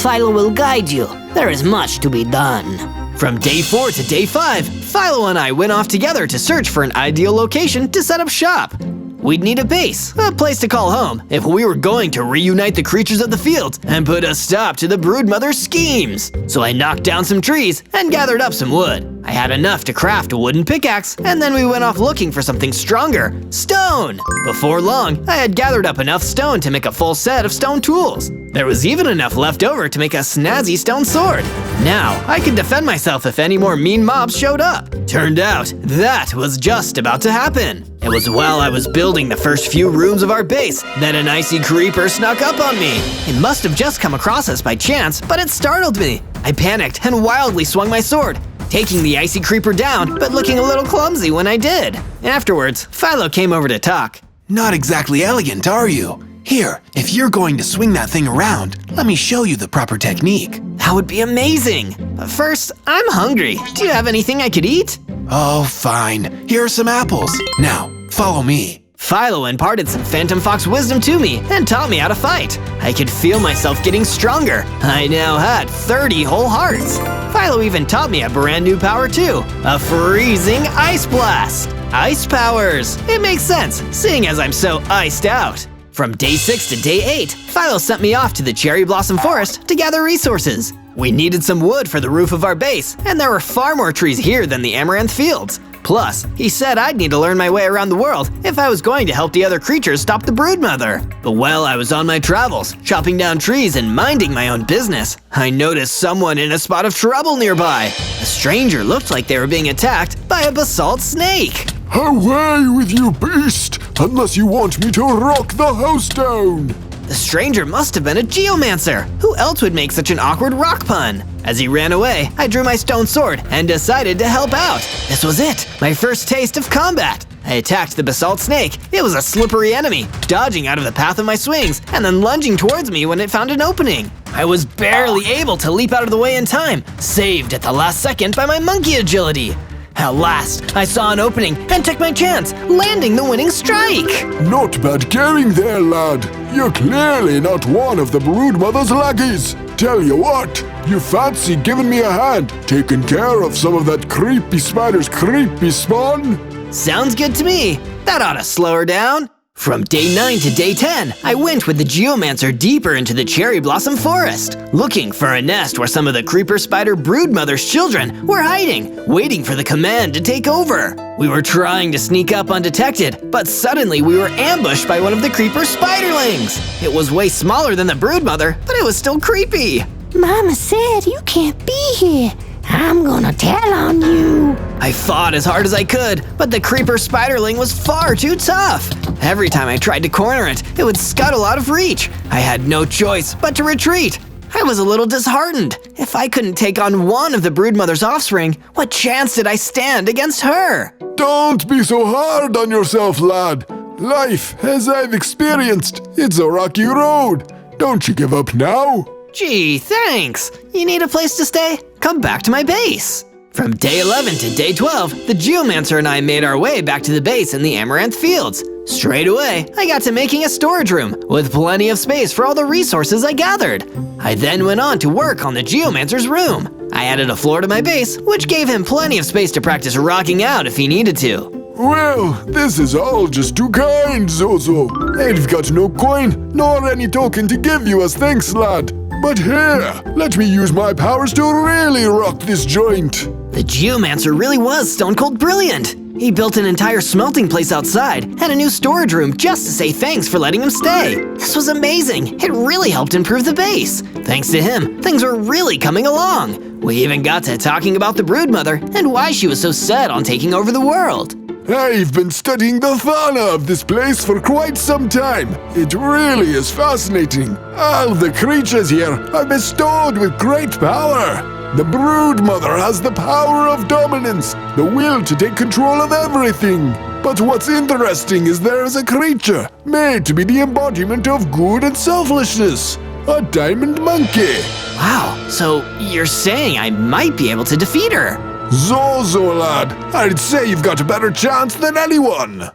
Philo will guide you. There is much to be done. From day 4 to day 5, Philo and I went off together to search for an ideal location to set up shop. We'd need a base, a place to call home, if we were going to reunite the creatures of the fields and put a stop to the broodmother's schemes. So I knocked down some trees and gathered up some wood. I had enough to craft a wooden pickaxe, and then we went off looking for something stronger, stone. Before long, I had gathered up enough stone to make a full set of stone tools. There was even enough left over to make a snazzy stone sword. Now, I could defend myself if any more mean mobs showed up. Turned out, that was just about to happen. It was while I was building the first few rooms of our base that an icy creeper snuck up on me. It must have just come across us by chance, but it startled me. I panicked and wildly swung my sword, taking the icy creeper down, but looking a little clumsy when I did. Afterwards, Philo came over to talk. Not exactly elegant, are you? Here, if you're going to swing that thing around, let me show you the proper technique. That would be amazing. But first, I'm hungry. Do you have anything I could eat? Oh, fine. Here are some apples. Now, follow me. Philo imparted some Phantom Fox wisdom to me and taught me how to fight. I could feel myself getting stronger. I now had 30 whole hearts. Philo even taught me a brand new power too, a freezing ice blast. Ice powers. It makes sense, seeing as I'm so iced out. From day 6 to day 8, Philo sent me off to the Cherry Blossom Forest to gather resources. We needed some wood for the roof of our base, and there were far more trees here than the Amaranth Fields. Plus, he said I'd need to learn my way around the world if I was going to help the other creatures stop the broodmother. But while I was on my travels, chopping down trees and minding my own business, I noticed someone in a spot of trouble nearby. A stranger looked like they were being attacked by a basalt snake. Away with you, beast! Unless you want me to rock the house down! The stranger must have been a geomancer. Who else would make such an awkward rock pun? As he ran away, I drew my stone sword and decided to help out. This was it, my first taste of combat. I attacked the basalt snake. It was a slippery enemy, dodging out of the path of my swings and then lunging towards me when it found an opening. I was barely able to leap out of the way in time, saved at the last second by my monkey agility. At last, I saw an opening and took my chance, landing the winning strike. Not bad going there, lad. You're clearly not one of the broodmother's lackeys. Tell you what, you fancy giving me a hand, taking care of some of that creepy spider's creepy spawn? Sounds good to me. That ought to slow her down. From day 9 to day 10, I went with the geomancer deeper into the Cherry Blossom Forest, looking for a nest where some of the creeper spider broodmother's children were hiding, waiting for the command to take over. We were trying to sneak up undetected, but suddenly we were ambushed by one of the creeper spiderlings. It was way smaller than the broodmother, but it was still creepy. Mama said you can't be here. I'm gonna tell on you. I fought as hard as I could, but the creeper spiderling was far too tough. Every time I tried to corner it, it would scuttle out of reach. I had no choice but to retreat. I was a little disheartened. If I couldn't take on one of the broodmother's offspring, what chance did I stand against her? Don't be so hard on yourself, lad. Life, as I've experienced, it's a rocky road. Don't you give up now. Gee, thanks. You need a place to stay? Come back to my base. From day 11 to day 12, the geomancer and I made our way back to the base in the Amaranth Fields. Straight away, I got to making a storage room with plenty of space for all the resources I gathered. I then went on to work on the geomancer's room. I added a floor to my base, which gave him plenty of space to practice rocking out if he needed to. Well, this is all just too kind, Zozo. I've got no coin nor any token to give you as thanks, lad. But here, let me use my powers to really rock this joint. The geomancer really was stone cold brilliant. He built an entire smelting place outside and a new storage room just to say thanks for letting him stay. This was amazing. It really helped improve the base. Thanks to him, things were really coming along. We even got to talking about the broodmother and why she was so set on taking over the world. I've been studying the fauna of this place for quite some time. It really is fascinating. All the creatures here are bestowed with great power. The broodmother has the power of dominance, the will to take control of everything. But what's interesting is there is a creature made to be the embodiment of good and selflessness. A diamond monkey. Wow, so you're saying I might be able to defeat her? Zozo, lad, I'd say you've got a better chance than anyone.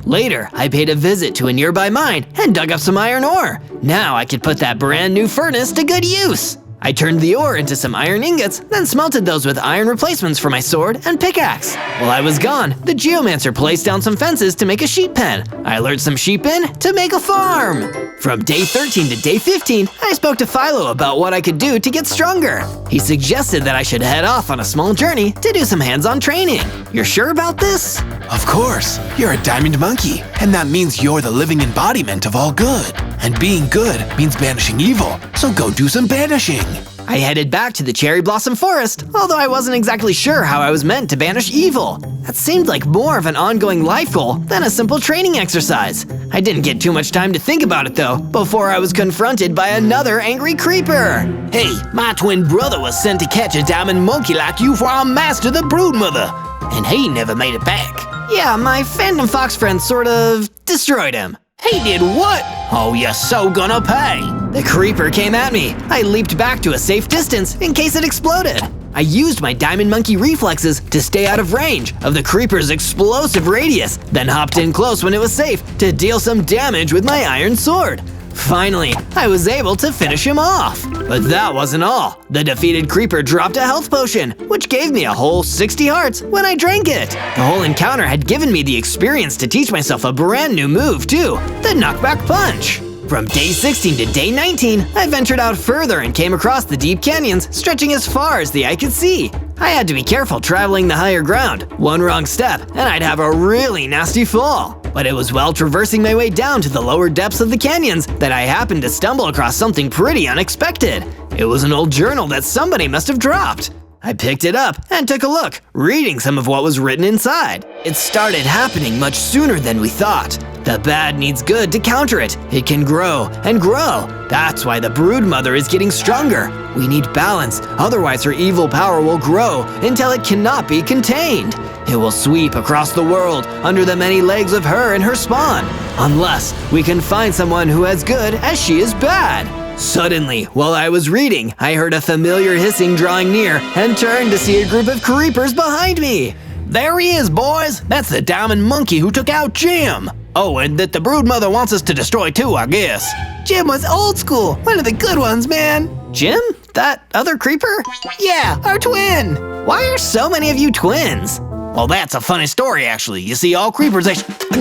Later, I paid a visit to a nearby mine and dug up some iron ore. Now I could put that brand new furnace to good use. I turned the ore into some iron ingots, then smelted those with iron replacements for my sword and pickaxe. While I was gone, the geomancer placed down some fences to make a sheep pen. I lured some sheep in to make a farm. From day 13 to day 15, I spoke to Philo about what I could do to get stronger. He suggested that I should head off on a small journey to do some hands-on training. You're sure about this? Of course, you're a diamond monkey, and that means you're the living embodiment of all good. And being good means banishing evil, so go do some banishing. I headed back to the Cherry Blossom Forest, although I wasn't exactly sure how I was meant to banish evil. That seemed like more of an ongoing life goal than a simple training exercise. I didn't get too much time to think about it though, before I was confronted by another angry creeper. Hey, my twin brother was sent to catch a diamond monkey like you for our master the broodmother, and he never made it back. Yeah, my Phantom Fox friend sort of destroyed him. He did what? Oh, you're so gonna pay. The creeper came at me. I leaped back to a safe distance in case it exploded. I used my diamond monkey reflexes to stay out of range of the creeper's explosive radius, then hopped in close when it was safe to deal some damage with my iron sword. Finally, I was able to finish him off. But that wasn't all. The defeated creeper dropped a health potion, which gave me a whole 60 hearts when I drank it. The whole encounter had given me the experience to teach myself a brand new move too, the knockback punch. From day 16 to day 19, I ventured out further and came across the deep canyons stretching as far as the eye could see. I had to be careful traveling the higher ground. One wrong step, and I'd have a really nasty fall. But it was while traversing my way down to the lower depths of the canyons that I happened to stumble across something pretty unexpected. It was an old journal that somebody must have dropped. I picked it up and took a look, reading some of what was written inside. It started happening much sooner than we thought. The bad needs good to counter it. It can grow and grow. That's why the brood mother is getting stronger. We need balance, otherwise her evil power will grow until it cannot be contained. It will sweep across the world under the many legs of her and her spawn, unless we can find someone who as good as she is bad. Suddenly, while I was reading, I heard a familiar hissing drawing near and turned to see a group of creepers behind me. There he is, boys! That's the diamond monkey who took out Jim! Oh, and that the brood mother wants us to destroy too, I guess. Jim was old school, one of the good ones, man. Jim? That other creeper? Yeah, our twin! Why are so many of you twins? Well, that's a funny story, actually. You see, all creepers,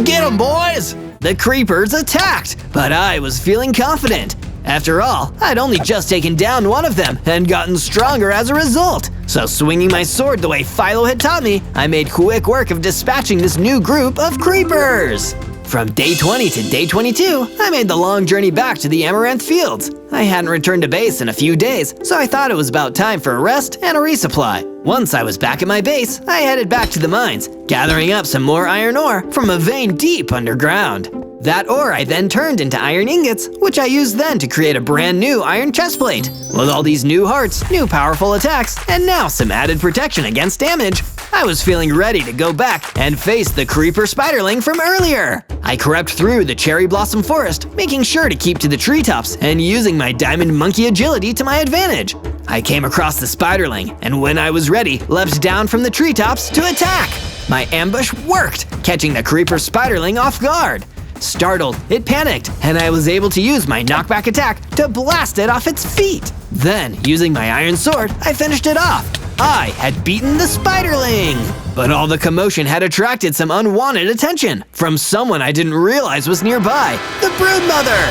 get 'em, boys! The creepers attacked, but I was feeling confident. After all, I'd only just taken down one of them and gotten stronger as a result. So swinging my sword the way Philo had taught me, I made quick work of dispatching this new group of creepers. From day 20 to day 22, I made the long journey back to the Amaranth Fields. I hadn't returned to base in a few days, so I thought it was about time for a rest and a resupply. Once I was back at my base, I headed back to the mines, gathering up some more iron ore from a vein deep underground. That ore I then turned into iron ingots, which I used then to create a brand new iron chestplate. With all these new hearts, new powerful attacks, and now some added protection against damage, I was feeling ready to go back and face the creeper spiderling from earlier. I crept through the cherry blossom forest, making sure to keep to the treetops and using my diamond monkey agility to my advantage. I came across the spiderling, and when I was ready, leapt down from the treetops to attack. My ambush worked, catching the creeper spiderling off guard. Startled, it panicked, and I was able to use my knockback attack to blast it off its feet. Then, using my iron sword, I finished it off. I had beaten the spiderling! But all the commotion had attracted some unwanted attention from someone I didn't realize was nearby, the brood mother!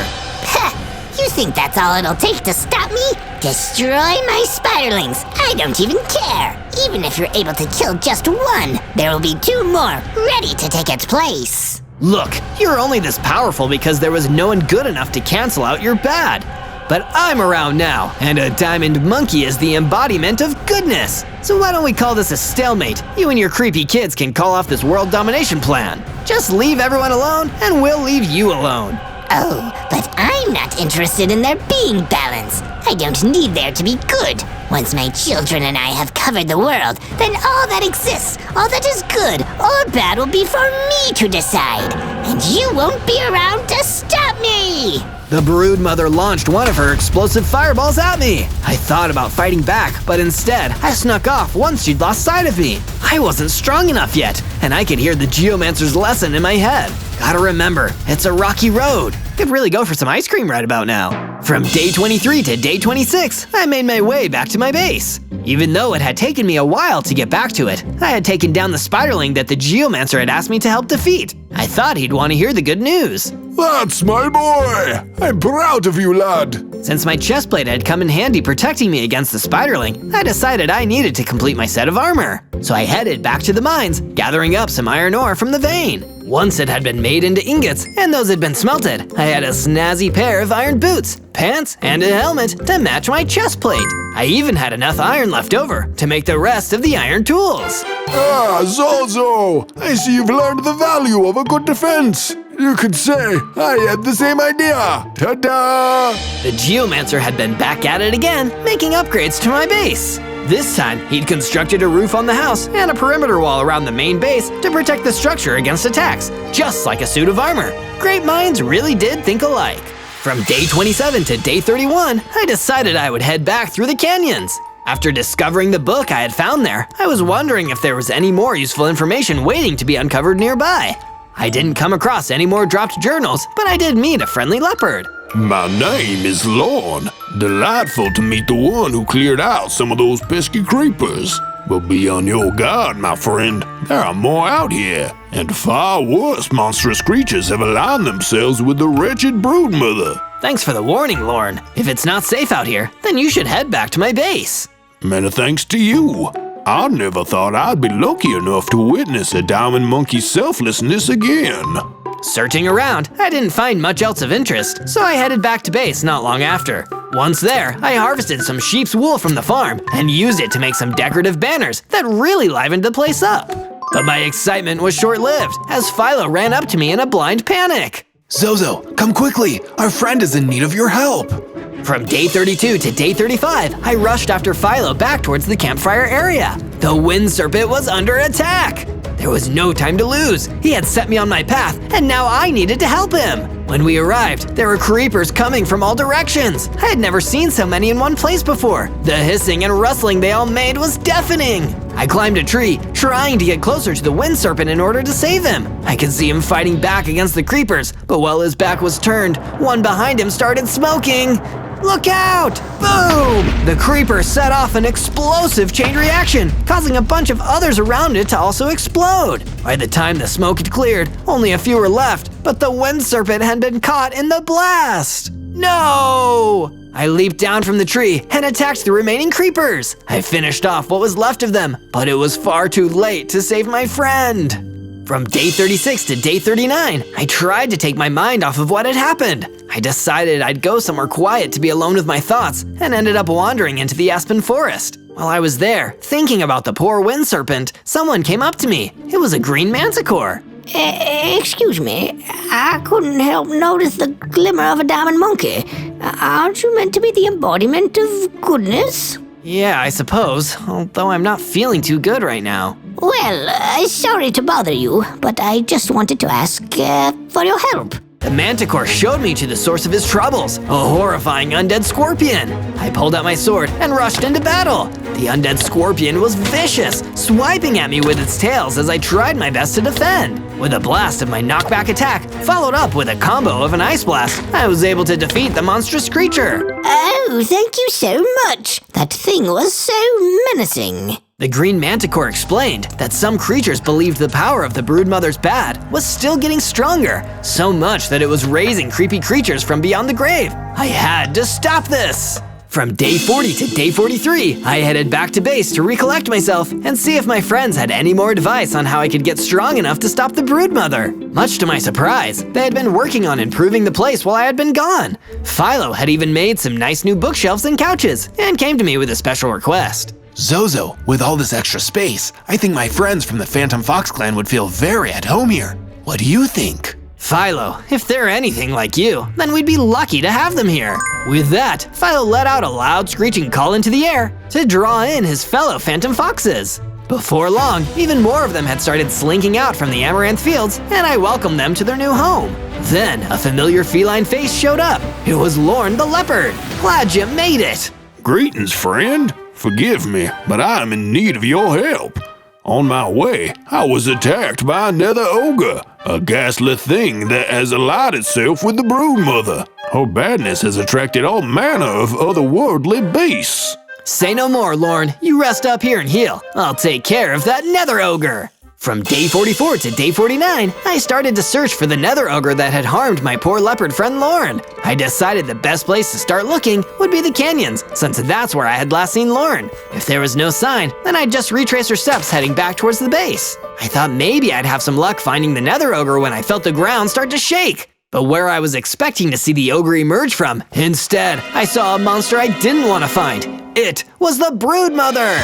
Heh, you think that's all it'll take to stop me? Destroy my spiderlings! I don't even care! Even if you're able to kill just one, there will be two more ready to take its place. Look, you're only this powerful because there was no one good enough to cancel out your bad. But I'm around now, and a diamond monkey is the embodiment of goodness. So why don't we call this a stalemate? You and your creepy kids can call off this world domination plan. Just leave everyone alone, and we'll leave you alone. Oh, but I'm not interested in there being balance. I don't need there to be good. Once my children and I have covered the world, then all that exists, all that is good or bad will be for me to decide. And you won't be around to stop me! The brood mother launched one of her explosive fireballs at me. I thought about fighting back, but instead, I snuck off once she'd lost sight of me. I wasn't strong enough yet, and I could hear the geomancer's lesson in my head. Gotta remember, it's a rocky road. Could really go for some ice cream right about now. From day 23 to day 26, I made my way back to my base. Even though it had taken me a while to get back to it, I had taken down the spiderling that the geomancer had asked me to help defeat. I thought he'd want to hear the good news. That's my boy! I'm proud of you, lad! Since my chestplate had come in handy protecting me against the spiderling, I decided I needed to complete my set of armor. So I headed back to the mines, gathering up some iron ore from the vein. Once it had been made into ingots, and those had been smelted, I had a snazzy pair of iron boots, pants, and a helmet to match my chestplate. I even had enough iron left over to make the rest of the iron tools. Ah, Zozo! I see you've learned the value of a good defense. You could say I had the same idea. Ta-da! The geomancer had been back at it again, making upgrades to my base. This time, he'd constructed a roof on the house and a perimeter wall around the main base to protect the structure against attacks, just like a suit of armor. Great minds really did think alike. From day 27 to day 31, I decided I would head back through the canyons. After discovering the book I had found there, I was wondering if there was any more useful information waiting to be uncovered nearby. I didn't come across any more dropped journals, but I did meet a friendly leopard. My name is Lorne. Delightful to meet the one who cleared out some of those pesky creepers. But be on your guard, my friend. There are more out here, and far worse monstrous creatures have aligned themselves with the wretched broodmother. Thanks for the warning, Lorne. If it's not safe out here, then you should head back to my base. Many thanks to you. I never thought I'd be lucky enough to witness a diamond monkey's selflessness again. Searching around, I didn't find much else of interest, so I headed back to base not long after. Once there, I harvested some sheep's wool from the farm and used it to make some decorative banners that really livened the place up. But my excitement was short-lived, as Philo ran up to me in a blind panic. Zozo, come quickly. Our friend is in need of your help. From day 32 to day 35, I rushed after Philo back towards the campfire area. The wind serpent was under attack. There was no time to lose. He had set me on my path, and now I needed to help him. When we arrived, there were creepers coming from all directions. I had never seen so many in one place before. The hissing and rustling they all made was deafening. I climbed a tree, trying to get closer to the wind serpent in order to save him. I could see him fighting back against the creepers, but while his back was turned, one behind him started smoking. Look out! Boom! The creeper set off an explosive chain reaction, causing a bunch of others around it to also explode. By the time the smoke had cleared, only a few were left, but the wind serpent had been caught in the blast. No! I leaped down from the tree and attacked the remaining creepers. I finished off what was left of them, but it was far too late to save my friend. From day 36 to day 39, I tried to take my mind off of what had happened. I decided I'd go somewhere quiet to be alone with my thoughts and ended up wandering into the aspen forest. While I was there, thinking about the poor wind serpent, someone came up to me. It was a green manticore. Excuse me, I couldn't help notice the glimmer of a diamond monkey. Aren't you meant to be the embodiment of goodness? Yeah, I suppose, although I'm not feeling too good right now. Well, sorry to bother you, but I just wanted to ask for your help. The manticore showed me to the source of his troubles, a horrifying undead scorpion. I pulled out my sword and rushed into battle. The undead scorpion was vicious, swiping at me with its tails as I tried my best to defend. With a blast of my knockback attack, followed up with a combo of an ice blast, I was able to defeat the monstrous creature. Oh, thank you so much. That thing was so menacing. The green manticore explained that some creatures believed the power of the broodmother's bat was still getting stronger, so much that it was raising creepy creatures from beyond the grave. I had to stop this! From day 40 to day 43, I headed back to base to recollect myself and see if my friends had any more advice on how I could get strong enough to stop the broodmother. Much to my surprise, they had been working on improving the place while I had been gone. Philo had even made some nice new bookshelves and couches and came to me with a special request. Zozo, with all this extra space, I think my friends from the Phantom Fox clan would feel very at home here. What do you think? Philo, if they're anything like you, then we'd be lucky to have them here. With that, Philo let out a loud screeching call into the air to draw in his fellow Phantom Foxes. Before long, even more of them had started slinking out from the amaranth fields, and I welcomed them to their new home. Then, a familiar feline face showed up. It was Lorne the leopard. Glad you made it. Greetings, friend. Forgive me, but I am in need of your help. On my way, I was attacked by a nether ogre, a ghastly thing that has allied itself with the broodmother. Her badness has attracted all manner of otherworldly beasts. Say no more, Lorne. You rest up here and heal. I'll take care of that nether ogre. From day 44 to day 49, I started to search for the nether ogre that had harmed my poor leopard friend Lorne. I decided the best place to start looking would be the canyons, since that's where I had last seen Lorne. If there was no sign, then I'd just retrace her steps heading back towards the base. I thought maybe I'd have some luck finding the nether ogre when I felt the ground start to shake. But where I was expecting to see the ogre emerge from, instead, I saw a monster I didn't want to find. It was the broodmother!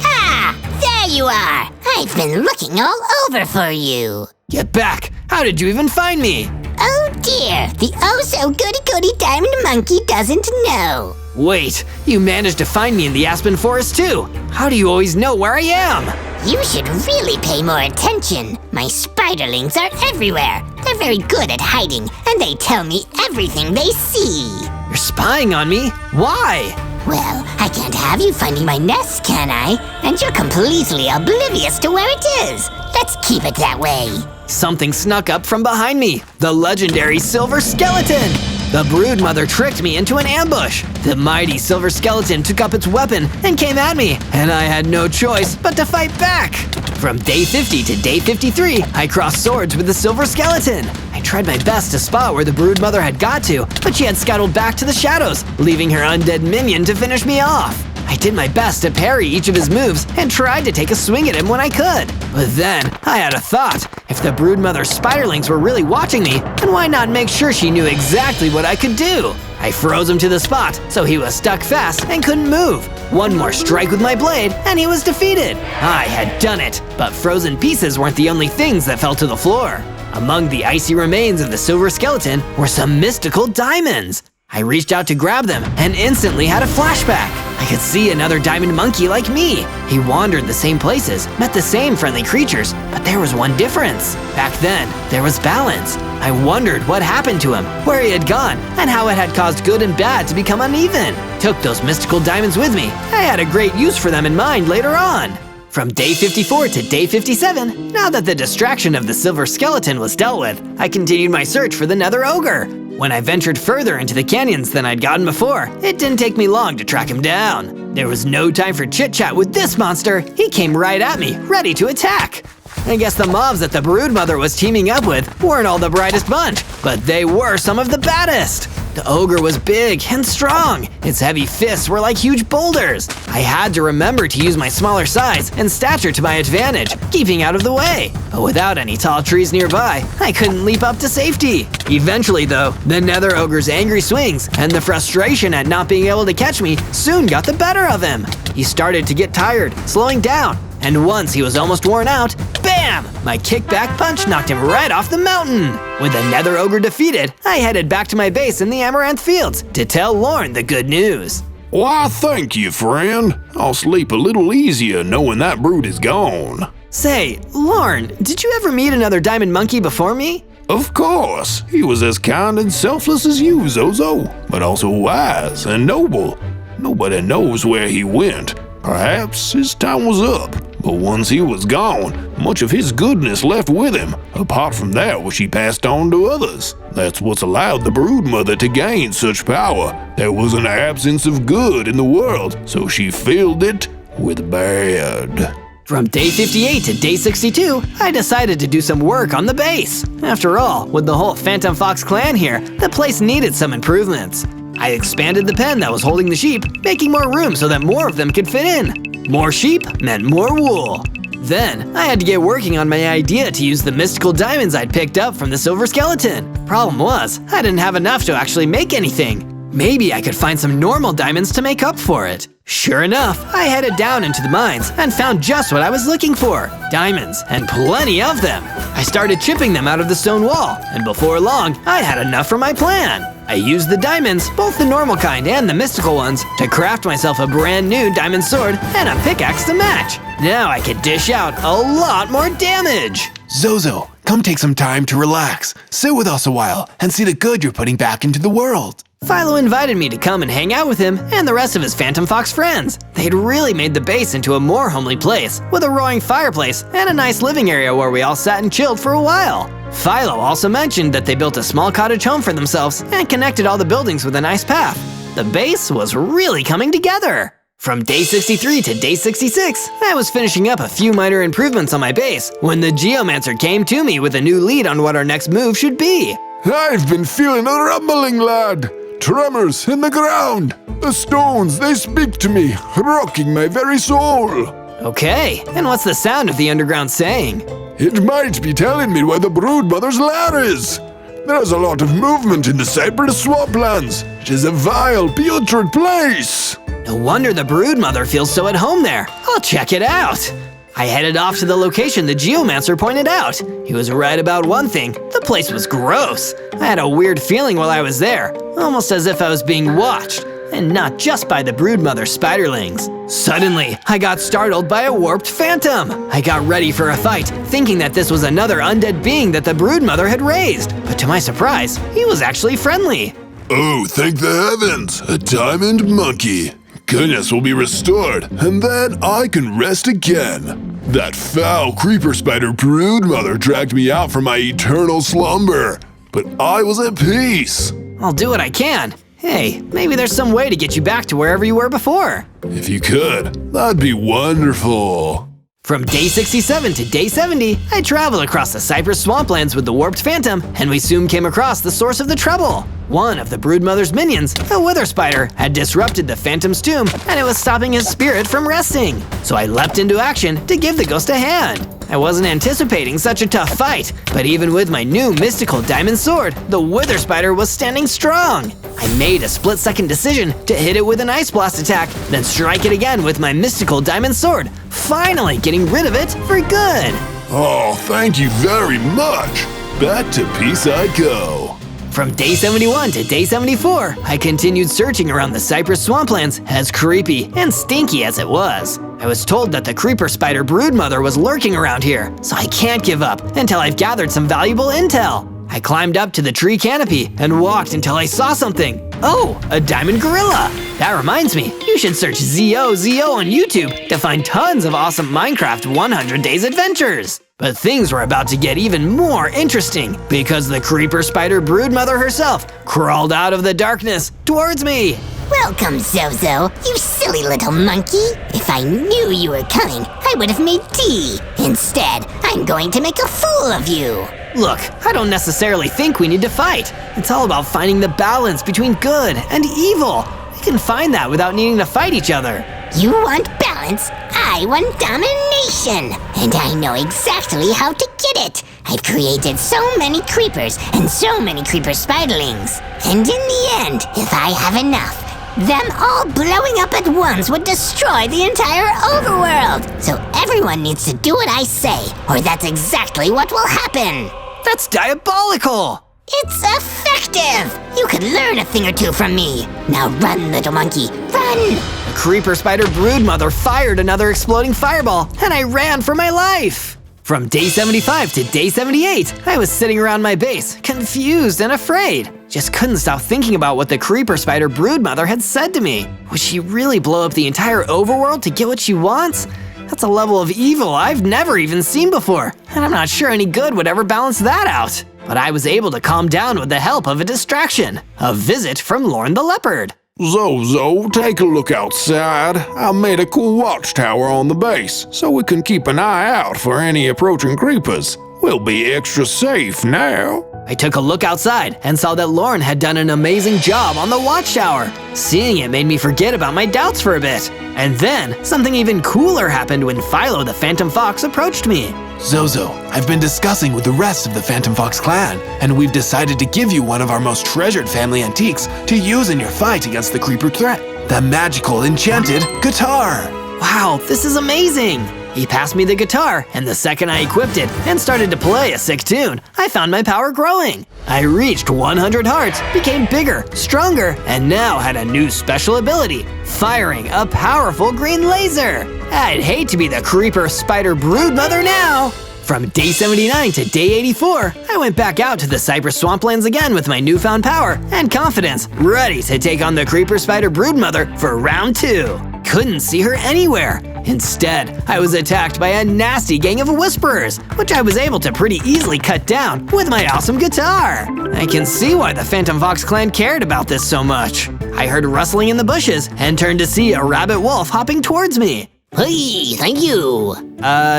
Ah, there you are. I've been looking all over for you. Get back! How did you even find me? Oh dear, the oh-so-goody-goody diamond monkey doesn't know. Wait, you managed to find me in the aspen forest too. How do you always know where I am? You should really pay more attention. My spiderlings are everywhere. They're very good at hiding, and they tell me everything they see. You're spying on me? Why? Well, I can't have you finding my nest, can I? And you're completely oblivious to where it is. Let's keep it that way. Something snuck up from behind me. The legendary silver skeleton! The broodmother tricked me into an ambush. The mighty silver skeleton took up its weapon and came at me, and I had no choice but to fight back. From day 50 to day 53, I crossed swords with the silver skeleton. I tried my best to spot where the broodmother had got to, but she had scuttled back to the shadows, leaving her undead minion to finish me off. I did my best to parry each of his moves and tried to take a swing at him when I could. But then, I had a thought. If the broodmother's spiderlings were really watching me, then why not make sure she knew exactly what I could do? I froze him to the spot, so he was stuck fast and couldn't move. One more strike with my blade, and he was defeated. I had done it, but frozen pieces weren't the only things that fell to the floor. Among the icy remains of the silver skeleton were some mystical diamonds. I reached out to grab them and instantly had a flashback. I could see another diamond monkey like me. He wandered the same places, met the same friendly creatures, but there was one difference. Back then, there was balance. I wondered what happened to him, where he had gone, and how it had caused good and bad to become uneven. Took those mystical diamonds with me. I had a great use for them in mind later on. From day 54 to day 57, now that the distraction of the silver skeleton was dealt with, I continued my search for the nether ogre. When I ventured further into the canyons than I'd gotten before, it didn't take me long to track him down. There was no time for chit-chat with this monster. He came right at me, ready to attack. I guess the mobs that the broodmother was teaming up with weren't all the brightest bunch, but they were some of the baddest. The ogre was big and strong. Its heavy fists were like huge boulders. I had to remember to use my smaller size and stature to my advantage, keeping out of the way. But without any tall trees nearby, I couldn't leap up to safety. Eventually though, the nether ogre's angry swings and the frustration at not being able to catch me soon got the better of him. He started to get tired, slowing down. And once he was almost worn out, bam! My kickback punch knocked him right off the mountain. With the nether ogre defeated, I headed back to my base in the Amaranth Fields to tell Lorne the good news. Why, thank you, friend. I'll sleep a little easier knowing that brood is gone. Say, Lorne, did you ever meet another diamond monkey before me? Of course, he was as kind and selfless as you, Zozo, but also wise and noble. Nobody knows where he went. Perhaps his time was up, but once he was gone, much of his goodness left with him, apart from that which he passed on to others. That's what's allowed the broodmother to gain such power. There was an absence of good in the world, so she filled it with bad. From day 58 to day 62, I decided to do some work on the base. After all, with the whole Phantom Fox clan here, the place needed some improvements. I expanded the pen that was holding the sheep, making more room so that more of them could fit in. More sheep meant more wool. Then, I had to get working on my idea to use the mystical diamonds I'd picked up from the silver skeleton. Problem was, I didn't have enough to actually make anything. Maybe I could find some normal diamonds to make up for it. Sure enough, I headed down into the mines and found just what I was looking for. Diamonds, and plenty of them. I started chipping them out of the stone wall, and before long, I had enough for my plan. I used the diamonds, both the normal kind and the mystical ones, to craft myself a brand new diamond sword and a pickaxe to match. Now I could dish out a lot more damage. Zozo, come take some time to relax, sit with us a while, and see the good you're putting back into the world. Philo invited me to come and hang out with him and the rest of his Phantom Fox friends. They'd really made the base into a more homely place, with a roaring fireplace and a nice living area where we all sat and chilled for a while. Philo also mentioned that they built a small cottage home for themselves and connected all the buildings with a nice path. The base was really coming together. From day 63 to day 66, I was finishing up a few minor improvements on my base when the Geomancer came to me with a new lead on what our next move should be. I've been feeling a rumbling, lad. Tremors in the ground. The stones, they speak to me, rocking my very soul. Okay, and what's the sound of the underground saying? It might be telling me where the broodmother's lair is. There's a lot of movement in the cypress swamplands. It is a vile, putrid place. No wonder the broodmother feels so at home there. I'll check it out. I headed off to the location the Geomancer pointed out. He was right about one thing, the place was gross. I had a weird feeling while I was there, almost as if I was being watched, and not just by the broodmother spiderlings. Suddenly, I got startled by a warped phantom. I got ready for a fight, thinking that this was another undead being that the broodmother had raised. But to my surprise, he was actually friendly. Oh, thank the heavens, a diamond monkey. goodness will be restored, and then I can rest again. That foul creeper spider broodmother dragged me out from my eternal slumber, but I was at peace. I'll do what I can. Hey, maybe there's some way to get you back to wherever you were before. If you could, that'd be wonderful. From day 67 to day 70, I traveled across the cypress swamplands with the warped phantom, and we soon came across the source of the trouble. One of the broodmother's minions, a wither spider, had disrupted the phantom's tomb, and it was stopping his spirit from resting. So I leapt into action to give the ghost a hand. I wasn't anticipating such a tough fight, but even with my new mystical diamond sword, the wither spider was standing strong. I made a split-second decision to hit it with an ice blast attack, then strike it again with my mystical diamond sword, finally getting rid of it for good. Oh, thank you very much. Back to peace I go. From day 71 to day 74, I continued searching around the cypress swamplands, as creepy and stinky as it was. I was told that the creeper spider broodmother was lurking around here, so I can't give up until I've gathered some valuable intel. I climbed up to the tree canopy and walked until I saw something. Oh, a diamond gorilla! That reminds me, you should search Zozo on YouTube to find tons of awesome Minecraft 100 Days adventures. But things were about to get even more interesting because the creeper spider broodmother herself crawled out of the darkness towards me. Welcome, Zozo, you silly little monkey. If I knew you were coming, I would have made tea. Instead, I'm going to make a fool of you. Look, I don't necessarily think we need to fight. It's all about finding the balance between good and evil. We can find that without needing to fight each other. You want balance, I want domination. And I know exactly how to get it. I've created so many creepers and so many creeper spiderlings. And in the end, if I have enough, them all blowing up at once would destroy the entire overworld. So everyone needs to do what I say, or that's exactly what will happen. That's diabolical! It's effective! You could learn a thing or two from me. Now run, little monkey, run! The creeper spider broodmother fired another exploding fireball, and I ran for my life! From day 75 to day 78, I was sitting around my base, confused and afraid. Just couldn't stop thinking about what the creeper spider broodmother had said to me. Would she really blow up the entire overworld to get what she wants? That's a level of evil I've never even seen before, and I'm not sure any good would ever balance that out. But I was able to calm down with the help of a distraction, a visit from Lorne the Leopard. Zozo, take a look outside. I made a cool watchtower on the base, so we can keep an eye out for any approaching creepers. We'll be extra safe now. I took a look outside and saw that Lorne had done an amazing job on the watchtower. Seeing it made me forget about my doubts for a bit. And then, something even cooler happened when Philo the Phantom Fox approached me. Zozo, I've been discussing with the rest of the Phantom Fox clan, and we've decided to give you one of our most treasured family antiques to use in your fight against the creeper threat. The magical enchanted guitar. Wow, this is amazing! He passed me the guitar, and the second I equipped it and started to play a sick tune, I found my power growing. I reached 100 hearts, became bigger, stronger, and now had a new special ability, firing a powerful green laser. I'd hate to be the creeper spider broodmother now. From day 79 to day 84, I went back out to the cypress swamplands again with my newfound power and confidence, ready to take on the creeper spider broodmother for round 2. Couldn't see her anywhere. Instead, I was attacked by a nasty gang of whisperers, which I was able to pretty easily cut down with my awesome guitar. I can see why the Phantom Fox clan cared about this so much. I heard rustling in the bushes and turned to see a rabbit wolf hopping towards me. Hey, thank you.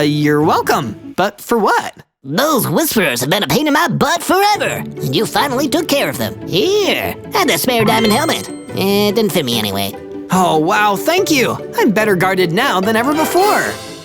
You're welcome. But for what? Those whisperers have been a pain in my butt forever, and you finally took care of them. Here, and the spare diamond helmet. It didn't fit me anyway. Oh wow, thank you! I'm better guarded now than ever before!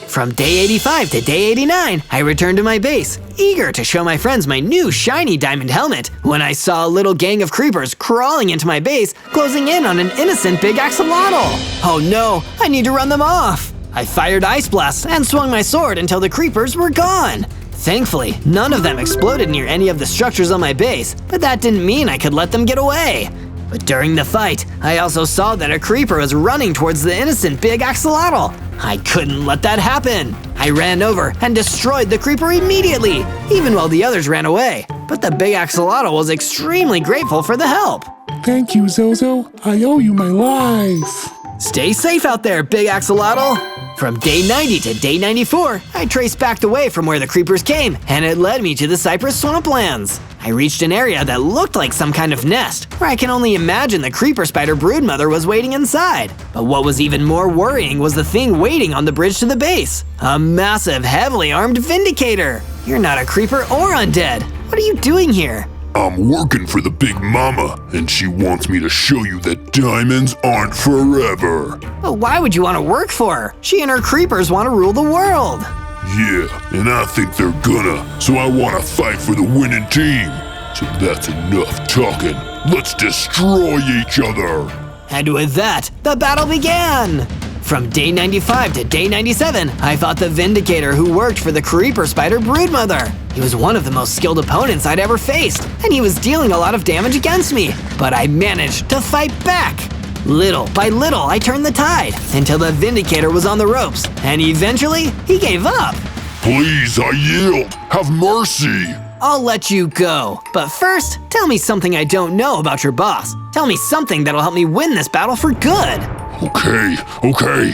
From day 85 to day 89, I returned to my base, eager to show my friends my new shiny diamond helmet, when I saw a little gang of creepers crawling into my base, closing in on an innocent big axolotl. Oh no, I need to run them off! I fired ice blasts and swung my sword until the creepers were gone. Thankfully, none of them exploded near any of the structures on my base, but that didn't mean I could let them get away. But during the fight, I also saw that a creeper was running towards the innocent big axolotl. I couldn't let that happen. I ran over and destroyed the creeper immediately, even while the others ran away. But the big axolotl was extremely grateful for the help. Thank you, Zozo. I owe you my life. Stay safe out there, Big Axolotl! From day 90 to day 94, I traced back the way from where the creepers came, and it led me to the cypress swamplands. I reached an area that looked like some kind of nest, where I can only imagine the creeper spider broodmother was waiting inside. But what was even more worrying was the thing waiting on the bridge to the base. A massive, heavily armed Vindicator! You're not a creeper or undead. What are you doing here? I'm working for the Big Mama, and she wants me to show you that diamonds aren't forever. But why would you want to work for her? She and her creepers want to rule the world. Yeah, and I think they're gonna, so I want to fight for the winning team. So that's enough talking. Let's destroy each other. And with that, the battle began! From day 95 to day 97, I fought the Vindicator who worked for the creeper spider broodmother. He was one of the most skilled opponents I'd ever faced, and he was dealing a lot of damage against me. But I managed to fight back. Little by little, I turned the tide until the Vindicator was on the ropes, and eventually, he gave up. Please, I yield. Have mercy. I'll let you go, but first, tell me something I don't know about your boss. Tell me something that'll help me win this battle for good. Okay.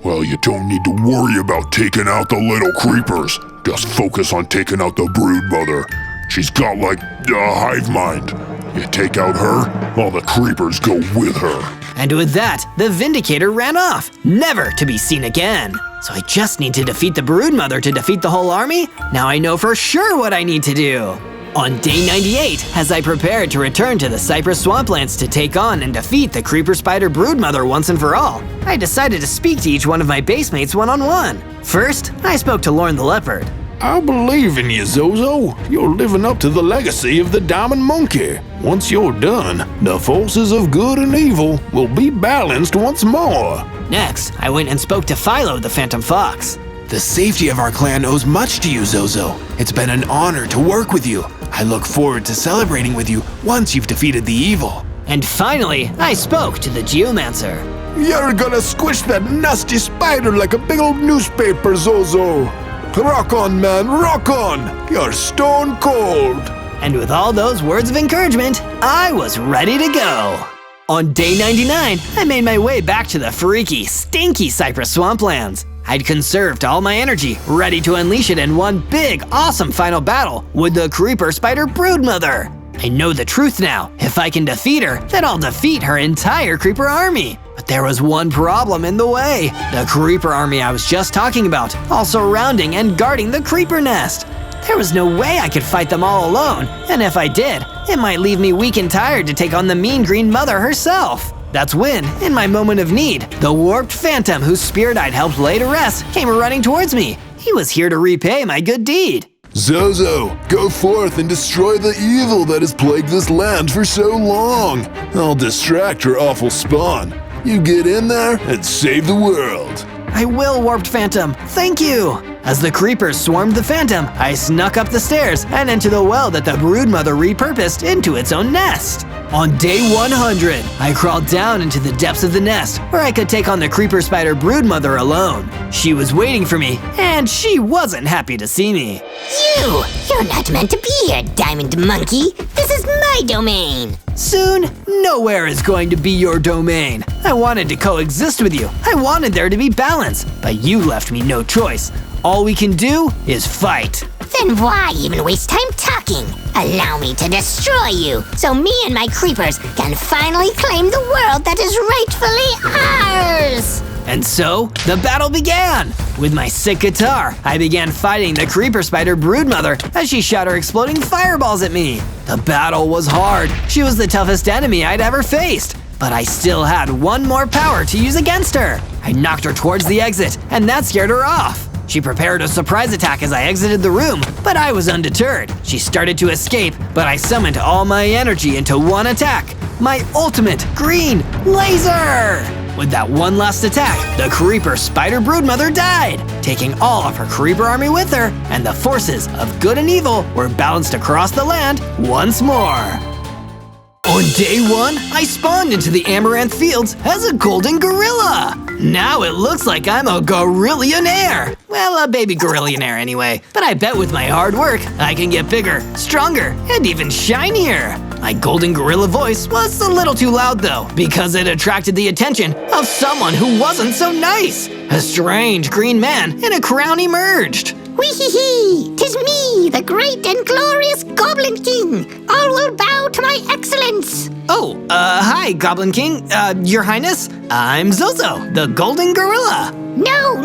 Well, you don't need to worry about taking out the little creepers. Just focus on taking out the broodmother. She's got like a hive mind. You take out her, all the creepers go with her. And with that, the Vindicator ran off, never to be seen again. So I just need to defeat the broodmother to defeat the whole army? Now I know for sure what I need to do. On day 98, as I prepared to return to the cypress swamplands to take on and defeat the creeper spider broodmother once and for all, I decided to speak to each one of my basemates one-on-one. First, I spoke to Lorne the leopard. I believe in you, Zozo. You're living up to the legacy of the Diamond Monkey. Once you're done, the forces of good and evil will be balanced once more. Next, I went and spoke to Philo the Phantom Fox. The safety of our clan owes much to you, Zozo. It's been an honor to work with you. I look forward to celebrating with you once you've defeated the evil. And finally, I spoke to the Geomancer. You're gonna squish that nasty spider like a big old newspaper, Zozo. Rock on, man, rock on! You're stone cold! And with all those words of encouragement, I was ready to go. On day 99, I made my way back to the freaky, stinky cypress swamplands. I'd conserved all my energy, ready to unleash it in one big, awesome final battle with the creeper spider broodmother. I know the truth now. If I can defeat her, then I'll defeat her entire creeper army. But there was one problem in the way. The creeper army I was just talking about, all surrounding and guarding the creeper nest. There was no way I could fight them all alone, and if I did, it might leave me weak and tired to take on the mean green mother herself. That's when, in my moment of need, the warped phantom whose spirit I'd helped lay to rest came running towards me. He was here to repay my good deed. Zozo, go forth and destroy the evil that has plagued this land for so long. I'll distract her awful spawn. You get in there and save the world. I will, Warped Phantom. Thank you. As the creepers swarmed the phantom, I snuck up the stairs and into the well that the broodmother repurposed into its own nest. On day 100, I crawled down into the depths of the nest where I could take on the creeper spider broodmother alone. She was waiting for me, and she wasn't happy to see me. You're not meant to be here, Diamond Monkey. This is my domain. Soon, nowhere is going to be your domain. I wanted to coexist with you. I wanted there to be balance, but you left me no choice. All we can do is fight. Then why even waste time talking? Allow me to destroy you, so me and my creepers can finally claim the world that is rightfully ours! And so, the battle began! With my sick guitar, I began fighting the creeper spider broodmother as she shot her exploding fireballs at me. The battle was hard. She was the toughest enemy I'd ever faced. But I still had one more power to use against her. I knocked her towards the exit, and that scared her off. She prepared a surprise attack as I exited the room, but I was undeterred. She started to escape, but I summoned all my energy into one attack. My ultimate green laser! With that one last attack, the creeper spider broodmother died, taking all of her creeper army with her, and the forces of good and evil were balanced across the land once more. On day 1, I spawned into the Amaranth Fields as a golden gorilla. Now it looks like I'm a gorillionaire. Well, a baby gorillionaire anyway. But I bet with my hard work, I can get bigger, stronger, and even shinier. My golden gorilla voice was a little too loud though, because it attracted the attention of someone who wasn't so nice. A strange green man in a crown emerged. Wee-hee-hee! 'Tis me, the great and glorious Goblin King! All will bow to my excellence! Oh, hi, Goblin King. Your Highness, I'm Zozo, the golden gorilla. No!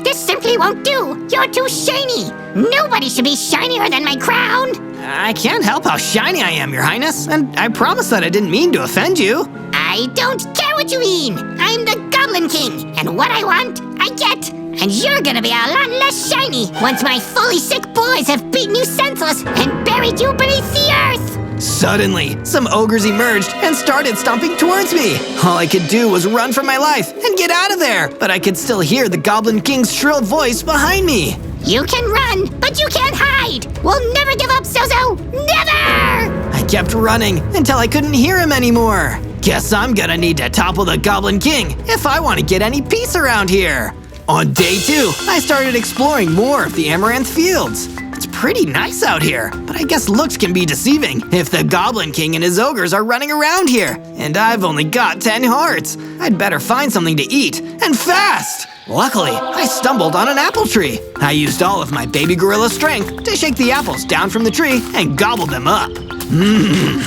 This simply won't do! You're too shiny! Nobody should be shinier than my crown! I can't help how shiny I am, Your Highness, and I promise that I didn't mean to offend you. I don't care what you mean! I'm the Goblin King, and what I want, I get! And you're gonna be a lot less shiny once my fully sick boys have beaten you senseless and buried you beneath the earth! Suddenly, some ogres emerged and started stomping towards me. All I could do was run for my life and get out of there, but I could still hear the Goblin King's shrill voice behind me. You can run, but you can't hide! We'll never give up, Zozo! Never! I kept running until I couldn't hear him anymore. Guess I'm gonna need to topple the Goblin King if I want to get any peace around here. On day 2, I started exploring more of the Amaranth Fields. It's pretty nice out here, but I guess looks can be deceiving if the Goblin King and his ogres are running around here, and I've only got 10 hearts. I'd better find something to eat, and fast! Luckily, I stumbled on an apple tree. I used all of my baby gorilla strength to shake the apples down from the tree and gobble them up.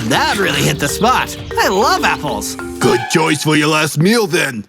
That really hit the spot. I love apples. Good choice for your last meal then.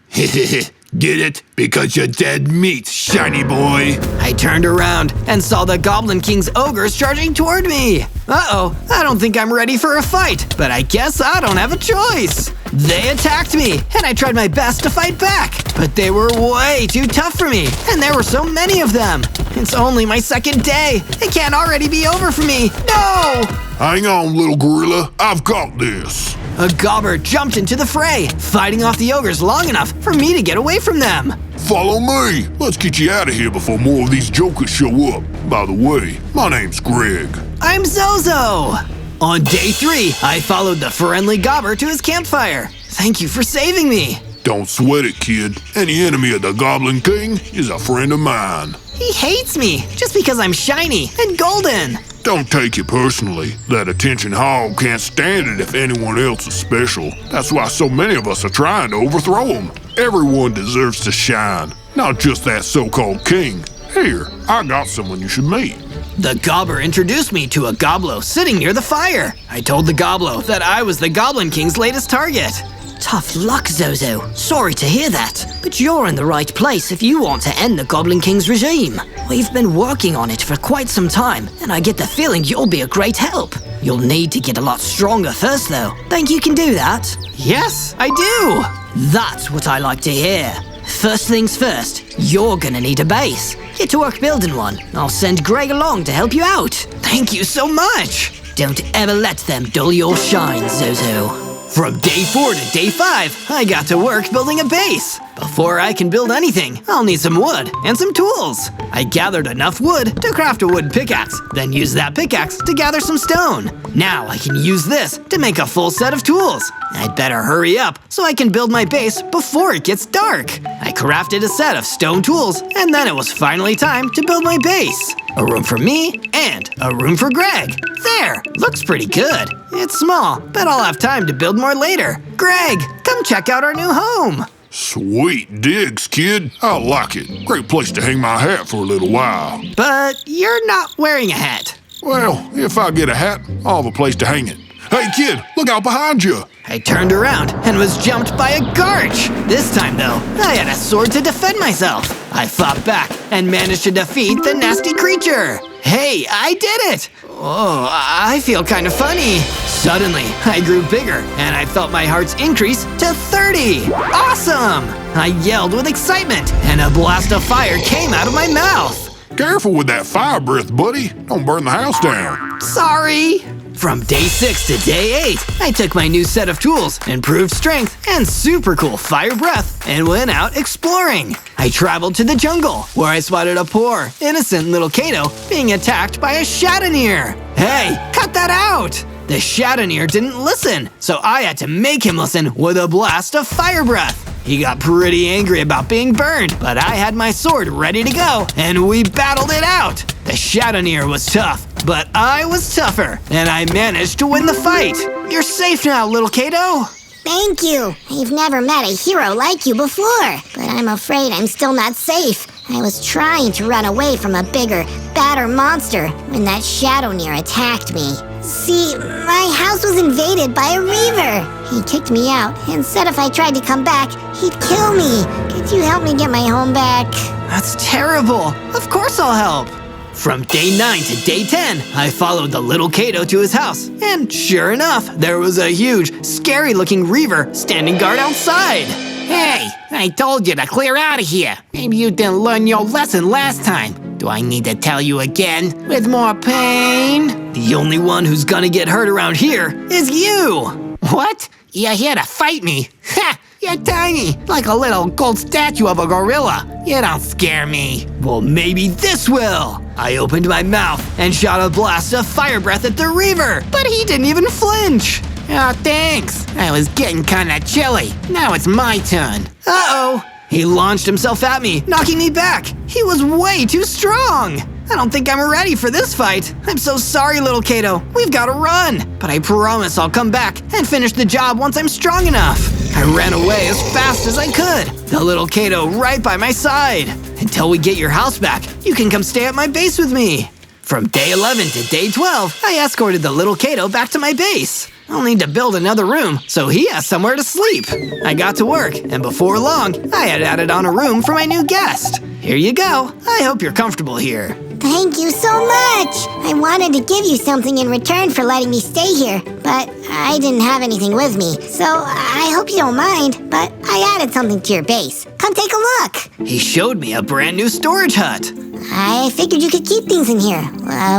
Get it? Because you're dead meat, shiny boy. I turned around and saw the Goblin King's ogres charging toward me. Uh-oh, I don't think I'm ready for a fight, but I guess I don't have a choice. They attacked me, and I tried my best to fight back, but they were way too tough for me, and there were so many of them. It's only my second day. It can't already be over for me. No! Hang on, little gorilla. I've got this. A gobber jumped into the fray, fighting off the ogres long enough for me to get away from them. Follow me. Let's get you out of here before more of these jokers show up. By the way, my name's Greg. I'm Zozo. On day 3, I followed the friendly gobber to his campfire. Thank you for saving me. Don't sweat it, kid. Any enemy of the Goblin King is a friend of mine. He hates me just because I'm shiny and golden. Don't take it personally. That attention hog can't stand it if anyone else is special. That's why so many of us are trying to overthrow him. Everyone deserves to shine, not just that so-called king. Here, I got someone you should meet. The gobber introduced me to a goblo sitting near the fire. I told the goblo that I was the Goblin King's latest target. Tough luck, Zozo. Sorry to hear that, but you're in the right place if you want to end the Goblin King's regime. We've been working on it for quite some time, and I get the feeling you'll be a great help. You'll need to get a lot stronger first, though. Think you can do that? Yes, I do. That's what I like to hear. First things first, you're gonna need a base. Get to work building one. I'll send Greg along to help you out. Thank you so much. Don't ever let them dull your shine, Zozo. From day 4 to day 5, I got to work building a base. Before I can build anything, I'll need some wood and some tools. I gathered enough wood to craft a wooden pickaxe, then used that pickaxe to gather some stone. Now I can use this to make a full set of tools. I'd better hurry up so I can build my base before it gets dark. I crafted a set of stone tools, and then it was finally time to build my base. A room for me and a room for Greg. There, looks pretty good. It's small, but I'll have time to build more later. Greg, come check out our new home. Sweet digs, kid. I like it. Great place to hang my hat for a little while. But you're not wearing a hat. Well, if I get a hat, I'll have a place to hang it. Hey, kid, look out behind you. I turned around and was jumped by a garch. This time, though, I had a sword to defend myself. I fought back and managed to defeat the nasty creature. Hey, I did it! Oh, I feel kind of funny. Suddenly, I grew bigger, and I felt my hearts increase to 30. Awesome! I yelled with excitement, and a blast of fire came out of my mouth. Careful with that fire breath, buddy. Don't burn the house down. Sorry. From day 6 to day 8, I took my new set of tools, improved strength, and super cool fire breath, and went out exploring. I traveled to the jungle, where I spotted a poor, innocent little Kato being attacked by a Shadowneer. Hey, cut that out! The Shadowneer didn't listen, so I had to make him listen with a blast of fire breath. He got pretty angry about being burned, but I had my sword ready to go, and we battled it out. The The Shadoneer was tough, but I was tougher, and I managed to win the fight. You're safe now, little Kato. Thank you. I've never met a hero like you before, but I'm afraid I'm still not safe. I was trying to run away from a bigger, badder monster when that Shadoneer attacked me. See, my house was invaded by a Reaver. He kicked me out and said if I tried to come back, he'd kill me. Could you help me get my home back? That's terrible. Of course I'll help. From day 9 to day 10, I followed the little Kato to his house, and sure enough, there was a huge, scary-looking Reaver standing guard outside. Hey, I told you to clear out of here. Maybe you didn't learn your lesson last time. Do I need to tell you again with more pain? The only one who's gonna get hurt around here is you! What? You're here to fight me? Ha! You're tiny, like a little gold statue of a gorilla. You don't scare me. Well, maybe this will! I opened my mouth and shot a blast of fire breath at the Reaver, but he didn't even flinch! Oh, thanks. I was getting kinda chilly. Now it's my turn. Uh-oh! He launched himself at me, knocking me back. He was way too strong! I don't think I'm ready for this fight. I'm so sorry, little Kato. We've gotta run. But I promise I'll come back and finish the job once I'm strong enough. I ran away as fast as I could, the little Kato right by my side. Until we get your house back, you can come stay at my base with me. From day 11 to day 12, I escorted the little Kato back to my base. I'll need to build another room, so he has somewhere to sleep. I got to work, and before long, I had added on a room for my new guest. Here you go. I hope you're comfortable here. Thank you so much! I wanted to give you something in return for letting me stay here, but I didn't have anything with me, so I hope you don't mind, but I added something to your base. Come take a look! He showed me a brand new storage hut. I figured you could keep things in here.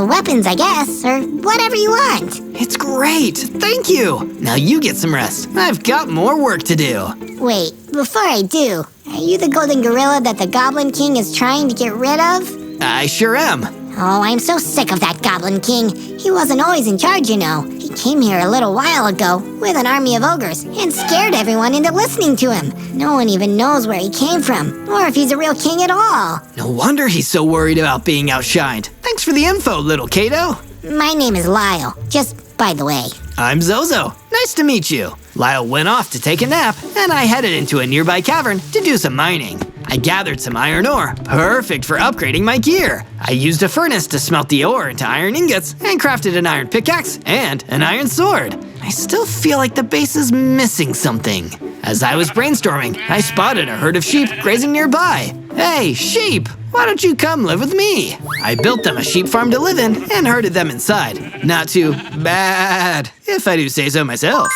Weapons, I guess, or whatever you want. It's great! Thank you! Now you get some rest. I've got more work to do. Wait, before I do, are you the golden gorilla that the Goblin King is trying to get rid of? I sure am. Oh, I'm so sick of that Goblin King. He wasn't always in charge, you know. He came here a little while ago with an army of ogres and scared everyone into listening to him. No one even knows where he came from, or if he's a real king at all. No wonder he's so worried about being outshined. Thanks for the info, little Kato. My name is Lyle, just by the way. I'm Zozo. Nice to meet you. Lyle went off to take a nap, and I headed into a nearby cavern to do some mining. I gathered some iron ore, perfect for upgrading my gear. I used a furnace to smelt the ore into iron ingots and crafted an iron pickaxe and an iron sword. I still feel like the base is missing something. As I was brainstorming, I spotted a herd of sheep grazing nearby. Hey, sheep! Why don't you come live with me? I built them a sheep farm to live in and herded them inside. Not too bad, if I do say so myself.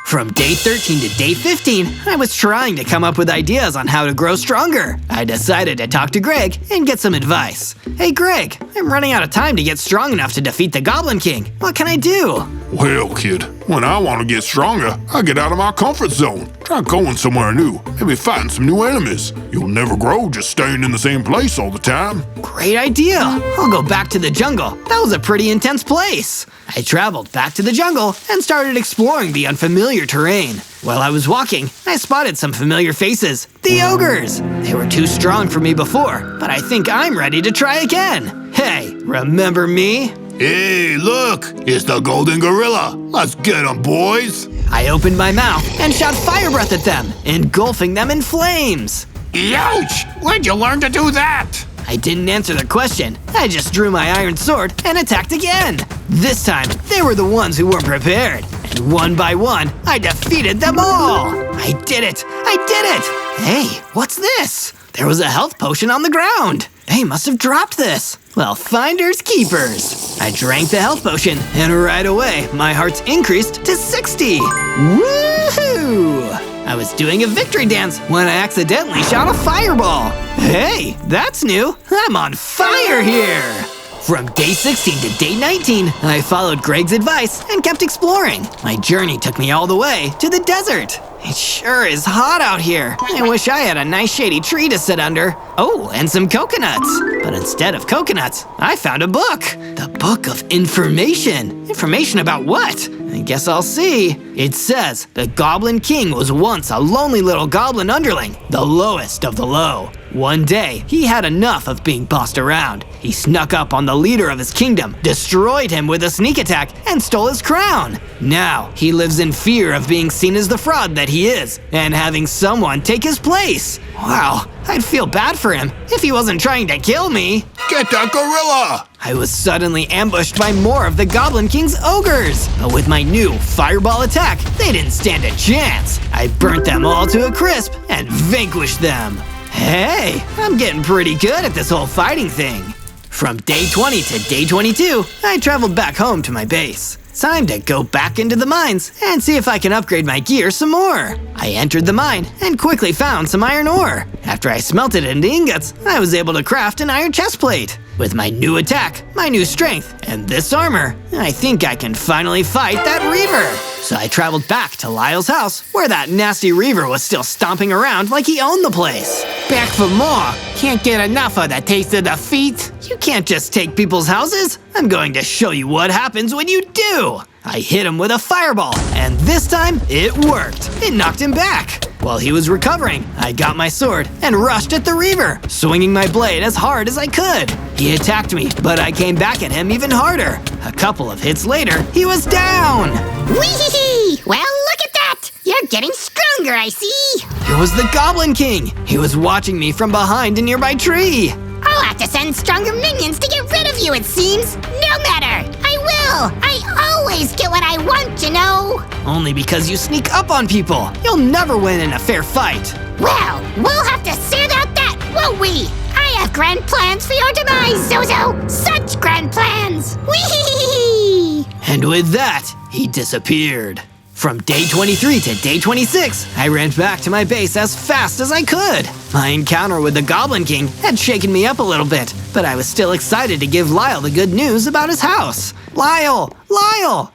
From day 13 to day 15, I was trying to come up with ideas on how to grow stronger. I decided to talk to Greg and get some advice. Hey Greg, I'm running out of time to get strong enough to defeat the Goblin King. What can I do? Well, kid, when I want to get stronger, I get out of my comfort zone. Try going somewhere new, maybe fighting some new enemies. You'll never grow just staying in the same place all the time. Great idea. I'll go back to the jungle. That was a pretty intense place. I traveled back to the jungle and started exploring the unfamiliar terrain. While I was walking, I spotted some familiar faces, the ogres. They were too strong for me before, but I think I'm ready to try again. Hey, remember me? Hey, look, it's the Golden Gorilla. Let's get him, boys. I opened my mouth and shot fire breath at them, engulfing them in flames. Ouch! Where'd you learn to do that? I didn't answer their question. I just drew my iron sword and attacked again. This time, they were the ones who weren't prepared. And one by one, I defeated them all. I did it! I did it! Hey, what's this? There was a health potion on the ground. They must have dropped this. Well, finders keepers. I drank the health potion, and right away, my hearts increased to 60. Woohoo! I was doing a victory dance when I accidentally shot a fireball. Hey, that's new. I'm on fire here. From day 16 to day 19, I followed Greg's advice and kept exploring. My journey took me all the way to the desert. It sure is hot out here. I wish I had a nice shady tree to sit under. Oh, and some coconuts. But instead of coconuts, I found a book. The Book of Information. Information about what? I guess I'll see. It says the Goblin King was once a lonely little goblin underling, the lowest of the low. One day, he had enough of being bossed around. He snuck up on the leader of his kingdom, destroyed him with a sneak attack, and stole his crown. Now, he lives in fear of being seen as the fraud that he is, and having someone take his place. Wow, I'd feel bad for him if he wasn't trying to kill me. Get that gorilla! I was suddenly ambushed by more of the Goblin King's ogres. But with my new fireball attack, they didn't stand a chance. I burnt them all to a crisp and vanquished them. Hey, I'm getting pretty good at this whole fighting thing. From day 20 to day 22, I traveled back home to my base. Time to go back into the mines and see if I can upgrade my gear some more. I entered the mine and quickly found some iron ore. After I smelted it into ingots, I was able to craft an iron chestplate. With my new attack, my new strength, and this armor, I think I can finally fight that Reaver. So I traveled back to Lyle's house, where that nasty Reaver was still stomping around like he owned the place. Back for more. Can't get enough of the taste of defeat. You can't just take people's houses. I'm going to show you what happens when you do. I hit him with a fireball, and this time it worked. It knocked him back. While he was recovering, I got my sword and rushed at the Reaver, swinging my blade as hard as I could. He attacked me, but I came back at him even harder. A couple of hits later, he was down. Whee! Well, look at that! You're getting stronger, I see! It was the Goblin King. He was watching me from behind a nearby tree. I'll have to send stronger minions to get rid of you, it seems. No matter! I will! I always get what I want, you know! Only because you sneak up on people. You'll never win in a fair fight. Well, we'll have to sort out that, won't we? I have grand plans for your demise, Zozo! Such grand plans! Whee! And with that, he disappeared. From day 23 to day 26, I ran back to my base as fast as I could. My encounter with the Goblin King had shaken me up a little bit, but I was still excited to give Lyle the good news about his house. Lyle,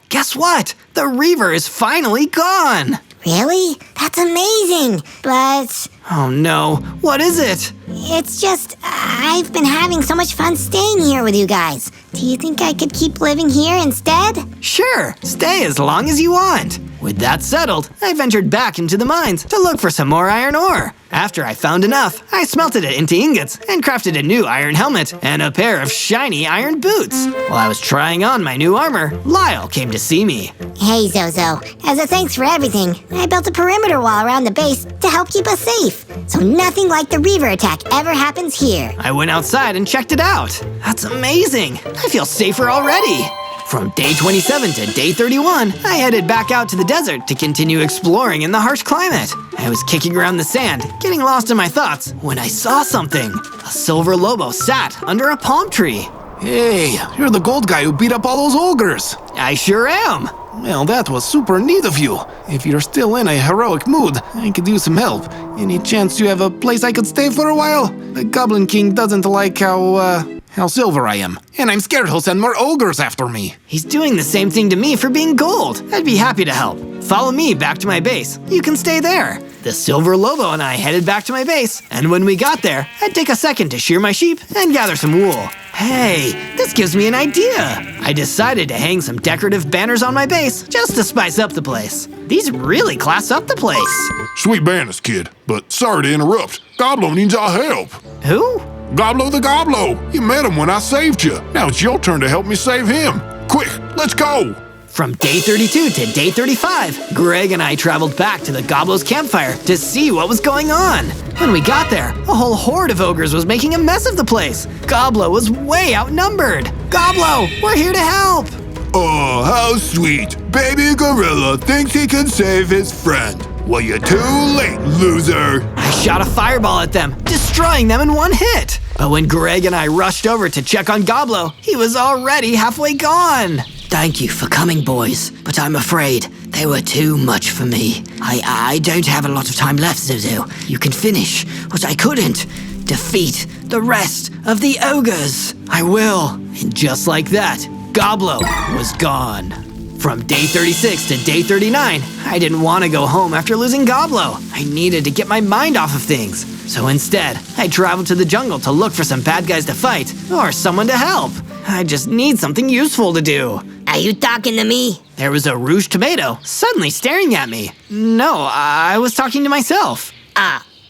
guess what? The Reaver is finally gone. Really? That's amazing, but Oh no, what is it? it's just, I've been having so much fun staying here with you guys. Do you think I could keep living here instead? Sure, stay as long as you want. With that settled, I ventured back into the mines to look for some more iron ore. After I found enough, I smelted it into ingots and crafted a new iron helmet and a pair of shiny iron boots. While I was trying on my new armor, Lyle came to see me. Hey, Zozo. As a thanks for everything, I built a perimeter wall around the base to help keep us safe. So nothing like the Reaver attack ever happens here. I went outside and checked it out. That's amazing. I feel safer already. From day 27 to day 31, I headed back out to the desert to continue exploring in the harsh climate. I was kicking around the sand, getting lost in my thoughts, when I saw something. A silver lobo sat under a palm tree. Hey, you're the gold guy who beat up all those ogres. I sure am. Well, that was super neat of you. If you're still in a heroic mood, I could use some help. Any chance you have a place I could stay for a while? The Goblin King doesn't like how silver I am, and I'm scared he'll send more ogres after me. He's doing the same thing to me for being gold. I'd be happy to help. Follow me back to my base. You can stay there. The silver lobo and I headed back to my base, and when we got there, I'd take a second to shear my sheep and gather some wool. Hey, this gives me an idea. I decided to hang some decorative banners on my base just to spice up the place. These really class up the place. Sweet banners, kid, but sorry to interrupt. Goblo needs our help. Who? Goblo the Goblo. You met him when I saved you. Now it's your turn to help me save him. Quick, let's go. From day 32 to day 35, Greg and I traveled back to the Goblo's campfire to see what was going on. When we got there, a whole horde of ogres was making a mess of the place. Goblo was way outnumbered. Goblo, we're here to help. Oh, how sweet. Baby Gorilla thinks he can save his friend. Well, you're too late, loser. I shot a fireball at them, destroying them in one hit. But when Greg and I rushed over to check on Goblo, he was already halfway gone. Thank you for coming, boys, but I'm afraid they were too much for me. I don't have a lot of time left, Zozo. You can finish what I couldn't. Defeat the rest of the ogres. I will. And just like that, Goblo was gone. From day 36 to day 39, I didn't want to go home after losing Goblo. I needed to get my mind off of things. So instead, I traveled to the jungle to look for some bad guys to fight or someone to help. I just need something useful to do. Are you talking to me? There was a rouge tomato suddenly staring at me. No, I was talking to myself.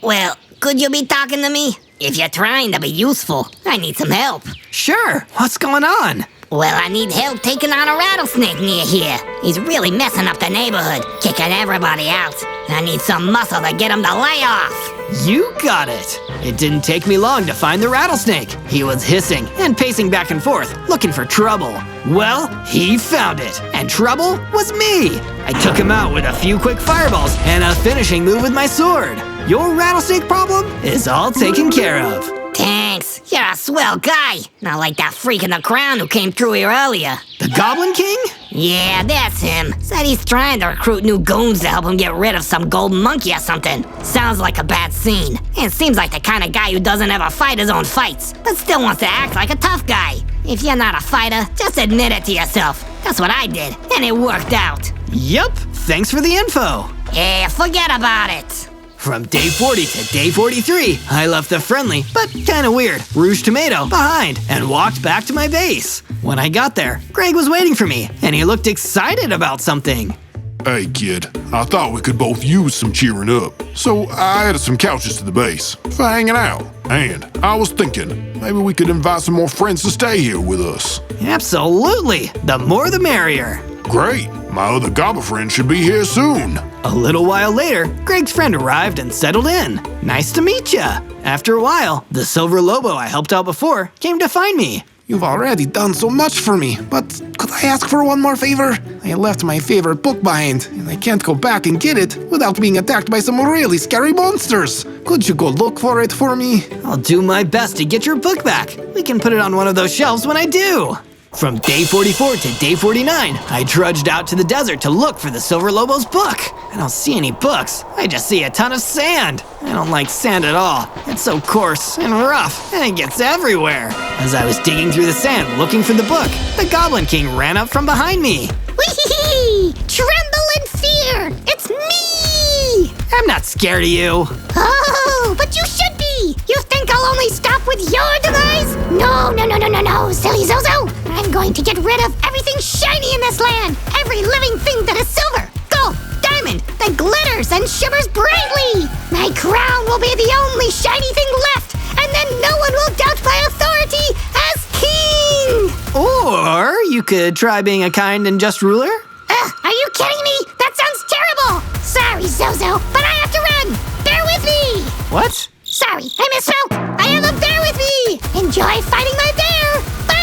Well, could you be talking to me? If you're trying to be useful, I need some help. Sure, what's going on? Well, I need help taking on a rattlesnake near here. He's really messing up the neighborhood, kicking everybody out. I need some muscle to get him to lay off. You got it! It didn't take me long to find the rattlesnake. He was hissing and pacing back and forth, looking for trouble. Well, he found it, and trouble was me! I took him out with a few quick fireballs and a finishing move with my sword. Your rattlesnake problem is all taken care of. Thanks, you're a swell guy. Not like that freak in the crown who came through here earlier. The Goblin King? Yeah, that's him. Said he's trying to recruit new goons to help him get rid of some golden monkey or something. Sounds like a bad scene. And seems like the kind of guy who doesn't ever fight his own fights, but still wants to act like a tough guy. If you're not a fighter, just admit it to yourself. That's what I did, and it worked out. Yup, thanks for the info. Yeah, forget about it. From day 40 to day 43, I left the friendly, but kinda weird, Rouge Tomato behind and walked back to my base. When I got there, Greg was waiting for me, and he looked excited about something. Hey kid, I thought we could both use some cheering up. So I added some couches to the base for hanging out. And I was thinking, maybe we could invite some more friends to stay here with us. Absolutely, the more the merrier. Great, my other goblin friend should be here soon. A little while later, Greg's friend arrived and settled in. Nice to meet ya. After a while, the Silver Lobo I helped out before came to find me. You've already done so much for me, but could I ask for one more favor? I left my favorite book behind, and I can't go back and get it without being attacked by some really scary monsters. Could you go look for it for me? I'll do my best to get your book back. We can put it on one of those shelves when I do. From day 44 to day 49, I trudged out to the desert to look for the Silver Lobo's book. I don't see any books, I just see a ton of sand. I don't like sand at all. It's so coarse and rough, and it gets everywhere. As I was digging through the sand looking for the book, the Goblin King ran up from behind me. Whee! Tremble in fear! It's me! I'm not scared of you. Oh, but you should be! You think I'll only stop with your demise? No, silly Zozo! I'm going to get rid of everything shiny in this land! Every living thing that is silver, gold, diamond, that glitters and shimmers brightly! My crown will be the only shiny thing left, and then no one will doubt my authority as king! Or you could try being a kind and just ruler? Are you kidding me? That sounds terrible! Sorry, Zozo, but I have to run! Bear with me! What? Sorry, I misspoke! I have a bear with me! Enjoy fighting my bear! Bye!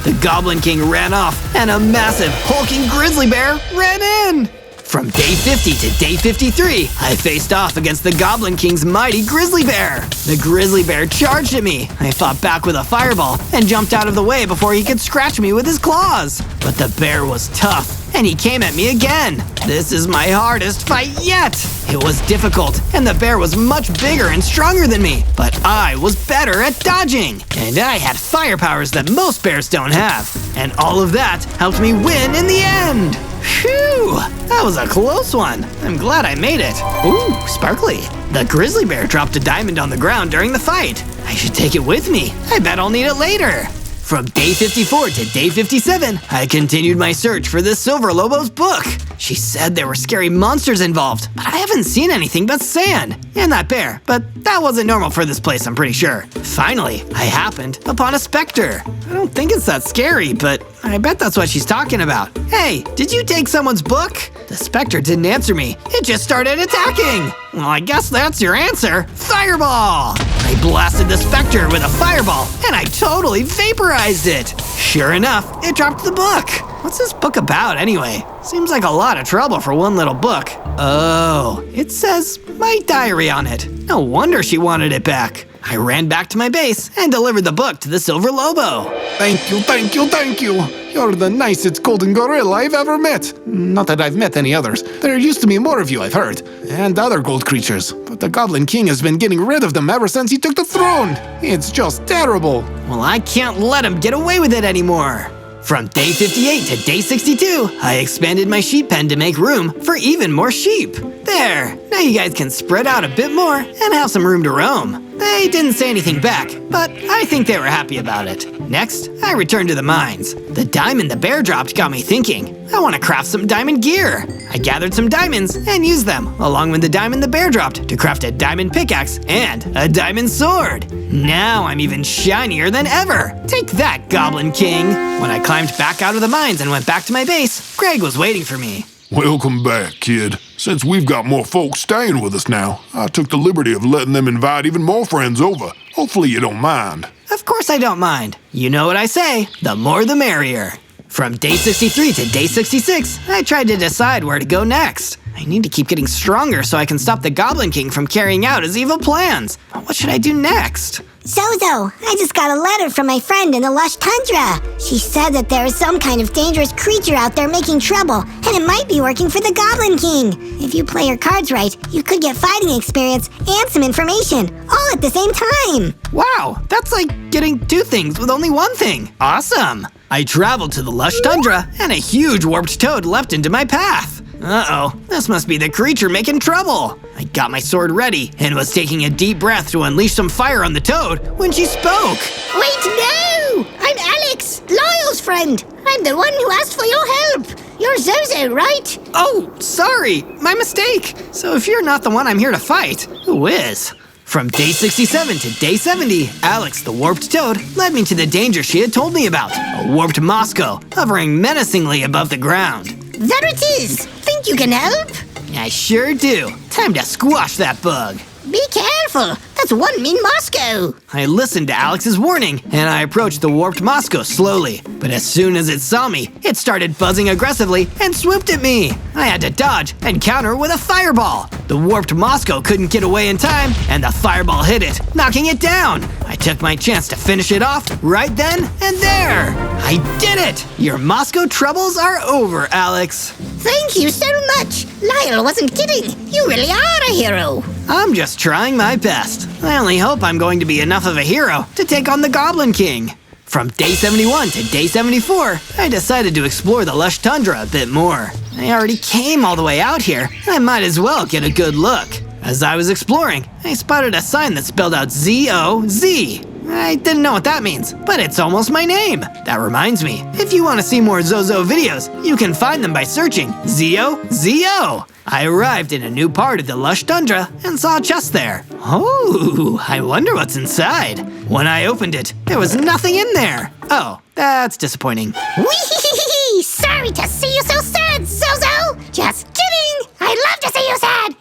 The Goblin King ran off, and a massive, hulking grizzly bear ran in! From day 50 to day 53, I faced off against the Goblin King's mighty grizzly bear. The grizzly bear charged at me. I fought back with a fireball and jumped out of the way before he could scratch me with his claws. But the bear was tough, and he came at me again. This is my hardest fight yet. It was difficult, and the bear was much bigger and stronger than me, but I was better at dodging. And I had fire powers that most bears don't have. And all of that helped me win in the end. Phew, that was a close one. I'm glad I made it. Ooh, sparkly. The grizzly bear dropped a diamond on the ground during the fight. I should take it with me. I bet I'll need it later. From day 54 to day 57, I continued my search for the Silver Lobo's book. She said there were scary monsters involved, but I haven't seen anything but sand. And that bear, but that wasn't normal for this place, I'm pretty sure. Finally, I happened upon a specter. I don't think it's that scary, but I bet that's what she's talking about. Hey, did you take someone's book? The specter didn't answer me. It just started attacking. Well, I guess that's your answer. Fireball! I blasted the specter with a fireball, and I totally vaporized it. Sure enough, it dropped the book. What's this book about anyway? Seems like a lot of trouble for one little book. Oh, it says my diary on it. No wonder she wanted it back. I ran back to my base and delivered the book to the Silver Lobo. Thank you, thank you, thank you. You're the nicest golden gorilla I've ever met. Not that I've met any others. There used to be more of you, I've heard. And other gold creatures. But the Goblin King has been getting rid of them ever since he took the throne. It's just terrible. Well, I can't let him get away with it anymore. From day 58 to day 62, I expanded my sheep pen to make room for even more sheep. There, now you guys can spread out a bit more and have some room to roam. They didn't say anything back, but I think they were happy about it. Next, I returned to the mines. The diamond the bear dropped got me thinking. I want to craft some diamond gear. I gathered some diamonds and used them, along with the diamond the bear dropped, to craft a diamond pickaxe and a diamond sword. Now I'm even shinier than ever. Take that, Goblin King. When I climbed back out of the mines and went back to my base, Greg was waiting for me. Welcome back, kid. Since we've got more folks staying with us now, I took the liberty of letting them invite even more friends over. Hopefully you don't mind. Of course I don't mind. You know what I say, the more the merrier. From day 63 to day 66, I tried to decide where to go next. I need to keep getting stronger so I can stop the Goblin King from carrying out his evil plans. What should I do next? Zozo, I just got a letter from my friend in the lush tundra. She said that there is some kind of dangerous creature out there making trouble, and it might be working for the Goblin King. If you play your cards right, you could get fighting experience and some information, all at the same time. Wow, that's like getting two things with only one thing. Awesome! I traveled to the lush tundra, and a huge warped toad leapt into my path. Uh-oh, this must be the creature making trouble. I got my sword ready and was taking a deep breath to unleash some fire on the toad when she spoke. Wait, no! I'm Alex, Lyle's friend. I'm the one who asked for your help. You're Zozo, right? Oh, sorry, my mistake. So if you're not the one I'm here to fight, who is? From day 67 to day 70, Alex the warped toad led me to the danger she had told me about, a warped Moscow hovering menacingly above the ground. There it is. Think you can help? I sure do. Time to squash that bug. Be careful. That's one mean Moscow. I listened to Alex's warning, and I approached the warped Moscow slowly. But as soon as it saw me, it started buzzing aggressively and swooped at me. I had to dodge and counter with a fireball. The warped Moscow couldn't get away in time, and the fireball hit it, knocking it down. I took my chance to finish it off right then and there. I did it! Your Moscow troubles are over, Alex. Thank you so much. Lyle wasn't kidding. You really are a hero. I'm just trying my best. I only hope I'm going to be enough of a hero to take on the Goblin King. From day 71 to day 74, I decided to explore the lush tundra a bit more. I already came all the way out here, I might as well get a good look. As I was exploring, I spotted a sign that spelled out Z-O-Z. I didn't know what that means, but it's almost my name. That reminds me, if you want to see more Zozo videos, you can find them by searching Z-O-Z-O. I arrived in a new part of the lush tundra and saw a chest there. Oh, I wonder what's inside. When I opened it, there was nothing in there. Oh, that's disappointing. Wee! Sorry to see you so sad, Zozo. Just kidding. I love to see you sad.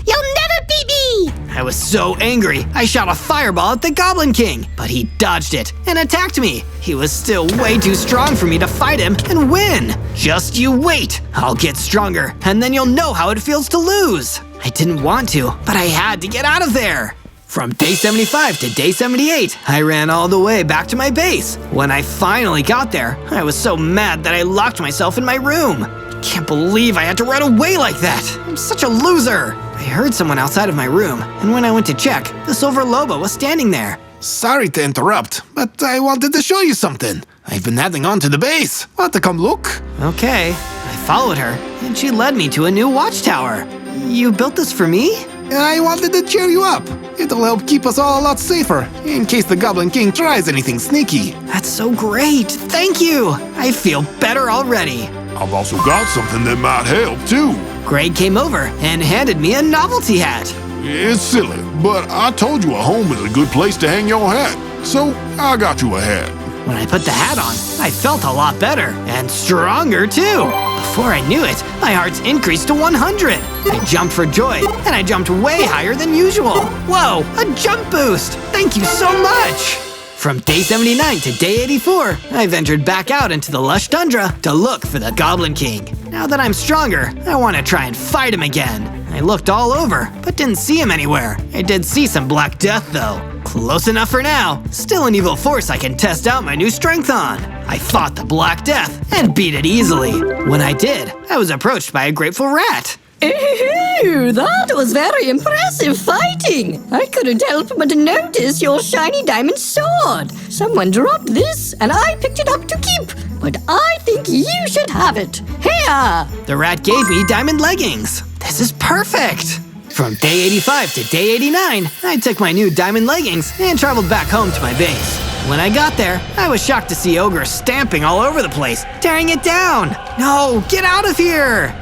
You'll never beat me. I was so angry, I shot a fireball at the Goblin King, but he dodged it and attacked me. He was still way too strong for me to fight him and win. Just you wait. I'll get stronger, and then you'll know how it feels to lose. I didn't want to, but I had to get out of there. From day 75 to day 78, I ran all the way back to my base. When I finally got there, I was so mad that I locked myself in my room. Can't believe I had to run away like that. I'm such a loser. I heard someone outside of my room, and when I went to check, the Silver Loba was standing there. Sorry to interrupt, but I wanted to show you something. I've been heading on to the base. Want to come look? Okay, I followed her, and she led me to a new watchtower. You built this for me? I wanted to cheer you up. It'll help keep us all a lot safer, in case the Goblin King tries anything sneaky. That's so great, thank you. I feel better already. I've also got something that might help, too. Greg came over and handed me a novelty hat. It's silly, but I told you a home is a good place to hang your hat. So, I got you a hat. When I put the hat on, I felt a lot better and stronger too. Before I knew it, my hearts increased to 100. I jumped for joy, and I jumped way higher than usual. Whoa, a jump boost! Thank you so much! From day 79 to day 84, I ventured back out into the lush tundra to look for the Goblin King. Now that I'm stronger, I want to try and fight him again. I looked all over, but didn't see him anywhere. I did see some Black Death though. Close enough for now. Still an evil force I can test out my new strength on. I fought the Black Death and beat it easily. When I did, I was approached by a grateful rat. Ooh, that was very impressive fighting. I couldn't help but notice your shiny diamond sword. Someone dropped this, and I picked it up to keep. But I think you should have it. Here! The rat gave me diamond leggings. This is perfect. From day 85 to day 89, I took my new diamond leggings and traveled back home to my base. When I got there, I was shocked to see ogres stamping all over the place, tearing it down. No, get out of here!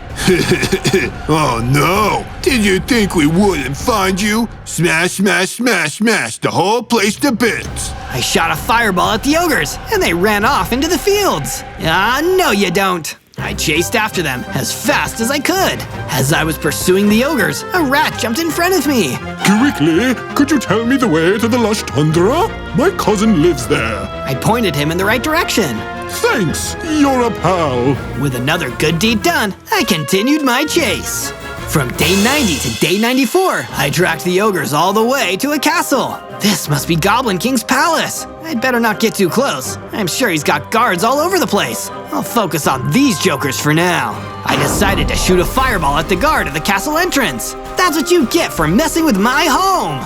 Oh no! Did you think we wouldn't find you? Smash, smash, smash, smash the whole place to bits! I shot a fireball at the ogres, and they ran off into the fields. Ah, no you don't. I chased after them as fast as I could. As I was pursuing the ogres, a rat jumped in front of me. Quickly, could you tell me the way to the lush tundra? My cousin lives there. I pointed him in the right direction. Thanks, you're a pal. With another good deed done, I continued my chase. From day 90 to day 94, I tracked the ogres all the way to a castle. This must be Goblin King's palace. I'd better not get too close. I'm sure he's got guards all over the place. I'll focus on these jokers for now. I decided to shoot a fireball at the guard at the castle entrance. That's what you get for messing with my home.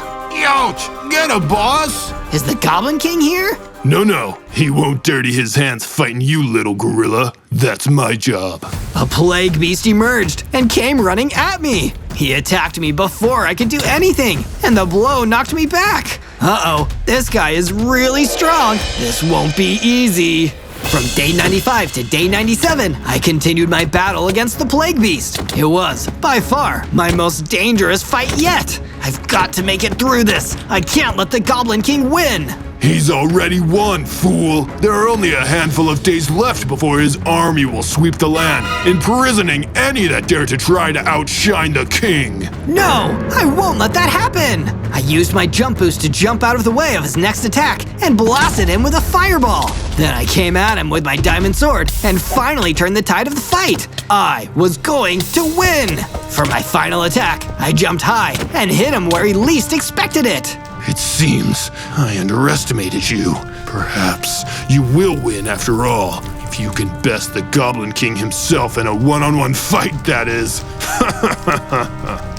Ouch! Get a boss! Is the Goblin King here? No, he won't dirty his hands fighting you, little gorilla. That's my job. A plague beast emerged and came running at me. He attacked me before I could do anything, and the blow knocked me back. Uh-oh, this guy is really strong. This won't be easy. From day 95 to day 97, I continued my battle against the plague beast. It was, by far, my most dangerous fight yet. I've got to make it through this. I can't let the Goblin King win. He's already won, fool! There are only a handful of days left before his army will sweep the land, imprisoning any that dare to try to outshine the king! No! I won't let that happen! I used my jump boost to jump out of the way of his next attack and blasted him with a fireball. Then I came at him with my diamond sword and finally turned the tide of the fight. I was going to win! For my final attack, I jumped high and hit him where he least expected it. It seems I underestimated you. Perhaps you will win after all, if you can best the Goblin King himself in a one-on-one fight, that is.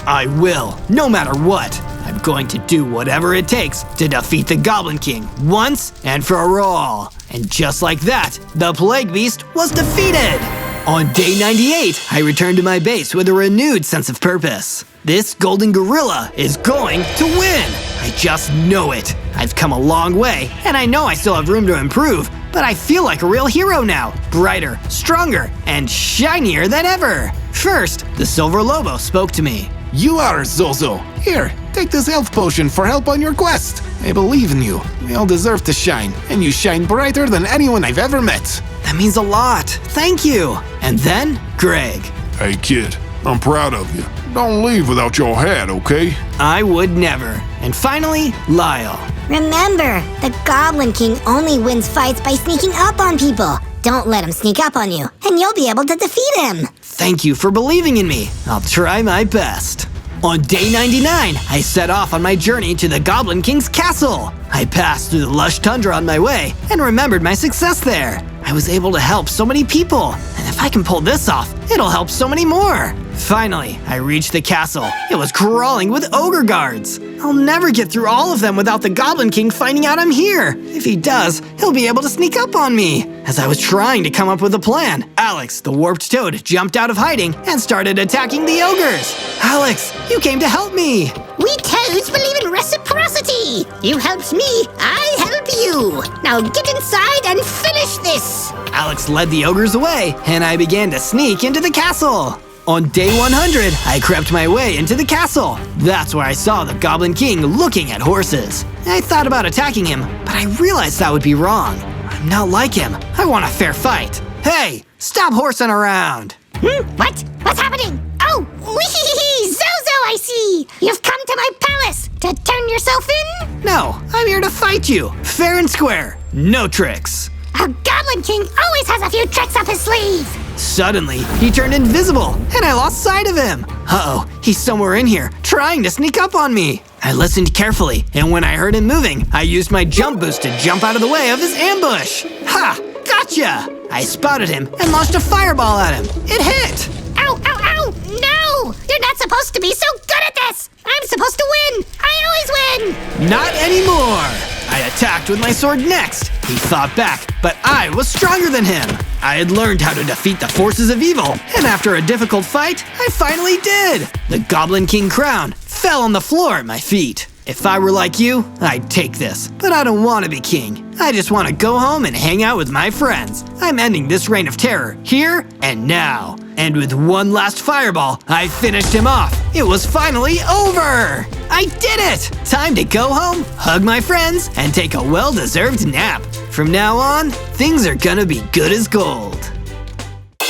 I will, no matter what. I'm going to do whatever it takes to defeat the Goblin King once and for all. And just like that, the Plague Beast was defeated. On day 98, I returned to my base with a renewed sense of purpose. This golden gorilla is going to win! I just know it. I've come a long way, and I know I still have room to improve, but I feel like a real hero now. Brighter, stronger, and shinier than ever. First, the Silver Lobo spoke to me. You are Zozo. Here, take this health potion for help on your quest. I believe in you. We all deserve to shine, and you shine brighter than anyone I've ever met. That means a lot. Thank you. And then, Greg. Hey kid, I'm proud of you. Don't leave without your hat, okay? I would never. And finally, Lyle. Remember, the Goblin King only wins fights by sneaking up on people. Don't let him sneak up on you, and you'll be able to defeat him. Thank you for believing in me. I'll try my best. On day 99, I set off on my journey to the Goblin King's castle. I passed through the lush tundra on my way and remembered my success there. I was able to help so many people, and if I can pull this off, it'll help so many more. Finally, I reached the castle. It was crawling with ogre guards. I'll never get through all of them without the Goblin King finding out I'm here. If he does, he'll be able to sneak up on me. As I was trying to come up with a plan, Alex, the warped toad, jumped out of hiding and started attacking the ogres. Alex, you came to help me. We toads believe in reciprocity. You helped me, I help you. Now get inside and finish this. Alex led the ogres away, and I began to sneak into the castle. On day 100, I crept my way into the castle. That's where I saw the Goblin King looking at horses. I thought about attacking him, but I realized that would be wrong. I'm not like him. I want a fair fight. Hey, stop horsing around. What? What's happening? Oh, wee Zozo, I see. You've come to my palace to turn yourself in? No, I'm here to fight you, fair and square. No tricks. A Goblin King always has a few tricks up his sleeve. Suddenly, he turned invisible, and I lost sight of him. Uh-oh, he's somewhere in here, trying to sneak up on me. I listened carefully, and when I heard him moving, I used my jump boost to jump out of the way of his ambush. Ha! Gotcha! I spotted him and launched a fireball at him. It hit! Ow, ow, ow! No! You're not supposed to be so good at this! I'm supposed to win! I always win! Not anymore! I attacked with my sword next. He fought back, but I was stronger than him. I had learned how to defeat the forces of evil, and after a difficult fight, I finally did. The Goblin King crown fell on the floor at my feet. If I were like you, I'd take this, but I don't want to be king. I just want to go home and hang out with my friends. I'm ending this reign of terror, here and now. And with one last fireball, I finished him off. It was finally over! I did it! Time to go home, hug my friends, and take a well-deserved nap. From now on, things are gonna be good as gold.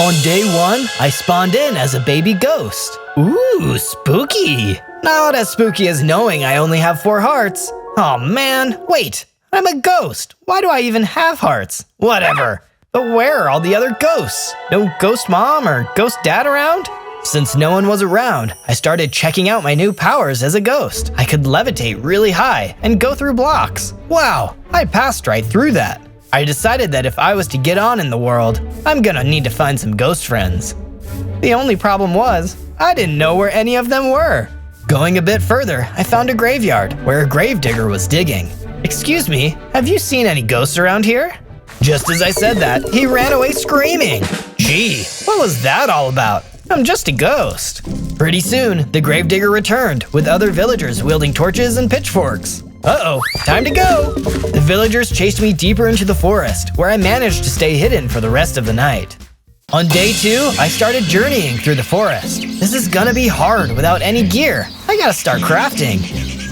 On day 1, I spawned in as a baby ghost. Ooh, spooky! Not as spooky as knowing I only have 4 hearts. Oh man, wait, I'm a ghost. Why do I even have hearts? Whatever. But where are all the other ghosts? No ghost mom or ghost dad around? Since no one was around, I started checking out my new powers as a ghost. I could levitate really high and go through blocks. Wow, I passed right through that. I decided that if I was to get on in the world, I'm gonna need to find some ghost friends. The only problem was, I didn't know where any of them were. Going a bit further, I found a graveyard where a gravedigger was digging. Excuse me, have you seen any ghosts around here? Just as I said that, he ran away screaming. Gee, what was that all about? I'm just a ghost. Pretty soon, the gravedigger returned with other villagers wielding torches and pitchforks. Uh-oh, time to go! The villagers chased me deeper into the forest, where I managed to stay hidden for the rest of the night. On day 2, I started journeying through the forest. This is gonna be hard without any gear. I gotta start crafting.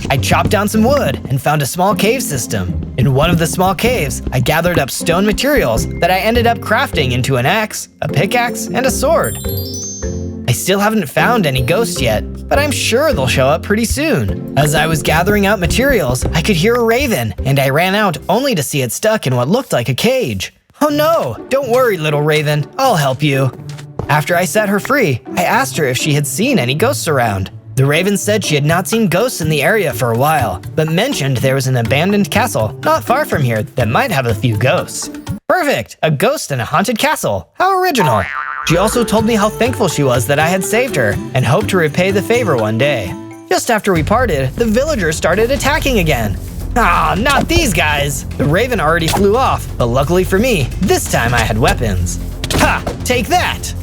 I chopped down some wood and found a small cave system. In one of the small caves, I gathered up stone materials that I ended up crafting into an axe, a pickaxe, and a sword. I still haven't found any ghosts yet, but I'm sure they'll show up pretty soon. As I was gathering out materials, I could hear a raven, and I ran out only to see it stuck in what looked like a cage. Oh no, don't worry, little raven, I'll help you. After I set her free, I asked her if she had seen any ghosts around. The raven said she had not seen ghosts in the area for a while, but mentioned there was an abandoned castle not far from here that might have a few ghosts. Perfect, a ghost in a haunted castle, how original. She also told me how thankful she was that I had saved her and hoped to repay the favor one day. Just after we parted, the villagers started attacking again. Ah, not these guys! The raven already flew off, but luckily for me, this time I had weapons. Ha! Take that!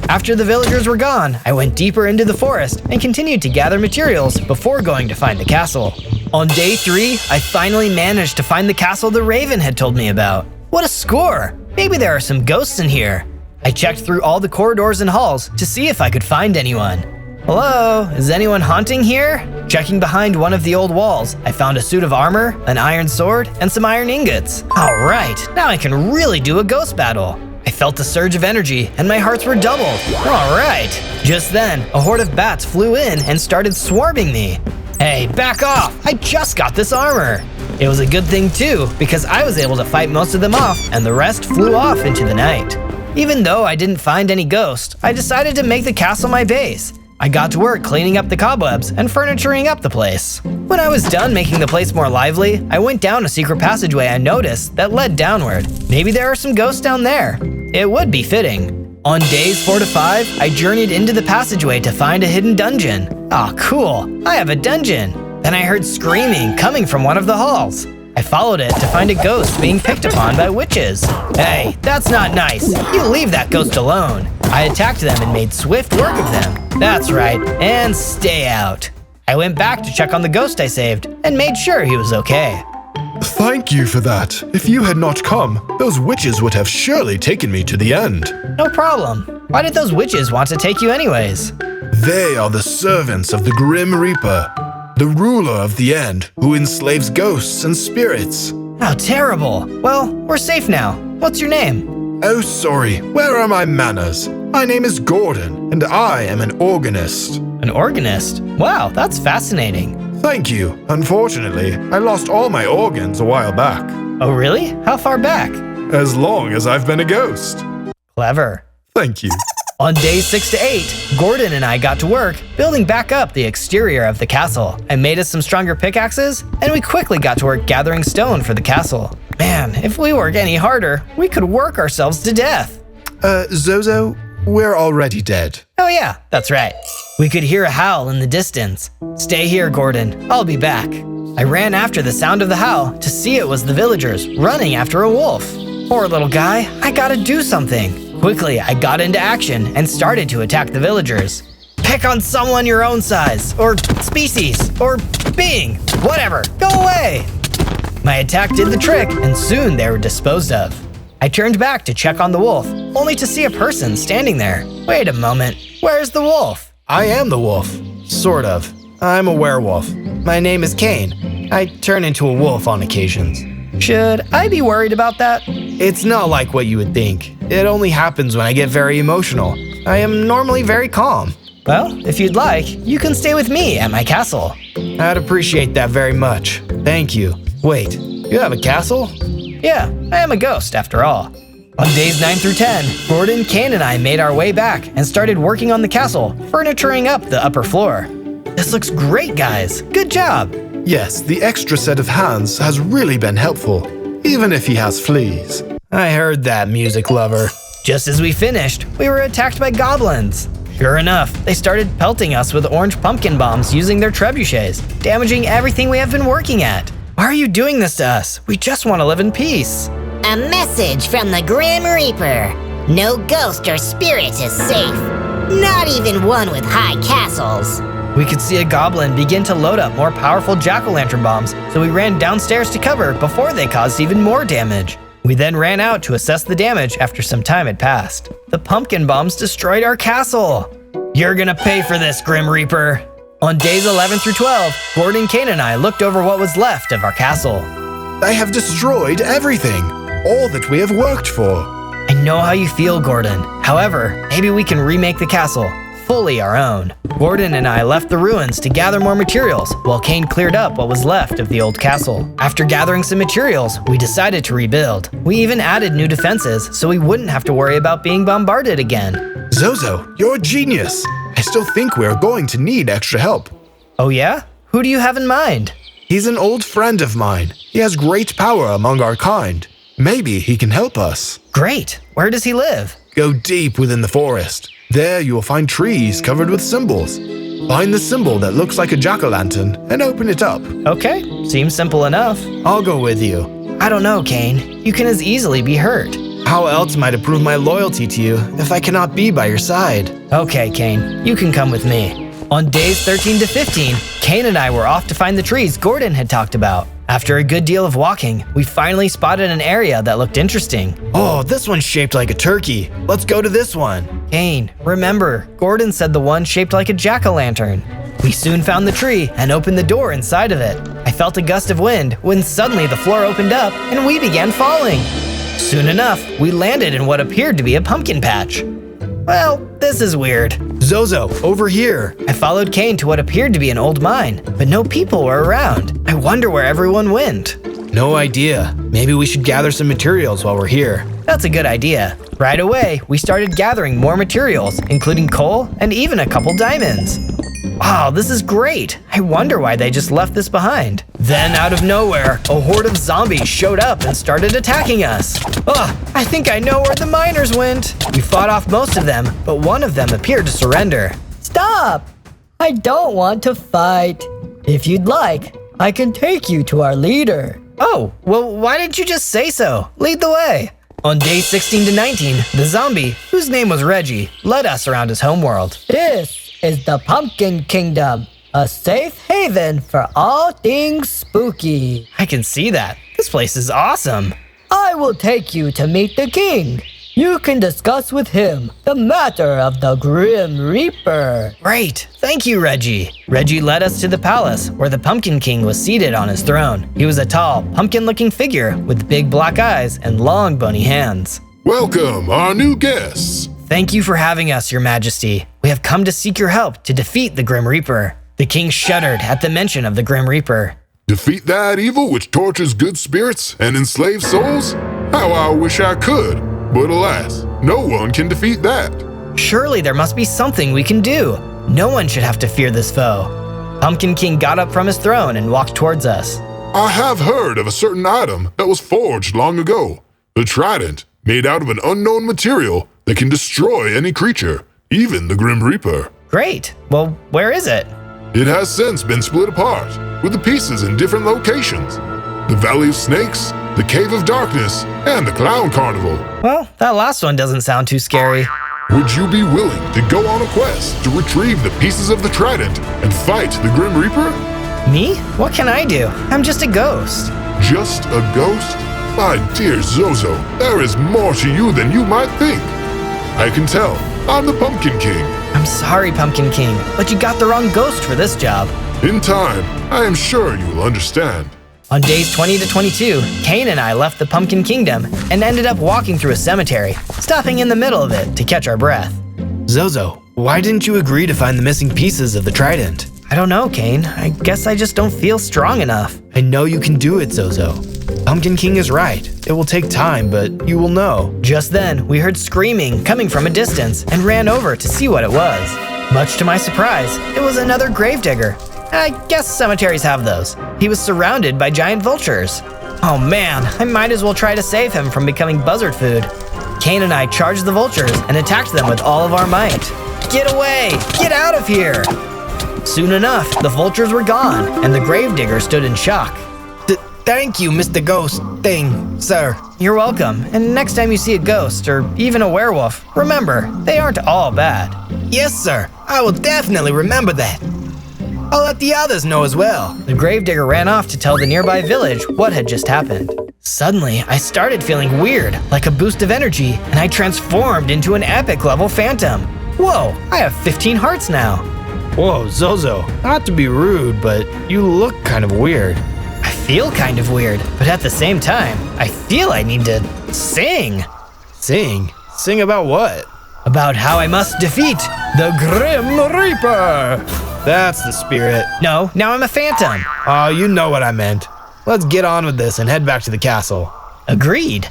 After the villagers were gone, I went deeper into the forest and continued to gather materials before going to find the castle. On day 3, I finally managed to find the castle the raven had told me about. What a score! Maybe there are some ghosts in here. I checked through all the corridors and halls to see if I could find anyone. Hello, is anyone haunting here? Checking behind one of the old walls, I found a suit of armor, an iron sword, and some iron ingots. All right, now I can really do a ghost battle. I felt a surge of energy, and my hearts were doubled. All right. Just then, a horde of bats flew in and started swarming me. Hey, back off! I just got this armor. It was a good thing too, because I was able to fight most of them off, and the rest flew off into the night. Even though I didn't find any ghosts, I decided to make the castle my base. I got to work cleaning up the cobwebs and furnituring up the place. When I was done making the place more lively, I went down a secret passageway I noticed that led downward. Maybe there are some ghosts down there. It would be fitting. On days 4 to 5, I journeyed into the passageway to find a hidden dungeon. Aw, cool, I have a dungeon. Then I heard screaming coming from one of the halls. I followed it to find a ghost being picked upon by witches. Hey, that's not nice. You leave that ghost alone. I attacked them and made swift work of them. That's right, and stay out. I went back to check on the ghost I saved and made sure he was okay. Thank you for that. If you had not come, those witches would have surely taken me to the end. No problem. Why did those witches want to take you anyways? They are the servants of the Grim Reaper, the ruler of the end, who enslaves ghosts and spirits. How terrible. Well, we're safe now. What's your name? Oh, sorry. Where are my manners? My name is Gordon, and I am an organist. An organist? Wow, that's fascinating. Thank you. Unfortunately, I lost all my organs a while back. Oh, really? How far back? As long as I've been a ghost. Clever. Thank you. On days 6 to 8, Gordon and I got to work building back up the exterior of the castle. I made us some stronger pickaxes, and we quickly got to work gathering stone for the castle. Man, if we work any harder, we could work ourselves to death. Zozo, we're already dead. Oh yeah, that's right. We could hear a howl in the distance. Stay here, Gordon. I'll be back. I ran after the sound of the howl to see it was the villagers running after a wolf. Poor little guy, I gotta do something. Quickly, I got into action and started to attack the villagers. Pick on someone your own size, or species, or being, whatever, go away! My attack did the trick, and soon they were disposed of. I turned back to check on the wolf, only to see a person standing there. Wait a moment, where's the wolf? I am the wolf. Sort of. I'm a werewolf. My name is Kane. I turn into a wolf on occasions. Should I be worried about that? It's not like what you would think. It only happens when I get very emotional. I am normally very calm. Well, if you'd like, you can stay with me at my castle. I'd appreciate that very much. Thank you. Wait, you have a castle? Yeah, I am a ghost after all. On days 9 through 10, Gordon, Kane, and I made our way back and started working on the castle, furnituring up the upper floor. This looks great, guys. Good job. Yes, the extra set of hands has really been helpful, even if he has fleas. I heard that, music lover. Just as we finished, we were attacked by goblins. Sure enough, they started pelting us with orange pumpkin bombs using their trebuchets, damaging everything we have been working at. Why are you doing this to us? We just want to live in peace. A message from the Grim Reaper. No ghost or spirit is safe. Not even one with high castles. We could see a goblin begin to load up more powerful jack-o'-lantern bombs, so we ran downstairs to cover before they caused even more damage. We then ran out to assess the damage after some time had passed. The pumpkin bombs destroyed our castle. You're gonna pay for this, Grim Reaper. On days 11 through 12, Gordon, Kane, and I looked over what was left of our castle. They have destroyed everything, all that we have worked for. I know how you feel, Gordon. However, maybe we can remake the castle, fully our own. Gordon and I left the ruins to gather more materials, while Kane cleared up what was left of the old castle. After gathering some materials, we decided to rebuild. We even added new defenses, so we wouldn't have to worry about being bombarded again. Zozo, you're a genius. I still think we're going to need extra help. Oh yeah? Who do you have in mind? He's an old friend of mine. He has great power among our kind. Maybe he can help us. Great. Where does he live? Go deep within the forest. There you will find trees covered with symbols. Find the symbol that looks like a jack-o'-lantern and open it up. Okay, seems simple enough. I'll go with you. I don't know, Kane. You can as easily be hurt. How else might I prove my loyalty to you if I cannot be by your side? Okay, Kane, you can come with me. On days 13 to 15, Kane and I were off to find the trees Gordon had talked about. After a good deal of walking, we finally spotted an area that looked interesting. Oh, this one's shaped like a turkey. Let's go to this one. Kane, remember, Gordon said the one shaped like a jack-o'-lantern. We soon found the tree and opened the door inside of it. I felt a gust of wind when suddenly the floor opened up and we began falling. Soon enough, we landed in what appeared to be a pumpkin patch. Well, this is weird. Zozo, over here. I followed Kane to what appeared to be an old mine, but no people were around. I wonder where everyone went. No idea. Maybe we should gather some materials while we're here. That's a good idea. Right away, we started gathering more materials, including coal and even a couple diamonds. Wow, this is great. I wonder why they just left this behind. Then out of nowhere, a horde of zombies showed up and started attacking us. I think I know where the miners went. We fought off most of them, but one of them appeared to surrender. Stop! I don't want to fight. If you'd like, I can take you to our leader. Oh, well, why didn't you just say so? Lead the way. On days 16 to 19, the zombie, whose name was Reggie, led us around his homeworld. This is the Pumpkin Kingdom, a safe haven for all things spooky. I can see that. This place is awesome. I will take you to meet the king. You can discuss with him the matter of the Grim Reaper. Great. Thank you, Reggie. Reggie led us to the palace where the Pumpkin King was seated on his throne. He was a tall, pumpkin-looking figure with big black eyes and long, bony hands. Welcome, our new guests. Thank you for having us, Your Majesty. We have come to seek your help to defeat the Grim Reaper. The king shuddered at the mention of the Grim Reaper. Defeat that evil which tortures good spirits and enslaves souls? How I wish I could, but alas, no one can defeat that. Surely there must be something we can do. No one should have to fear this foe. Pumpkin King got up from his throne and walked towards us. I have heard of a certain item that was forged long ago. The trident, made out of an unknown material that can destroy any creature, even the Grim Reaper. Great. Well, where is it? It has since been split apart, with the pieces in different locations. The Valley of Snakes, the Cave of Darkness, and the Clown Carnival. Well, that last one doesn't sound too scary. Would you be willing to go on a quest to retrieve the pieces of the trident and fight the Grim Reaper? Me? What can I do? I'm just a ghost. Just a ghost? My dear Zozo, there is more to you than you might think. I can tell. I'm the Pumpkin King. I'm sorry, Pumpkin King, but you got the wrong ghost for this job. In time, I am sure you will understand. On days 20 to 22, Kane and I left the Pumpkin Kingdom and ended up walking through a cemetery, stopping in the middle of it to catch our breath. Zozo, why didn't you agree to find the missing pieces of the trident? I don't know, Kane. I guess I just don't feel strong enough. I know you can do it, Zozo. Pumpkin King is right. It will take time, but you will know. Just then, we heard screaming coming from a distance and ran over to see what it was. Much to my surprise, it was another gravedigger. I guess cemeteries have those. He was surrounded by giant vultures. Oh man, I might as well try to save him from becoming buzzard food. Kane and I charged the vultures and attacked them with all of our might. Get away! Get out of here! Soon enough, the vultures were gone, and the gravedigger stood in shock. Thank you, Mr. Ghost Thing, sir. You're welcome, and next time you see a ghost or even a werewolf, remember, they aren't all bad. Yes, sir. I will definitely remember that. I'll let the others know as well. The gravedigger ran off to tell the nearby village what had just happened. Suddenly, I started feeling weird, like a boost of energy, and I transformed into an epic level phantom. Whoa, I have 15 hearts now. Whoa, Zozo, not to be rude, but you look kind of weird. I feel kind of weird, but at the same time, I feel I need to sing. Sing? Sing about what? About how I must defeat the Grim Reaper. That's the spirit. No, now I'm a phantom. Oh, you know what I meant. Let's get on with this and head back to the castle. Agreed.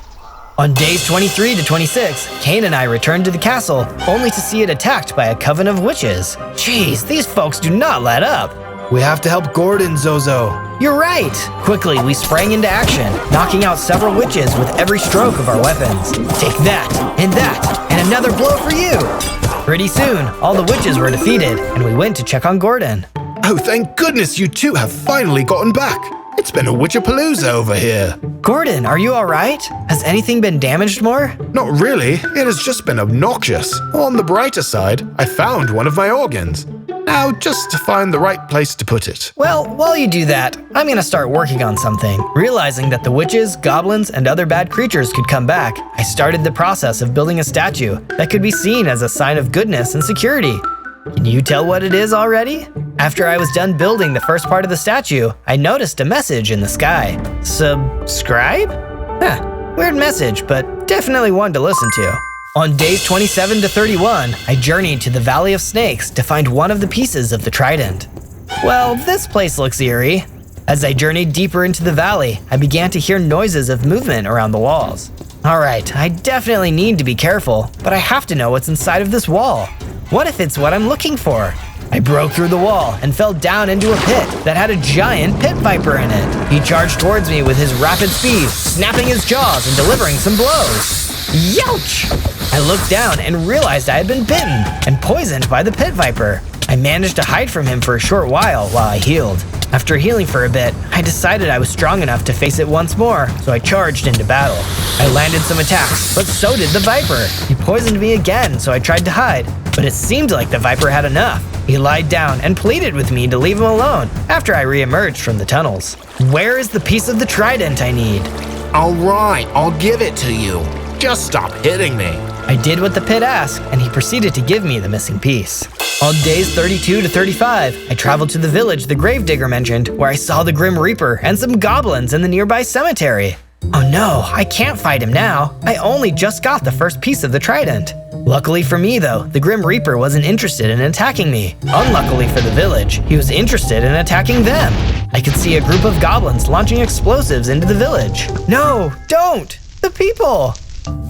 On days 23 to 26, Kane and I returned to the castle, only to see it attacked by a coven of witches. Jeez, these folks do not let up. We have to help Gordon, Zozo. You're right! Quickly, we sprang into action, knocking out several witches with every stroke of our weapons. Take that, and another blow for you! Pretty soon, all the witches were defeated, and we went to check on Gordon. Oh, thank goodness you two have finally gotten back. It's been a Witchapalooza over here. Gordon, are you alright? Has anything been damaged more? Not really. It has just been obnoxious. On the brighter side, I found one of my organs. Now, just to find the right place to put it. Well, while you do that, I'm gonna start working on something. Realizing that the witches, goblins, and other bad creatures could come back, I started the process of building a statue that could be seen as a sign of goodness and security. Can you tell what it is already? After I was done building the first part of the statue, I noticed a message in the sky. Subscribe? Huh, weird message, but definitely one to listen to. On days 27 to 31, I journeyed to the Valley of Snakes to find one of the pieces of the trident. Well, this place looks eerie. As I journeyed deeper into the valley, I began to hear noises of movement around the walls. Alright, I definitely need to be careful, but I have to know what's inside of this wall. What if it's what I'm looking for? I broke through the wall and fell down into a pit that had a giant pit viper in it. He charged towards me with his rapid speed, snapping his jaws and delivering some blows. Youch! I looked down and realized I had been bitten and poisoned by the pit viper. I managed to hide from him for a short while I healed. After healing for a bit, I decided I was strong enough to face it once more, so I charged into battle. I landed some attacks, but so did the viper. He poisoned me again, so I tried to hide, but it seemed like the viper had enough. He lied down and pleaded with me to leave him alone after I re-emerged from the tunnels. Where is the piece of the trident I need? All right, I'll give it to you. Just stop hitting me. I did what the pit asked, and he proceeded to give me the missing piece. On days 32 to 35, I traveled to the village the gravedigger mentioned, where I saw the Grim Reaper and some goblins in the nearby cemetery. Oh no, I can't fight him now. I only just got the first piece of the trident. Luckily for me though, the Grim Reaper wasn't interested in attacking me. Unluckily for the village, he was interested in attacking them. I could see a group of goblins launching explosives into the village. No, don't! The people!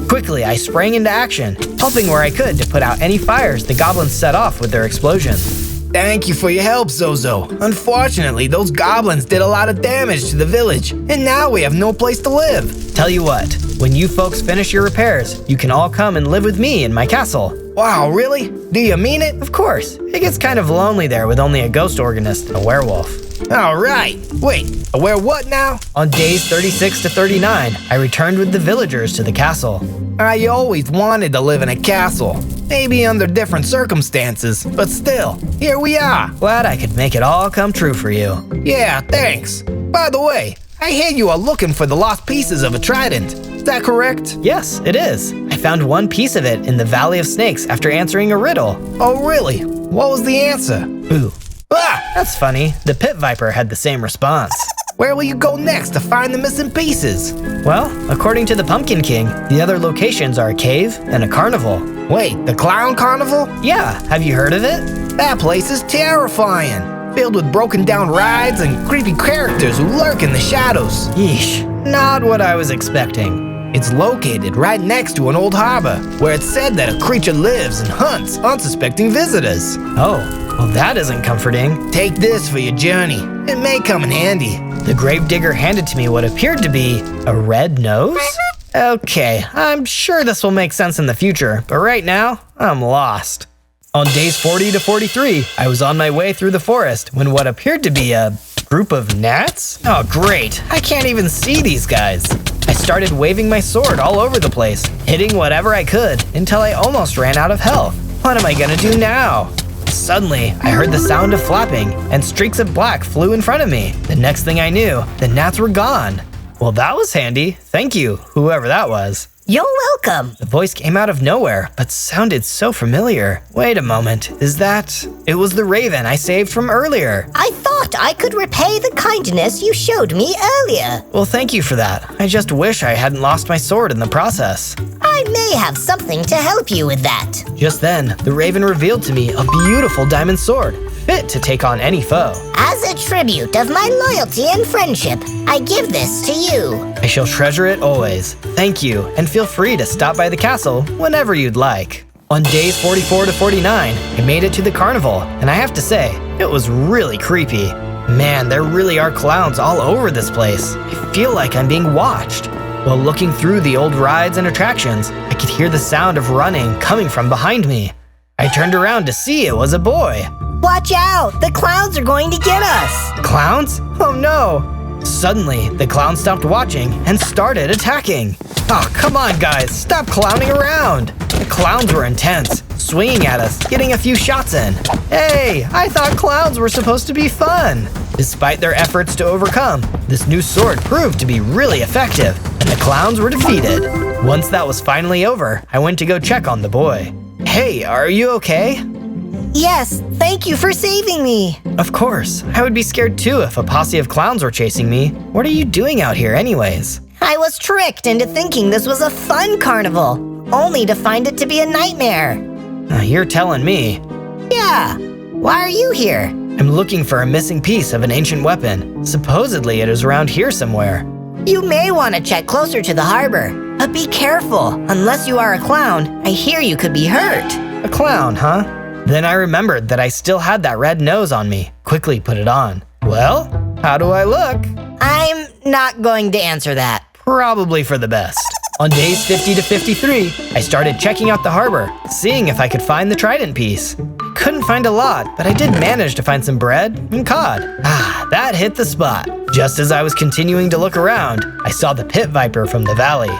Quickly, I sprang into action, helping where I could to put out any fires the goblins set off with their explosions. Thank you for your help, Zozo. Unfortunately, those goblins did a lot of damage to the village, and now we have no place to live. Tell you what, when you folks finish your repairs, you can all come and live with me in my castle. Wow, really? Do you mean it? Of course. It gets kind of lonely there with only a ghost organist and a werewolf. Alright, wait, a were what now? On days 36 to 39, I returned with the villagers to the castle. I always wanted to live in a castle. Maybe under different circumstances, but still, here we are. Glad I could make it all come true for you. Yeah, thanks. By the way, I hear you are looking for the lost pieces of a trident. Is that correct? Yes, it is. I found one piece of it in the Valley of Snakes after answering a riddle. Oh, really? What was the answer? Ooh. Ah, that's funny. The pit viper had the same response. Where will you go next to find the missing pieces? Well, according to the Pumpkin King, the other locations are a cave and a carnival. Wait, the clown carnival? Yeah, have you heard of it? That place is terrifying. Filled with broken down rides and creepy characters who lurk in the shadows. Yeesh, not what I was expecting. It's located right next to an old harbor, where it's said that a creature lives and hunts unsuspecting visitors. Oh, well that isn't comforting. Take this for your journey. It may come in handy. The gravedigger handed to me what appeared to be a red nose? Okay, I'm sure this will make sense in the future, but right now, I'm lost. On days 40 to 43, I was on my way through the forest when what appeared to be a group of gnats? Oh great, I can't even see these guys. I started waving my sword all over the place, hitting whatever I could until I almost ran out of health. What am I gonna do now? Suddenly, I heard the sound of flapping, and streaks of black flew in front of me. The next thing I knew, the gnats were gone. Well, that was handy. Thank you, whoever that was. You're welcome. The voice came out of nowhere, but sounded so familiar. Wait a moment, is that... It was the raven I saved from earlier. I thought I could repay the kindness you showed me earlier. Well, thank you for that. I just wish I hadn't lost my sword in the process. I may have something to help you with that. Just then, the raven revealed to me a beautiful diamond sword, fit to take on any foe. As a tribute of my loyalty and friendship, I give this to you. I shall treasure it always. Thank you, and feel free to stop by the castle whenever you'd like. On days 44 to 49, I made it to the carnival, and I have to say, it was really creepy. Man, there really are clowns all over this place. I feel like I'm being watched. While looking through the old rides and attractions, I could hear the sound of running coming from behind me. I turned around to see it was a boy. Watch out! The clowns are going to get us! Clowns? Oh no! Suddenly, the clown stopped watching and started attacking. Oh, come on guys, stop clowning around! The clowns were intense, swinging at us, getting a few shots in. Hey, I thought clowns were supposed to be fun! Despite their efforts to overcome, this new sword proved to be really effective, and the clowns were defeated. Once that was finally over, I went to go check on the boy. Hey, are you okay? Yes, thank you for saving me. Of course, I would be scared too if a posse of clowns were chasing me. What are you doing out here anyways? I was tricked into thinking this was a fun carnival, only to find it to be a nightmare. You're telling me. Yeah, why are you here? I'm looking for a missing piece of an ancient weapon. Supposedly it is around here somewhere. You may want to check closer to the harbor, but be careful. Unless you are a clown, I hear you could be hurt. A clown, huh? Then I remembered that I still had that red nose on me. Quickly put it on. Well, how do I look? I'm not going to answer that. Probably for the best. On days 50 to 53, I started checking out the harbor, seeing if I could find the trident piece. Couldn't find a lot, but I did manage to find some bread and cod. That hit the spot. Just as I was continuing to look around, I saw the pit viper from the valley.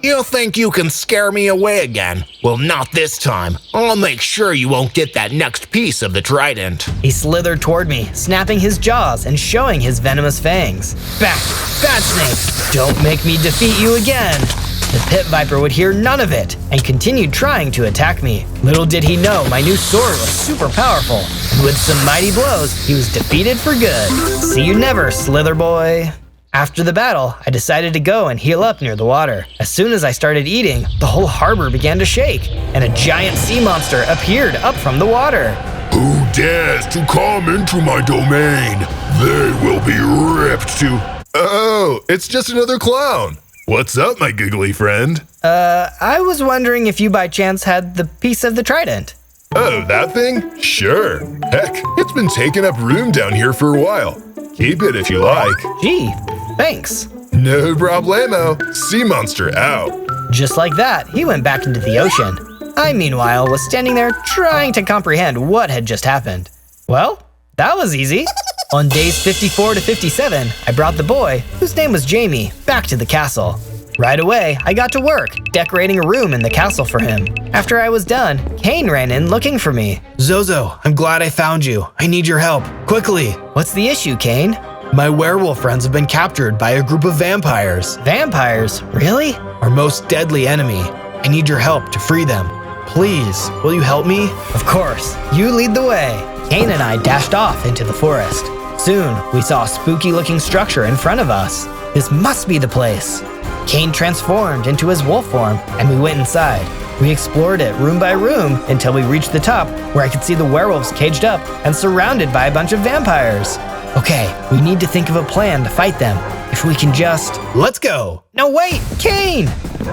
You think you can scare me away again? Well, not this time. I'll make sure you won't get that next piece of the trident. He slithered toward me, snapping his jaws and showing his venomous fangs. Back, bad snake! Don't make me defeat you again! The pit viper would hear none of it and continued trying to attack me. Little did he know my new sword was super powerful, and with some mighty blows, he was defeated for good. See you never, Slither Boy. After the battle, I decided to go and heal up near the water. As soon as I started eating, the whole harbor began to shake, and a giant sea monster appeared up from the water. Who dares to come into my domain? They will be ripped to... Oh, it's just another clown. What's up, my giggly friend? I was wondering if you by chance had the piece of the trident. Oh, that thing? Sure. Heck, it's been taking up room down here for a while. Keep it if you like. Gee, thanks. No problemo. Sea monster out. Just like that, he went back into the ocean. I, meanwhile, was standing there trying to comprehend what had just happened. Well, that was easy. On days 54 to 57, I brought the boy, whose name was Jamie, back to the castle. Right away, I got to work, decorating a room in the castle for him. After I was done, Kane ran in looking for me. Zozo, I'm glad I found you. I need your help. Quickly. What's the issue, Kane? My werewolf friends have been captured by a group of vampires. Vampires? Really? Our most deadly enemy. I need your help to free them. Please, will you help me? Of course. You lead the way. Kane and I dashed off into the forest. Soon, we saw a spooky-looking structure in front of us. This must be the place. Kane transformed into his wolf form, and we went inside. We explored it room by room until we reached the top, where I could see the werewolves caged up and surrounded by a bunch of vampires. Okay, we need to think of a plan to fight them. If we can just… Let's go! No, wait! Kane!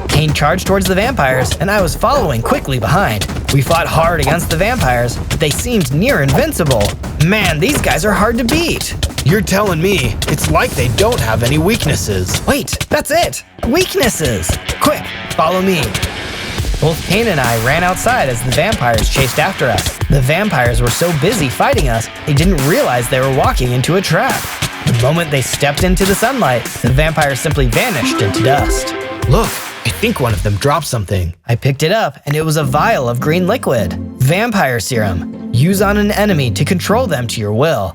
Kane charged towards the vampires, and I was following quickly behind. We fought hard against the vampires, but they seemed near invincible. Man, these guys are hard to beat. You're telling me it's like they don't have any weaknesses. Wait, that's it! Weaknesses! Quick, follow me. Both Kane and I ran outside as the vampires chased after us. The vampires were so busy fighting us, they didn't realize they were walking into a trap. The moment they stepped into the sunlight, the vampires simply vanished into dust. Look, I think one of them dropped something. I picked it up, and it was a vial of green liquid. Vampire serum. Use on an enemy to control them to your will.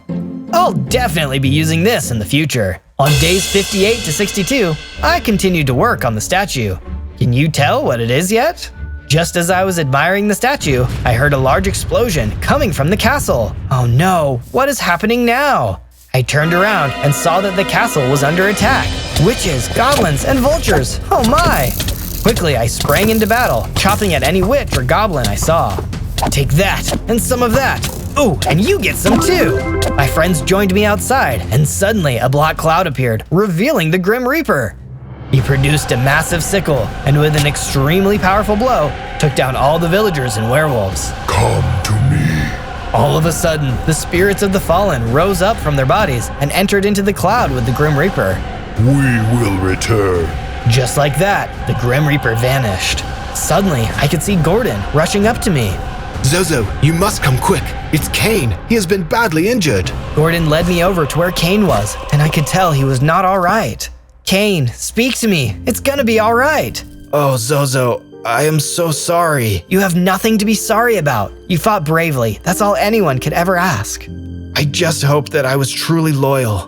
I'll definitely be using this in the future. On days 58 to 62, I continued to work on the statue. Can you tell what it is yet? Just as I was admiring the statue, I heard a large explosion coming from the castle. Oh no, what is happening now? I turned around and saw that the castle was under attack. Witches, goblins, and vultures, oh my! Quickly, I sprang into battle, chopping at any witch or goblin I saw. Take that, and some of that. Ooh, and you get some too! My friends joined me outside, and suddenly a black cloud appeared, revealing the Grim Reaper. He produced a massive sickle, and with an extremely powerful blow, took down all the villagers and werewolves. Come to me. All of a sudden, the spirits of the fallen rose up from their bodies and entered into the cloud with the Grim Reaper. We will return. Just like that, the Grim Reaper vanished. Suddenly, I could see Gordon rushing up to me. Zozo, you must come quick. It's Kane. He has been badly injured. Gordon led me over to where Kane was, and I could tell he was not all right. Kane, speak to me. It's gonna be all right. Oh, Zozo, I am so sorry. You have nothing to be sorry about. You fought bravely. That's all anyone could ever ask. I just hope that I was truly loyal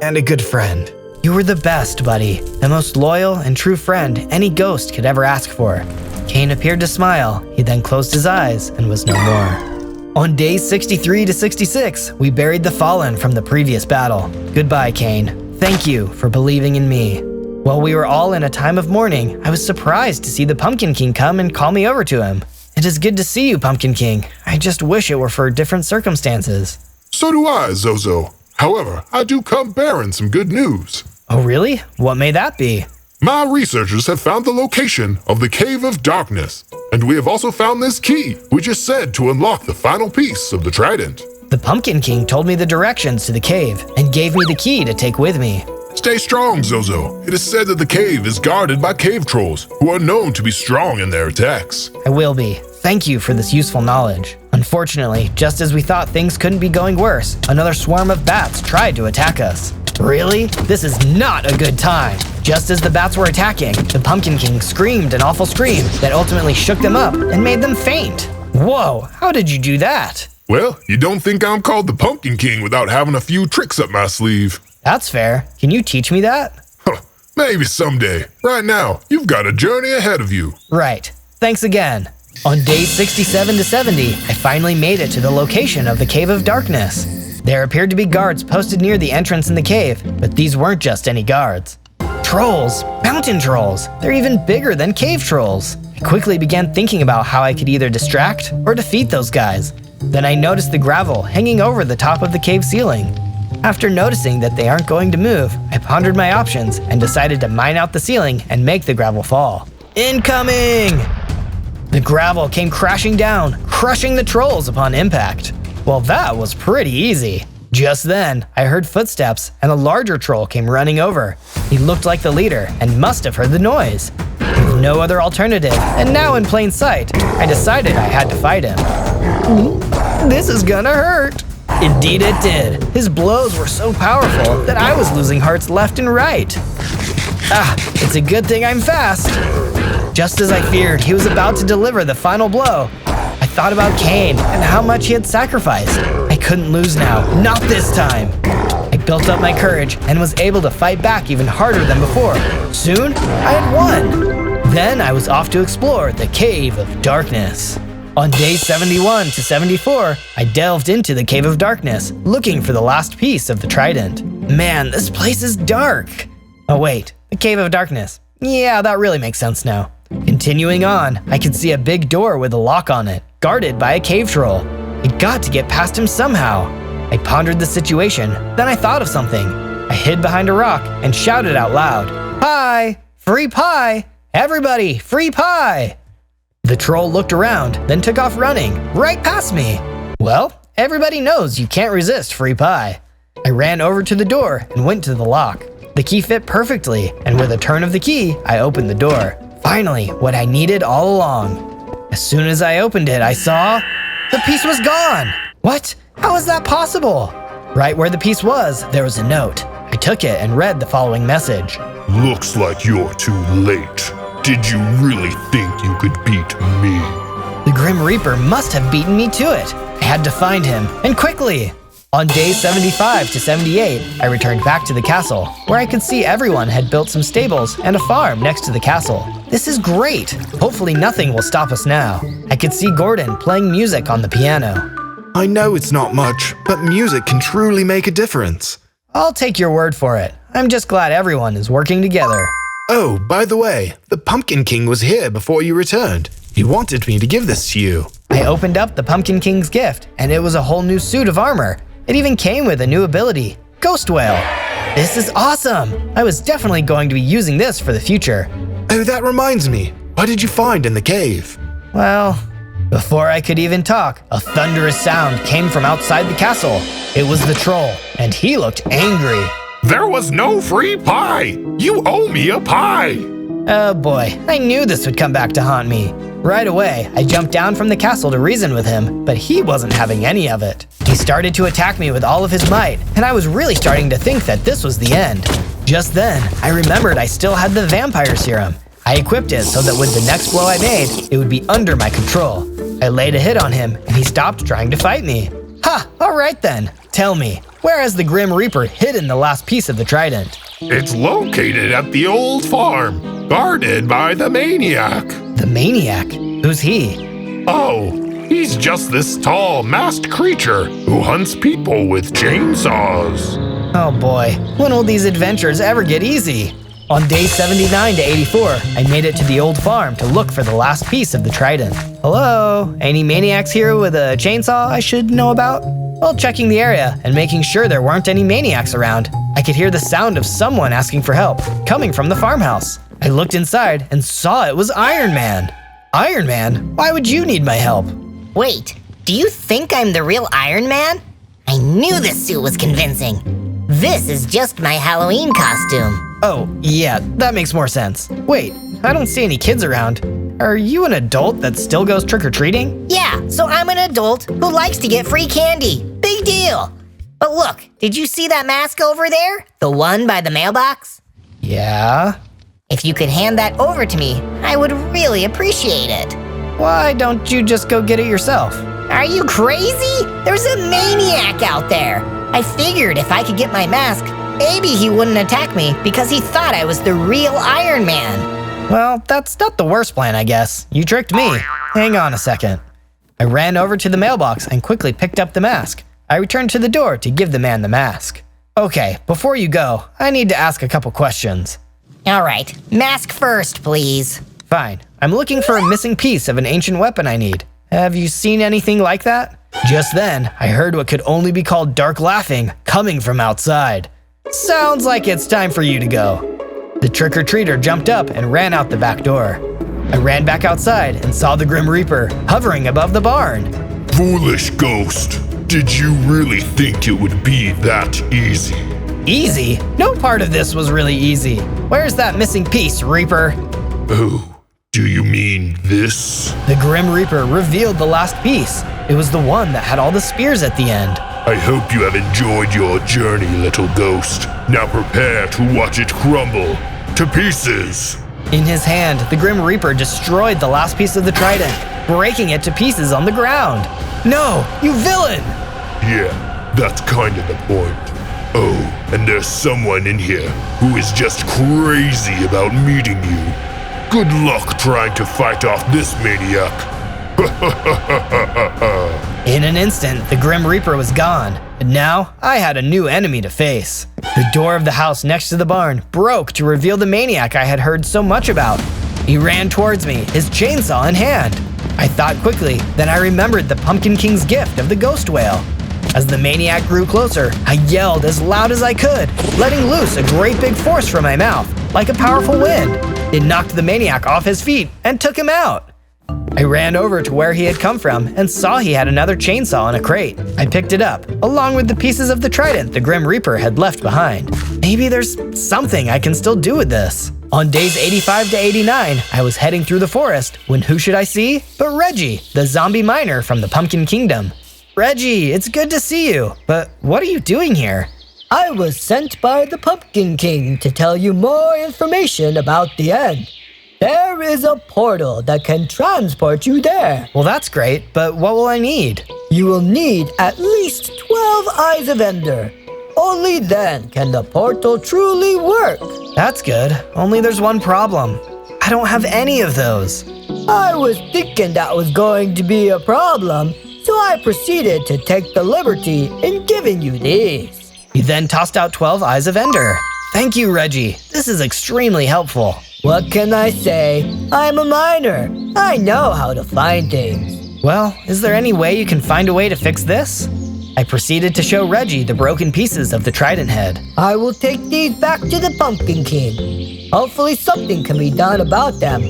and a good friend. You were the best, buddy. The most loyal and true friend any ghost could ever ask for. Kane appeared to smile. He then closed his eyes and was no more. On days 63 to 66, we buried the fallen from the previous battle. Goodbye, Kane. Thank you for believing in me. While we were all in a time of mourning, I was surprised to see the Pumpkin King come and call me over to him. It is good to see you, Pumpkin King. I just wish it were for different circumstances. So do I, Zozo. However, I do come bearing some good news. Oh, really? What may that be? My researchers have found the location of the Cave of Darkness, and we have also found this key, which is said to unlock the final piece of the trident. The Pumpkin King told me the directions to the cave and gave me the key to take with me. Stay strong, Zozo. It is said that the cave is guarded by cave trolls, who are known to be strong in their attacks. I will be. Thank you for this useful knowledge. Unfortunately, just as we thought things couldn't be going worse, another swarm of bats tried to attack us. Really? This is not a good time. Just as the bats were attacking, the Pumpkin King screamed an awful scream that ultimately shook them up and made them faint. Whoa, how did you do that? Well, you don't think I'm called the Pumpkin King without having a few tricks up my sleeve. That's fair. Can you teach me that? Maybe someday. Right now, you've got a journey ahead of you. Right. Thanks again. On days 67 to 70, I finally made it to the location of the Cave of Darkness. There appeared to be guards posted near the entrance in the cave, but these weren't just any guards. Trolls! Mountain trolls! They're even bigger than cave trolls. I quickly began thinking about how I could either distract or defeat those guys. Then I noticed the gravel hanging over the top of the cave ceiling. After noticing that they aren't going to move, I pondered my options and decided to mine out the ceiling and make the gravel fall. Incoming! The gravel came crashing down, crushing the trolls upon impact. Well, that was pretty easy. Just then, I heard footsteps and a larger troll came running over. He looked like the leader and must have heard the noise. With no other alternative, and now in plain sight, I decided I had to fight him. This is gonna hurt. Indeed it did. His blows were so powerful that I was losing hearts left and right. It's a good thing I'm fast. Just as I feared, he was about to deliver the final blow. I thought about Cain and how much he had sacrificed. I couldn't lose now, not this time. I built up my courage and was able to fight back even harder than before. Soon, I had won. Then I was off to explore the Cave of Darkness. On day 71 to 74, I delved into the Cave of Darkness, looking for the last piece of the trident. Man, this place is dark. Oh wait, the Cave of Darkness. Yeah, that really makes sense now. Continuing on, I could see a big door with a lock on it, guarded by a cave troll. I got to get past him somehow. I pondered the situation, then I thought of something. I hid behind a rock and shouted out loud, "Pie! Free pie! Everybody, free pie!" The troll looked around, then took off running, right past me. Well, everybody knows you can't resist free pie. I ran over to the door and went to the lock. The key fit perfectly, and with a turn of the key, I opened the door. Finally, what I needed all along. As soon as I opened it, I saw the piece was gone. What? How is that possible? Right where the piece was, there was a note. I took it and read the following message. Looks like you're too late. Did you really think you could beat me? The Grim Reaper must have beaten me to it. I had to find him, and quickly. On days 75 to 78, I returned back to the castle, where I could see everyone had built some stables and a farm next to the castle. This is great. Hopefully nothing will stop us now. I could see Gordon playing music on the piano. I know it's not much, but music can truly make a difference. I'll take your word for it. I'm just glad everyone is working together. Oh, by the way, the Pumpkin King was here before you returned. He wanted me to give this to you. I opened up the Pumpkin King's gift, and it was a whole new suit of armor. It even came with a new ability, Ghost Whale. This is awesome! I was definitely going to be using this for the future. Oh, that reminds me. What did you find in the cave? Well, before I could even talk, a thunderous sound came from outside the castle. It was the troll, and he looked angry. There was no free pie! You owe me a pie! Oh boy, I knew this would come back to haunt me. Right away, I jumped down from the castle to reason with him, but he wasn't having any of it. He started to attack me with all of his might, and I was really starting to think that this was the end. Just then, I remembered I still had the vampire serum. I equipped it so that with the next blow I made, it would be under my control. I laid a hit on him, and he stopped trying to fight me. Ha! Alright then. Tell me, where has the Grim Reaper hidden the last piece of the trident? It's located at the old farm, guarded by the maniac. The maniac? Who's he? Oh, he's just this tall, masked creature who hunts people with chainsaws. Oh boy, when will these adventures ever get easy? On day 79 to 84, I made it to the old farm to look for the last piece of the trident. Hello? Any maniacs here with a chainsaw I should know about? While checking the area and making sure there weren't any maniacs around, I could hear the sound of someone asking for help, coming from the farmhouse. I looked inside and saw it was Iron Man. Iron Man? Why would you need my help? Wait, do you think I'm the real Iron Man? I knew this suit was convincing. This is just my Halloween costume. Oh, yeah, that makes more sense. Wait, I don't see any kids around. Are you an adult that still goes trick-or-treating? Yeah, so I'm an adult who likes to get free candy. Big deal. But look, did you see that mask over there? The one by the mailbox? Yeah? If you could hand that over to me, I would really appreciate it. Why don't you just go get it yourself? Are you crazy? There's a maniac out there. I figured if I could get my mask, maybe he wouldn't attack me because he thought I was the real Iron Man. Well, that's not the worst plan, I guess. You tricked me. Hang on a second. I ran over to the mailbox and quickly picked up the mask. I returned to the door to give the man the mask. Okay, before you go, I need to ask a couple questions. All right, mask first, please. Fine. I'm looking for a missing piece of an ancient weapon I need. Have you seen anything like that? Just then, I heard what could only be called dark laughing coming from outside. Sounds like it's time for you to go. The trick-or-treater jumped up and ran out the back door. I ran back outside and saw the Grim Reaper hovering above the barn. Foolish ghost, did you really think it would be that easy? Easy? No part of this was really easy. Where's that missing piece, Reaper? Oh, Do you mean this? The Grim Reaper revealed the last piece. It was the one that had all the spears at the end. I hope you have enjoyed your journey, little ghost. Now prepare to watch it crumble to pieces. In his hand, the Grim Reaper destroyed the last piece of the trident, breaking it to pieces on the ground. No, you villain! Yeah, that's kind of the point. Oh, and there's someone in here who is just crazy about meeting you. Good luck trying to fight off this maniac. In an instant, the Grim Reaper was gone, and now I had a new enemy to face. The door of the house next to the barn broke to reveal the maniac I had heard so much about. He ran towards me, his chainsaw in hand. I thought quickly, then I remembered the Pumpkin King's gift of the ghost whale. As the maniac grew closer, I yelled as loud as I could, letting loose a great big force from my mouth, like a powerful wind. It knocked the maniac off his feet and took him out. I ran over to where he had come from and saw he had another chainsaw in a crate. I picked it up, along with the pieces of the trident the Grim Reaper had left behind. Maybe there's something I can still do with this. On days 85 to 89, I was heading through the forest when who should I see but Reggie, the zombie miner from the Pumpkin Kingdom. Reggie, it's good to see you, but what are you doing here? I was sent by the Pumpkin King to tell you more information about the end. There is a portal that can transport you there. Well, that's great, but what will I need? You will need at least 12 Eyes of Ender. Only then can the portal truly work. That's good, only there's one problem. I don't have any of those. I was thinking that was going to be a problem, so I proceeded to take the liberty in giving you these. You then tossed out 12 Eyes of Ender. Thank you, Reggie. This is extremely helpful. What can I say? I'm a miner. I know how to find things. Well, is there any way you can find a way to fix this? I proceeded to show Reggie the broken pieces of the trident head. I will take these back to the Pumpkin King. Hopefully something can be done about them.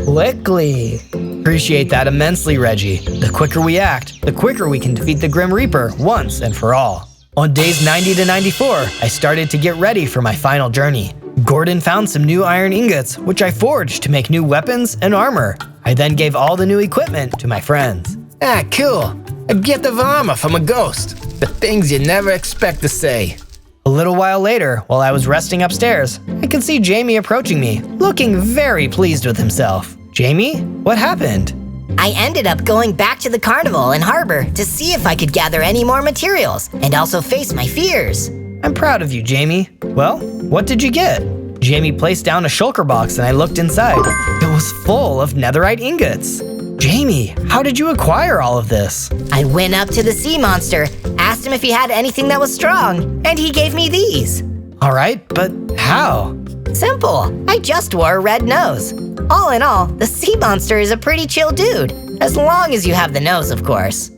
Quickly. Appreciate that immensely, Reggie. The quicker we act, the quicker we can defeat the Grim Reaper once and for all. On days 90 to 94, I started to get ready for my final journey. Gordon found some new iron ingots, which I forged to make new weapons and armor. I then gave all the new equipment to my friends. Ah, cool. A gift of armor from a ghost. The things you never expect to say. A little while later, while I was resting upstairs, I could see Jamie approaching me, looking very pleased with himself. Jamie, what happened? I ended up going back to the carnival and harbor to see if I could gather any more materials and also face my fears. I'm proud of you, Jamie. Well, what did you get? Jamie placed down a shulker box and I looked inside. It was full of netherite ingots. Jamie, how did you acquire all of this? I went up to the sea monster, asked him if he had anything that was strong, and he gave me these. All right, but how? Simple. I just wore a red nose. All in all, the sea monster is a pretty chill dude, as long as you have the nose, of course.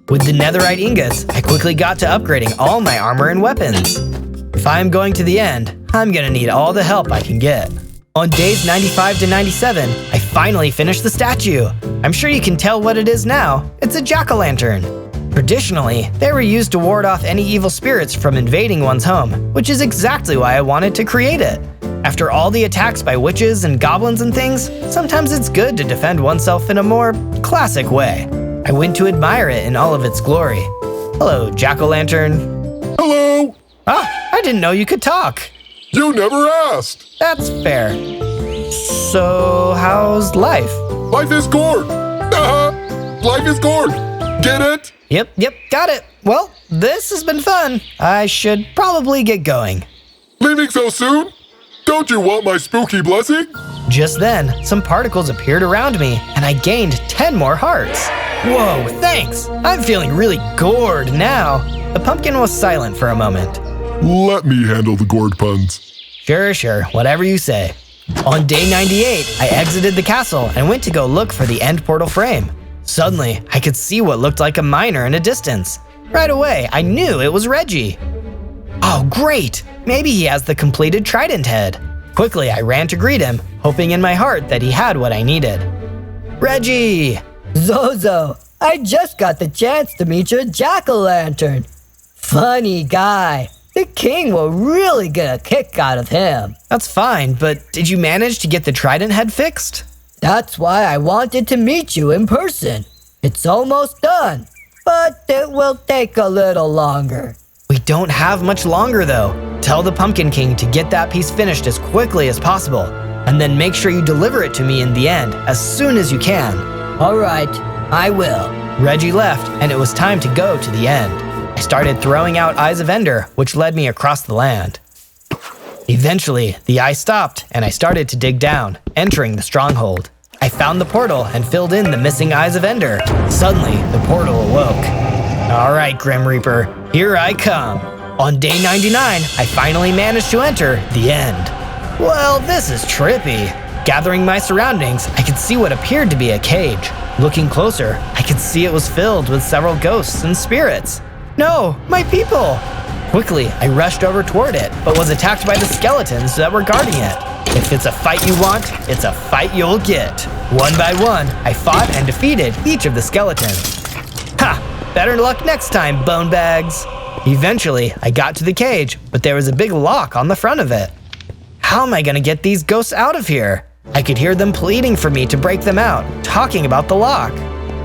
With the netherite ingots, I quickly got to upgrading all my armor and weapons. If I'm going to the end, I'm gonna need all the help I can get. On days 95 to 97, I finally finished the statue. I'm sure you can tell what it is now. It's a jack-o'-lantern. Traditionally, they were used to ward off any evil spirits from invading one's home, which is exactly why I wanted to create it. After all the attacks by witches and goblins and things, sometimes it's good to defend oneself in a more classic way. I went to admire it in all of its glory. Hello, jack-o'-lantern. Hello! Ah, I didn't know you could talk. You never asked! That's fair. So, how's life? Life is gourd! Life is gourd! Get it? Yep, got it. Well, this has been fun. I should probably get going. Leaving so soon? Don't you want my spooky blessing? Just then, some particles appeared around me, and I gained 10 more hearts. Whoa, thanks! I'm feeling really gourd now. The pumpkin was silent for a moment. Let me handle the gourd puns. Sure, whatever you say. On day 98, I exited the castle and went to go look for the end portal frame. Suddenly, I could see what looked like a miner in a distance. Right away, I knew it was Reggie. Oh, great! Maybe he has the completed trident head. Quickly, I ran to greet him, hoping in my heart that he had what I needed. Reggie! Zozo, I just got the chance to meet your jack-o'-lantern. Funny guy. The king will really get a kick out of him. That's fine, but did you manage to get the trident head fixed? That's why I wanted to meet you in person. It's almost done, but it will take a little longer. We don't have much longer though. Tell the Pumpkin King to get that piece finished as quickly as possible, and then make sure you deliver it to me in the end as soon as you can. All right, I will. Reggie left, and it was time to go to the end. I started throwing out Eyes of Ender, which led me across the land. Eventually, the eye stopped, and I started to dig down, entering the stronghold. I found the portal and filled in the missing Eyes of Ender. Suddenly, the portal awoke. All right, Grim Reaper, here I come. On day 99, I finally managed to enter the end. Well, this is trippy. Gathering my surroundings, I could see what appeared to be a cage. Looking closer, I could see it was filled with several ghosts and spirits. No, my people! Quickly, I rushed over toward it, but was attacked by the skeletons that were guarding it. If it's a fight you want, it's a fight you'll get. One by one, I fought and defeated each of the skeletons. Ha! Better luck next time, bone bags! Eventually, I got to the cage, but there was a big lock on the front of it. How am I gonna get these ghosts out of here? I could hear them pleading for me to break them out, talking about the lock.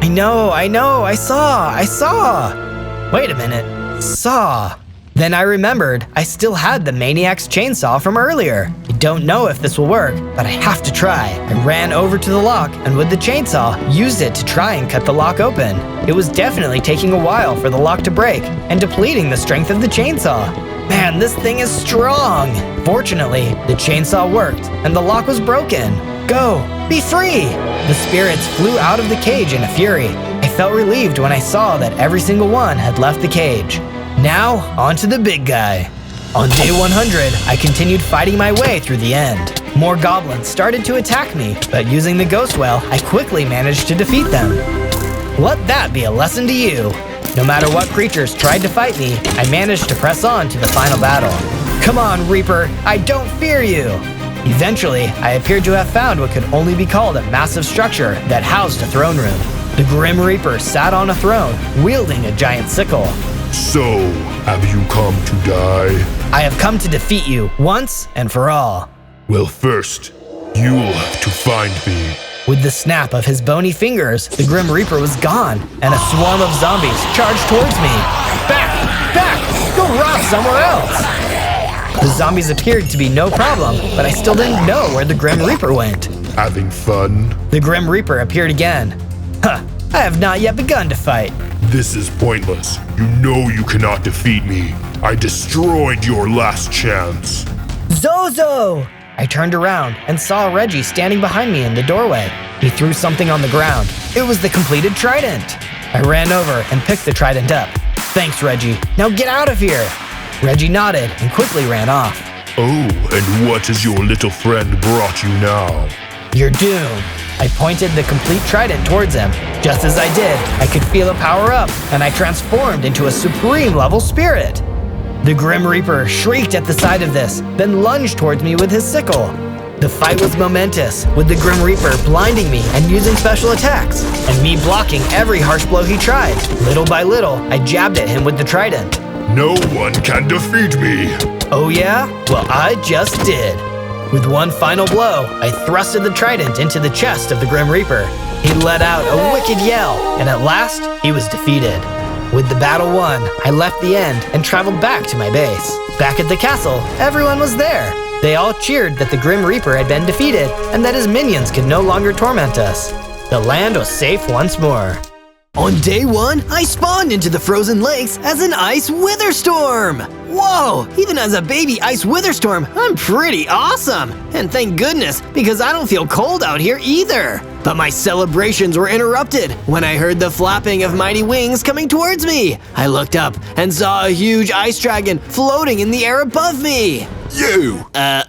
I know, I saw! Wait a minute, saw. Then I remembered I still had the Maniac's chainsaw from earlier. I don't know if this will work, but I have to try. I ran over to the lock and with the chainsaw, used it to try and cut the lock open. It was definitely taking a while for the lock to break and depleting the strength of the chainsaw. Man, this thing is strong! Fortunately, the chainsaw worked and the lock was broken. Go! Be free! The spirits flew out of the cage in a fury. I felt relieved when I saw that every single one had left the cage. Now, on to the big guy. On day 100, I continued fighting my way through the end. More goblins started to attack me, but using the ghost well, I quickly managed to defeat them. Let that be a lesson to you. No matter what creatures tried to fight me, I managed to press on to the final battle. Come on, Reaper, I don't fear you! Eventually, I appeared to have found what could only be called a massive structure that housed a throne room. The Grim Reaper sat on a throne, wielding a giant sickle. So, have you come to die? I have come to defeat you, once and for all. Well, first, you'll have to find me. With the snap of his bony fingers, the Grim Reaper was gone, and a swarm of zombies charged towards me. Back! Go rob somewhere else! The zombies appeared to be no problem, but I still didn't know where the Grim Reaper went. Having fun? The Grim Reaper appeared again. I have not yet begun to fight. This is pointless. You know you cannot defeat me. I destroyed your last chance. Zozo! I turned around and saw Reggie standing behind me in the doorway. He threw something on the ground. It was the completed trident. I ran over and picked the trident up. Thanks, Reggie. Now get out of here. Reggie nodded and quickly ran off. Oh, and what has your little friend brought you now? You're doomed. I pointed the complete trident towards him. Just as I did, I could feel it power up, and I transformed into a supreme level spirit. The Grim Reaper shrieked at the sight of this, then lunged towards me with his sickle. The fight was momentous, with the Grim Reaper blinding me and using special attacks, and me blocking every harsh blow he tried. Little by little, I jabbed at him with the trident. No one can defeat me! Oh yeah? Well, I just did. With one final blow, I thrusted the trident into the chest of the Grim Reaper. He let out a wicked yell, and at last, he was defeated. With the battle won, I left the end and traveled back to my base. Back at the castle, everyone was there. They all cheered that the Grim Reaper had been defeated and that his minions could no longer torment us. The land was safe once more. On day 1, I spawned into the frozen lakes as an Ice WITHERSTORM! Whoa, even as a baby Ice WITHERSTORM, I'm pretty awesome! And thank goodness, because I don't feel cold out here either! But my celebrations were interrupted when I heard the flapping of mighty wings coming towards me! I looked up and saw a huge ice dragon floating in the air above me! You!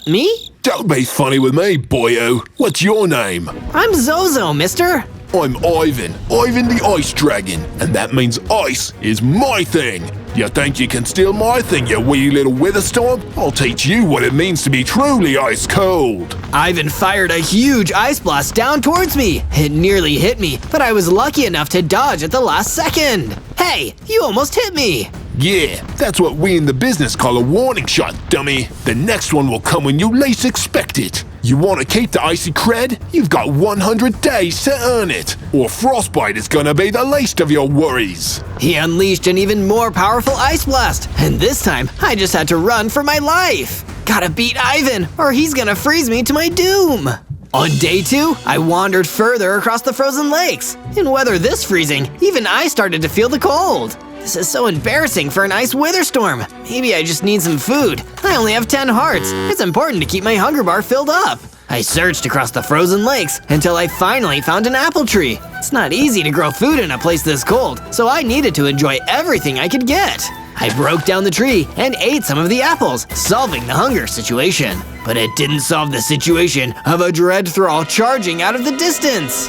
Me? Don't be funny with me, boyo. What's your name? I'm Zozo, mister! I'm Ivan the Ice Dragon, and that means ice is my thing. You think you can steal my thing, you wee little Witherstorm? I'll teach you what it means to be truly ice cold. Ivan fired a huge ice blast down towards me. It nearly hit me, but I was lucky enough to dodge at the last second. Hey, you almost hit me. Yeah, that's what we in the business call a warning shot, dummy. The next one will come when you least expect it. You want to keep the icy cred? You've got 100 days to earn it, or frostbite is gonna be the least of your worries. He unleashed an even more powerful ice blast, and this time I just had to run for my life. Gotta beat Ivan, or he's gonna freeze me to my doom. On day 2, I wandered further across the frozen lakes. In weather this freezing, even I started to feel the cold. This is so embarrassing for an ice witherstorm. Maybe I just need some food. I only have 10 hearts. It's important to keep my hunger bar filled up. I searched across the frozen lakes until I finally found an apple tree. It's not easy to grow food in a place this cold, so I needed to enjoy everything I could get. I broke down the tree and ate some of the apples, solving the hunger situation. But it didn't solve the situation of a dread thrall charging out of the distance.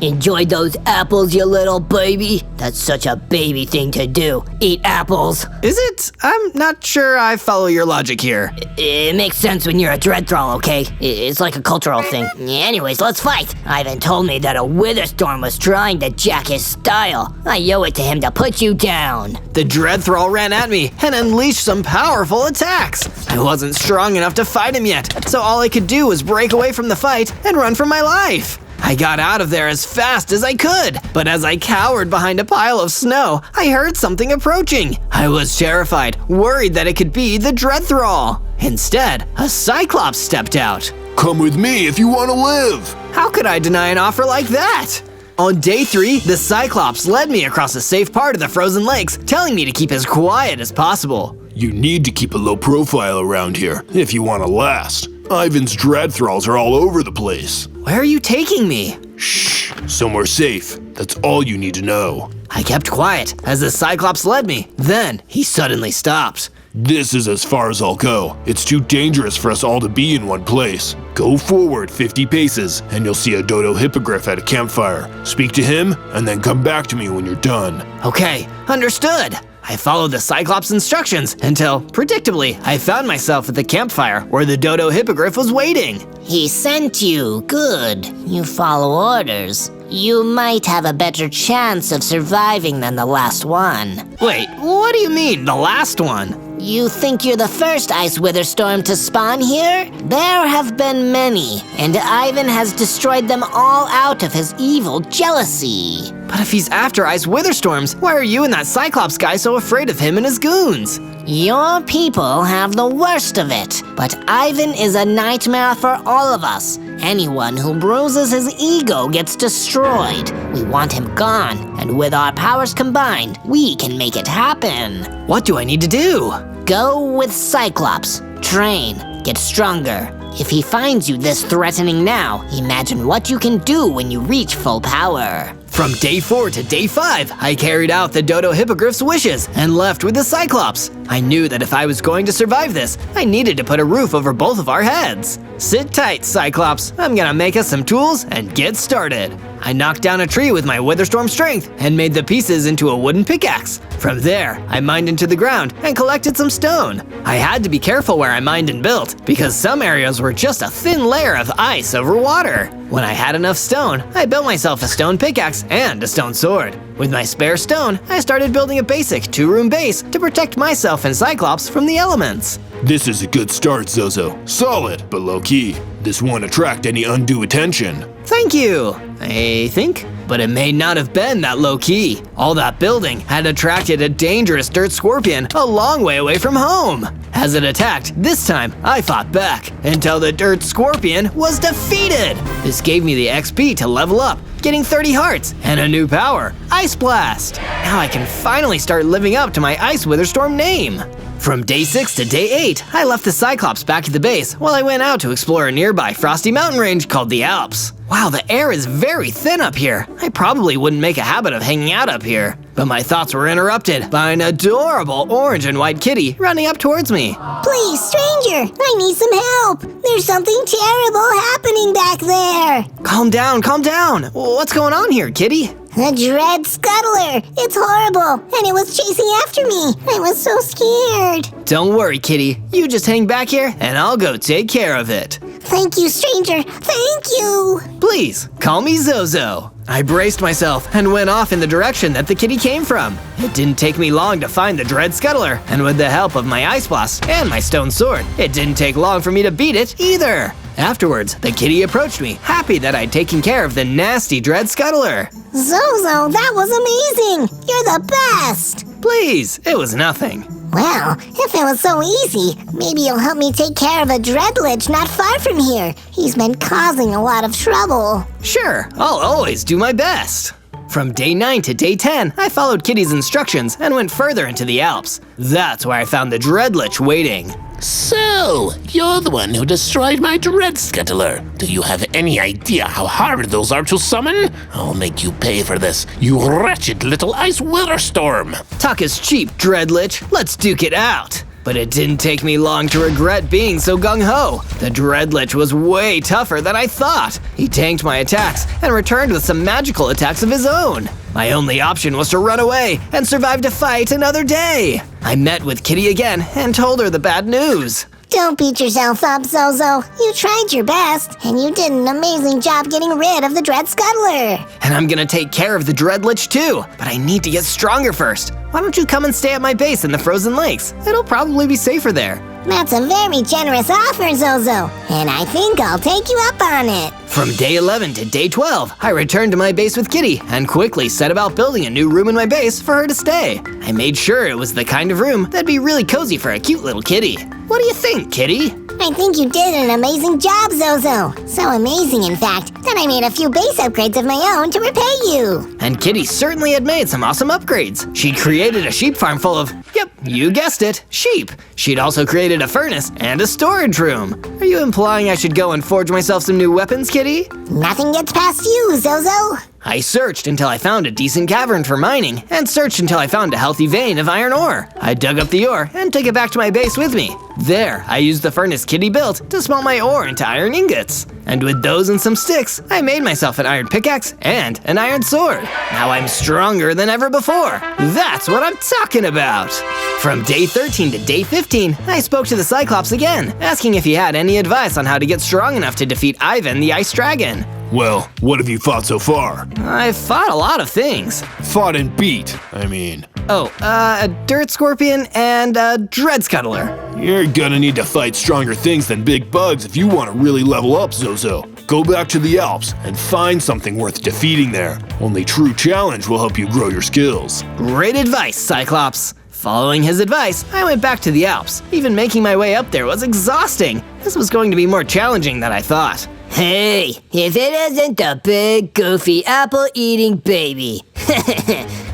Enjoy those apples, you little baby. That's such a baby thing to do. Eat apples. Is it? I'm not sure I follow your logic here. It makes sense when you're a dread thrall, okay? It's like a cultural thing. Anyways, let's fight. Ivan told me that a witherstorm was trying to jack his style. I owe it to him to put you down. The dread thrall ran at me and unleashed some powerful attacks. I wasn't strong enough to fight him yet, so all I could do was break away from the fight and run for my life. I got out of there as fast as I could, but as I cowered behind a pile of snow, I heard something approaching. I was terrified, worried that it could be the dread thrall. Instead, a cyclops stepped out. Come with me if you want to live. How could I deny an offer like that? On day 3, the cyclops led me across a safe part of the frozen lakes, telling me to keep as quiet as possible. You need to keep a low profile around here if you want to last. Ivan's dread thralls are all over the place. Where are you taking me? Shh, somewhere safe. That's all you need to know. I kept quiet as the cyclops led me. Then he suddenly stopped. This is as far as I'll go. It's too dangerous for us all to be in one place. Go forward 50 paces and you'll see a dodo hippogriff at a campfire. Speak to him and then come back to me when you're done. Okay, understood. I followed the Cyclops' instructions until, predictably, I found myself at the campfire where the dodo hippogriff was waiting. He sent you. Good. You follow orders. You might have a better chance of surviving than the last one. Wait, what do you mean, the last one? You think you're the first ice witherstorm to spawn here? There have been many, and Ivan has destroyed them all out of his evil jealousy. But if he's after ice witherstorms, why are you and that Cyclops guy so afraid of him and his goons? Your people have the worst of it, but Ivan is a nightmare for all of us. Anyone who bruises his ego gets destroyed. We want him gone, and with our powers combined, we can make it happen. What do I need to do? Go with Cyclops. Train. Get stronger. If he finds you this threatening now, imagine what you can do when you reach full power. From day 4 to day 5, I carried out the dodo hippogriff's wishes and left with the Cyclops. I knew that if I was going to survive this, I needed to put a roof over both of our heads. Sit tight, Cyclops. I'm gonna make us some tools and get started. I knocked down a tree with my Witherstorm strength and made the pieces into a wooden pickaxe. From there, I mined into the ground and collected some stone. I had to be careful where I mined and built, because some areas were just a thin layer of ice over water. When I had enough stone, I built myself a stone pickaxe and a stone sword. With my spare stone, I started building a basic 2-room base to protect myself and Cyclops from the elements. This is a good start, Zozo. Solid, but low-key. This won't attract any undue attention. Thank you, I think. But it may not have been that low-key. All that building had attracted a dangerous dirt scorpion a long way away from home. As it attacked, this time I fought back until the dirt scorpion was defeated. This gave me the XP to level up, getting 30 hearts and a new power, Ice Blast. Now I can finally start living up to my Ice Witherstorm name. From day 6 to day 8, I left the Cyclops back at the base while I went out to explore a nearby frosty mountain range called the Alps. Wow, the air is very thin up here. I probably wouldn't make a habit of hanging out up here. But my thoughts were interrupted by an adorable orange and white kitty running up towards me. Please, stranger, I need some help. There's something terrible happening back there. Calm down, calm down. What's going on here, kitty? A dread scuttler. It's horrible, and it was chasing after me. I was so scared. Don't worry, kitty. You just hang back here, and I'll go take care of it. Thank you, stranger. Thank you. Please, call me Zozo. I braced myself and went off in the direction that the kitty came from. It didn't take me long to find the dread scuttler, and with the help of my ice blast and my stone sword, it didn't take long for me to beat it either. Afterwards, the kitty approached me, happy that I'd taken care of the nasty dread scuttler. Zozo, that was amazing! You're the best! Please, it was nothing. Well, if it was so easy, maybe you'll help me take care of a dreadlich not far from here. He's been causing a lot of trouble. Sure, I'll always do my best. From day 9 to day 10, I followed Kitty's instructions and went further into the Alps. That's where I found the dreadlich waiting. So, you're the one who destroyed my dread scuttler. Do you have any idea how hard those are to summon? I'll make you pay for this, you wretched little ice WITHERSTORM. Talk is cheap, dreadlich. Let's duke it out. But it didn't take me long to regret being so gung-ho. The dreadlich was way tougher than I thought. He tanked my attacks and returned with some magical attacks of his own. My only option was to run away and survive to fight another day. I met with Kitty again and told her the bad news. Don't beat yourself up, Zozo. You tried your best, and you did an amazing job getting rid of the dread scuttler. And I'm gonna take care of the dreadlich too, but I need to get stronger first. Why don't you come and stay at my base in the frozen lakes? It'll probably be safer there. That's a very generous offer, Zozo, and I think I'll take you up on it. From day 11 to day 12, I returned to my base with Kitty and quickly set about building a new room in my base for her to stay. I made sure it was the kind of room that'd be really cozy for a cute little kitty. What do you think, Kitty? I think you did an amazing job, Zozo. So amazing, in fact, that I made a few base upgrades of my own to repay you. And Kitty certainly had made some awesome upgrades. She created a sheep farm full of, yep, you guessed it, sheep. She'd also created a furnace and a storage room. Are you implying I should go and forge myself some new weapons, Kitty? Nothing gets past you, Zozo. I searched until I found a decent cavern for mining, and searched until I found a healthy vein of iron ore. I dug up the ore and took it back to my base with me. There, I used the furnace Kitty built to smelt my ore into iron ingots. And with those and some sticks, I made myself an iron pickaxe and an iron sword. Now I'm stronger than ever before. That's what I'm talking about. From day 13 to day 15, I spoke to the Cyclops again, asking if he had any advice on how to get strong enough to defeat Ivan the Ice Dragon. Well, what have you fought so far? I've fought a lot of things. Fought and beat, I mean. A dirt scorpion and a dread scuttler. You're gonna need to fight stronger things than big bugs if you want to really level up, Zozo. Go back to the Alps and find something worth defeating there. Only true challenge will help you grow your skills. Great advice, Cyclops. Following his advice, I went back to the Alps. Even making my way up there was exhausting. This was going to be more challenging than I thought. Hey, if it isn't the big, goofy, apple-eating baby.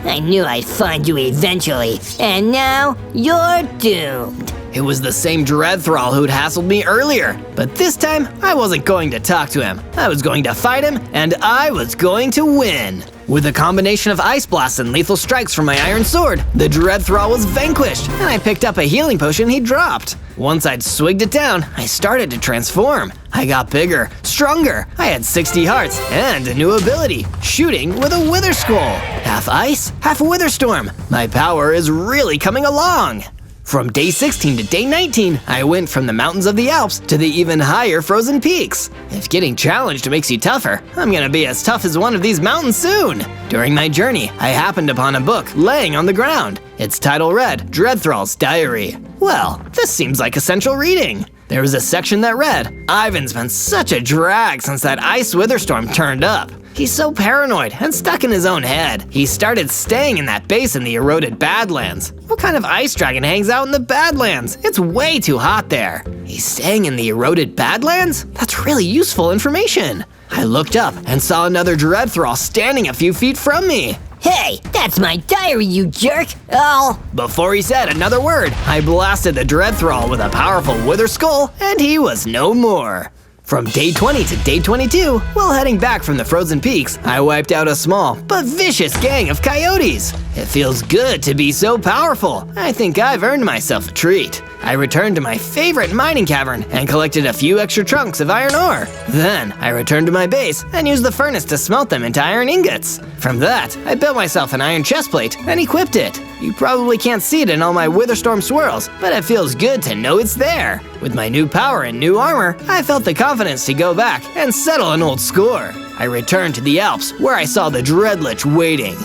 I knew I'd find you eventually, and now you're doomed. It was the same dread thrall who'd hassled me earlier, but this time I wasn't going to talk to him. I was going to fight him, and I was going to win. With a combination of ice blasts and lethal strikes from my iron sword, the dread thrall was vanquished, and I picked up a healing potion he dropped. Once I'd swigged it down, I started to transform. I got bigger, stronger. I had 60 hearts and a new ability, shooting with a wither skull. Half ice, half witherstorm. My power is really coming along. From day 16 to day 19, I went from the mountains of the Alps to the even higher frozen peaks. If getting challenged makes you tougher, I'm gonna be as tough as one of these mountains soon. During my journey, I happened upon a book laying on the ground. Its title read, Dread Thrall's Diary. Well, this seems like essential reading. There was a section that read, Ivan's been such a drag since that ICE WITHERSTORM turned up. He's so paranoid and stuck in his own head. He started staying in that base in the eroded Badlands. What kind of ice dragon hangs out in the Badlands? It's way too hot there. He's staying in the eroded Badlands? That's really useful information. I looked up and saw another dread thrall standing a few feet from me. Hey, that's my diary, you jerk! Oh! Before he said another word, I blasted the dread thrall with a powerful wither skull, and he was no more. From day 20 to day 22, while heading back from the frozen peaks, I wiped out a small but vicious gang of coyotes. It feels good to be so powerful. I think I've earned myself a treat. I returned to my favorite mining cavern and collected a few extra chunks of iron ore. Then I returned to my base and used the furnace to smelt them into iron ingots. From that, I built myself an iron chestplate and equipped it. You probably can't see it in all my WITHERSTORM swirls, but it feels good to know it's there. With my new power and new armor, I felt the confidence to go back and settle an old score. I returned to the Alps, where I saw the dreadlich waiting.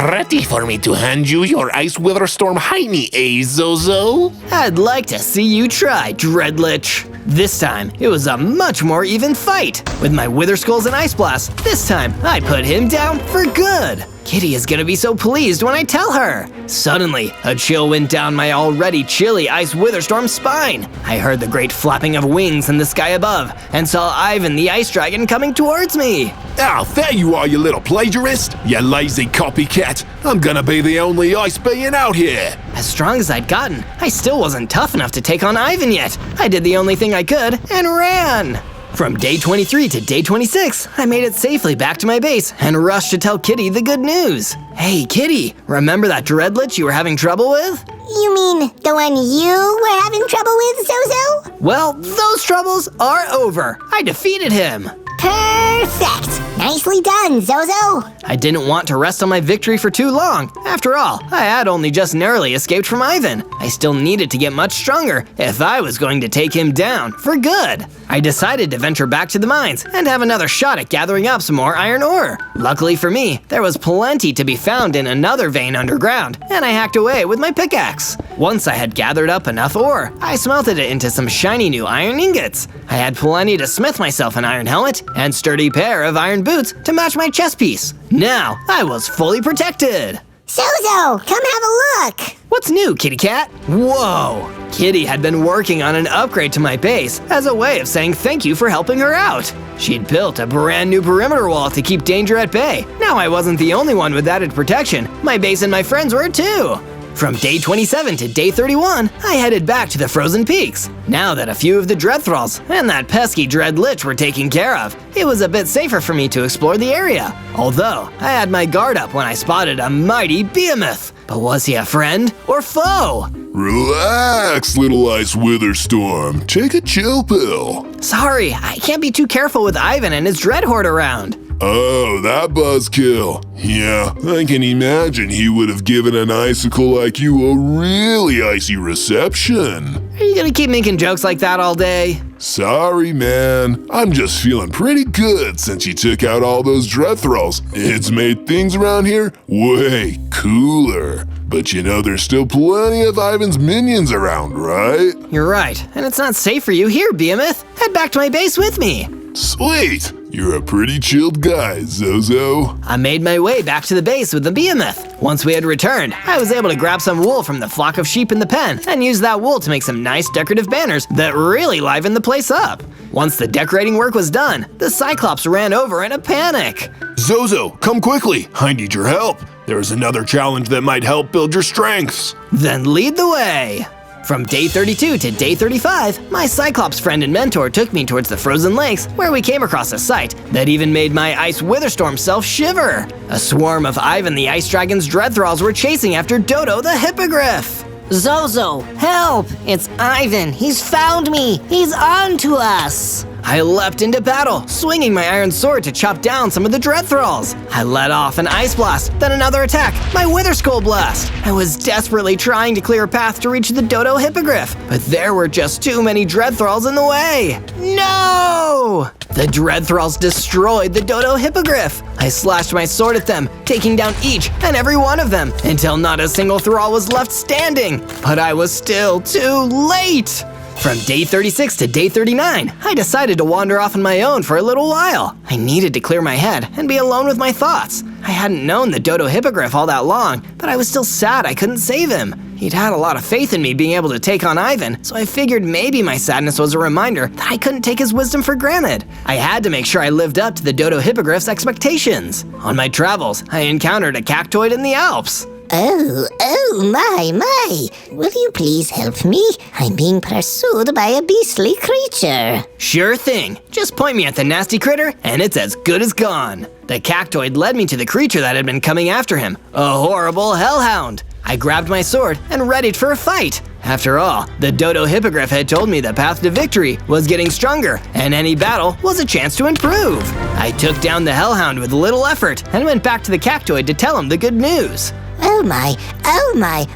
Ready for me to hand you your Ice WITHERSTORM Heiny, eh, Zozo? I'd like to see you try, dreadlich. This time, it was a much more even fight. With my Wither Skulls and Ice Blast, this time I put him down for good. Kitty is gonna be so pleased when I tell her. Suddenly, a chill went down my already chilly Ice WITHERSTORM spine. I heard the great flapping of wings in the sky above and saw Ivan the Ice Dragon coming towards me. Oh, there you are, you little plagiarist! You lazy copycat! I'm gonna be the only ice being out here! As strong as I'd gotten, I still wasn't tough enough to take on Ivan yet. I did the only thing I could and ran. From day 23 to day 26, I made it safely back to my base and rushed to tell Kitty the good news. Hey Kitty, remember that Dreadlich you were having trouble with? You mean the one you were having trouble with, Zozo? Well, those troubles are over. I defeated him. Perfect! Nicely done, Zozo! I didn't want to rest on my victory for too long. After all, I had only just narrowly escaped from Ivan. I still needed to get much stronger if I was going to take him down for good. I decided to venture back to the mines and have another shot at gathering up some more iron ore. Luckily for me, there was plenty to be found in another vein underground, and I hacked away with my pickaxe. Once I had gathered up enough ore, I smelted it into some shiny new iron ingots. I had plenty to smith myself an iron helmet and sturdy pair of iron boots to match my chest piece. Now, I was fully protected. Zozo, come have a look! What's new, Kitty Cat? Whoa! Kitty had been working on an upgrade to my base as a way of saying thank you for helping her out. She'd built a brand new perimeter wall to keep danger at bay. Now I wasn't the only one with added protection. My base and my friends were too. From day 27 to day 31, I headed back to the Frozen Peaks. Now that a few of the Dread Thralls and that pesky Dreadlich were taken care of, it was a bit safer for me to explore the area. Although, I had my guard up when I spotted a mighty behemoth. But was he a friend or foe? Relax, little Ice WITHERSTORM. Take a chill pill. Sorry, I can't be too careful with Ivan and his Dread Horde around. Oh, that buzzkill. Yeah, I can imagine he would have given an icicle like you a really icy reception. Are you gonna keep making jokes like that all day? Sorry, man. I'm just feeling pretty good since you took out all those Dread Thralls. It's made things around here way cooler. But you know there's still plenty of Ivan's minions around, right? You're right, and it's not safe for you here, Behemoth. Head back to my base with me. Sweet! You're a pretty chilled guy, Zozo. I made my way back to the base with the Behemoth. Once we had returned, I was able to grab some wool from the flock of sheep in the pen and use that wool to make some nice decorative banners that really livened the place up. Once the decorating work was done, the Cyclops ran over in a panic. Zozo, come quickly. I need your help. There is another challenge that might help build your strengths. Then lead the way. From day 32 to day 35, my Cyclops friend and mentor took me towards the frozen lakes, where we came across a sight that even made my Ice WITHERSTORM self shiver. A swarm of Ivan the Ice Dragon's Dread Thralls were chasing after Dodo the Hippogriff. Zozo, help! It's Ivan. He's found me. He's on to us. I leapt into battle, swinging my iron sword to chop down some of the Dread Thralls. I let off an Ice Blast, then another attack, my Wither Skull Blast. I was desperately trying to clear a path to reach the Dodo Hippogriff, but there were just too many Dread Thralls in the way. No! The Dread Thralls destroyed the Dodo Hippogriff. I slashed my sword at them, taking down each and every one of them, until not a single Thrall was left standing. But I was still too late. From day 36 to day 39, I decided to wander off on my own for a little while. I needed to clear my head and be alone with my thoughts. I hadn't known the Dodo Hippogriff all that long, but I was still sad I couldn't save him. He'd had a lot of faith in me being able to take on Ivan, so I figured maybe my sadness was a reminder that I couldn't take his wisdom for granted. I had to make sure I lived up to the Dodo Hippogriff's expectations. On my travels, I encountered a cactoid in the Alps. My. Will you please help me? I'm being pursued by a beastly creature. Sure thing. Just point me at the nasty critter, and it's as good as gone. The cactoid led me to the creature that had been coming after him, a horrible hellhound. I grabbed my sword and readied for a fight. After all, the Dodo Hippogriff had told me the path to victory was getting stronger, and any battle was a chance to improve. I took down the hellhound with little effort and went back to the cactoid to tell him the good news. Oh my,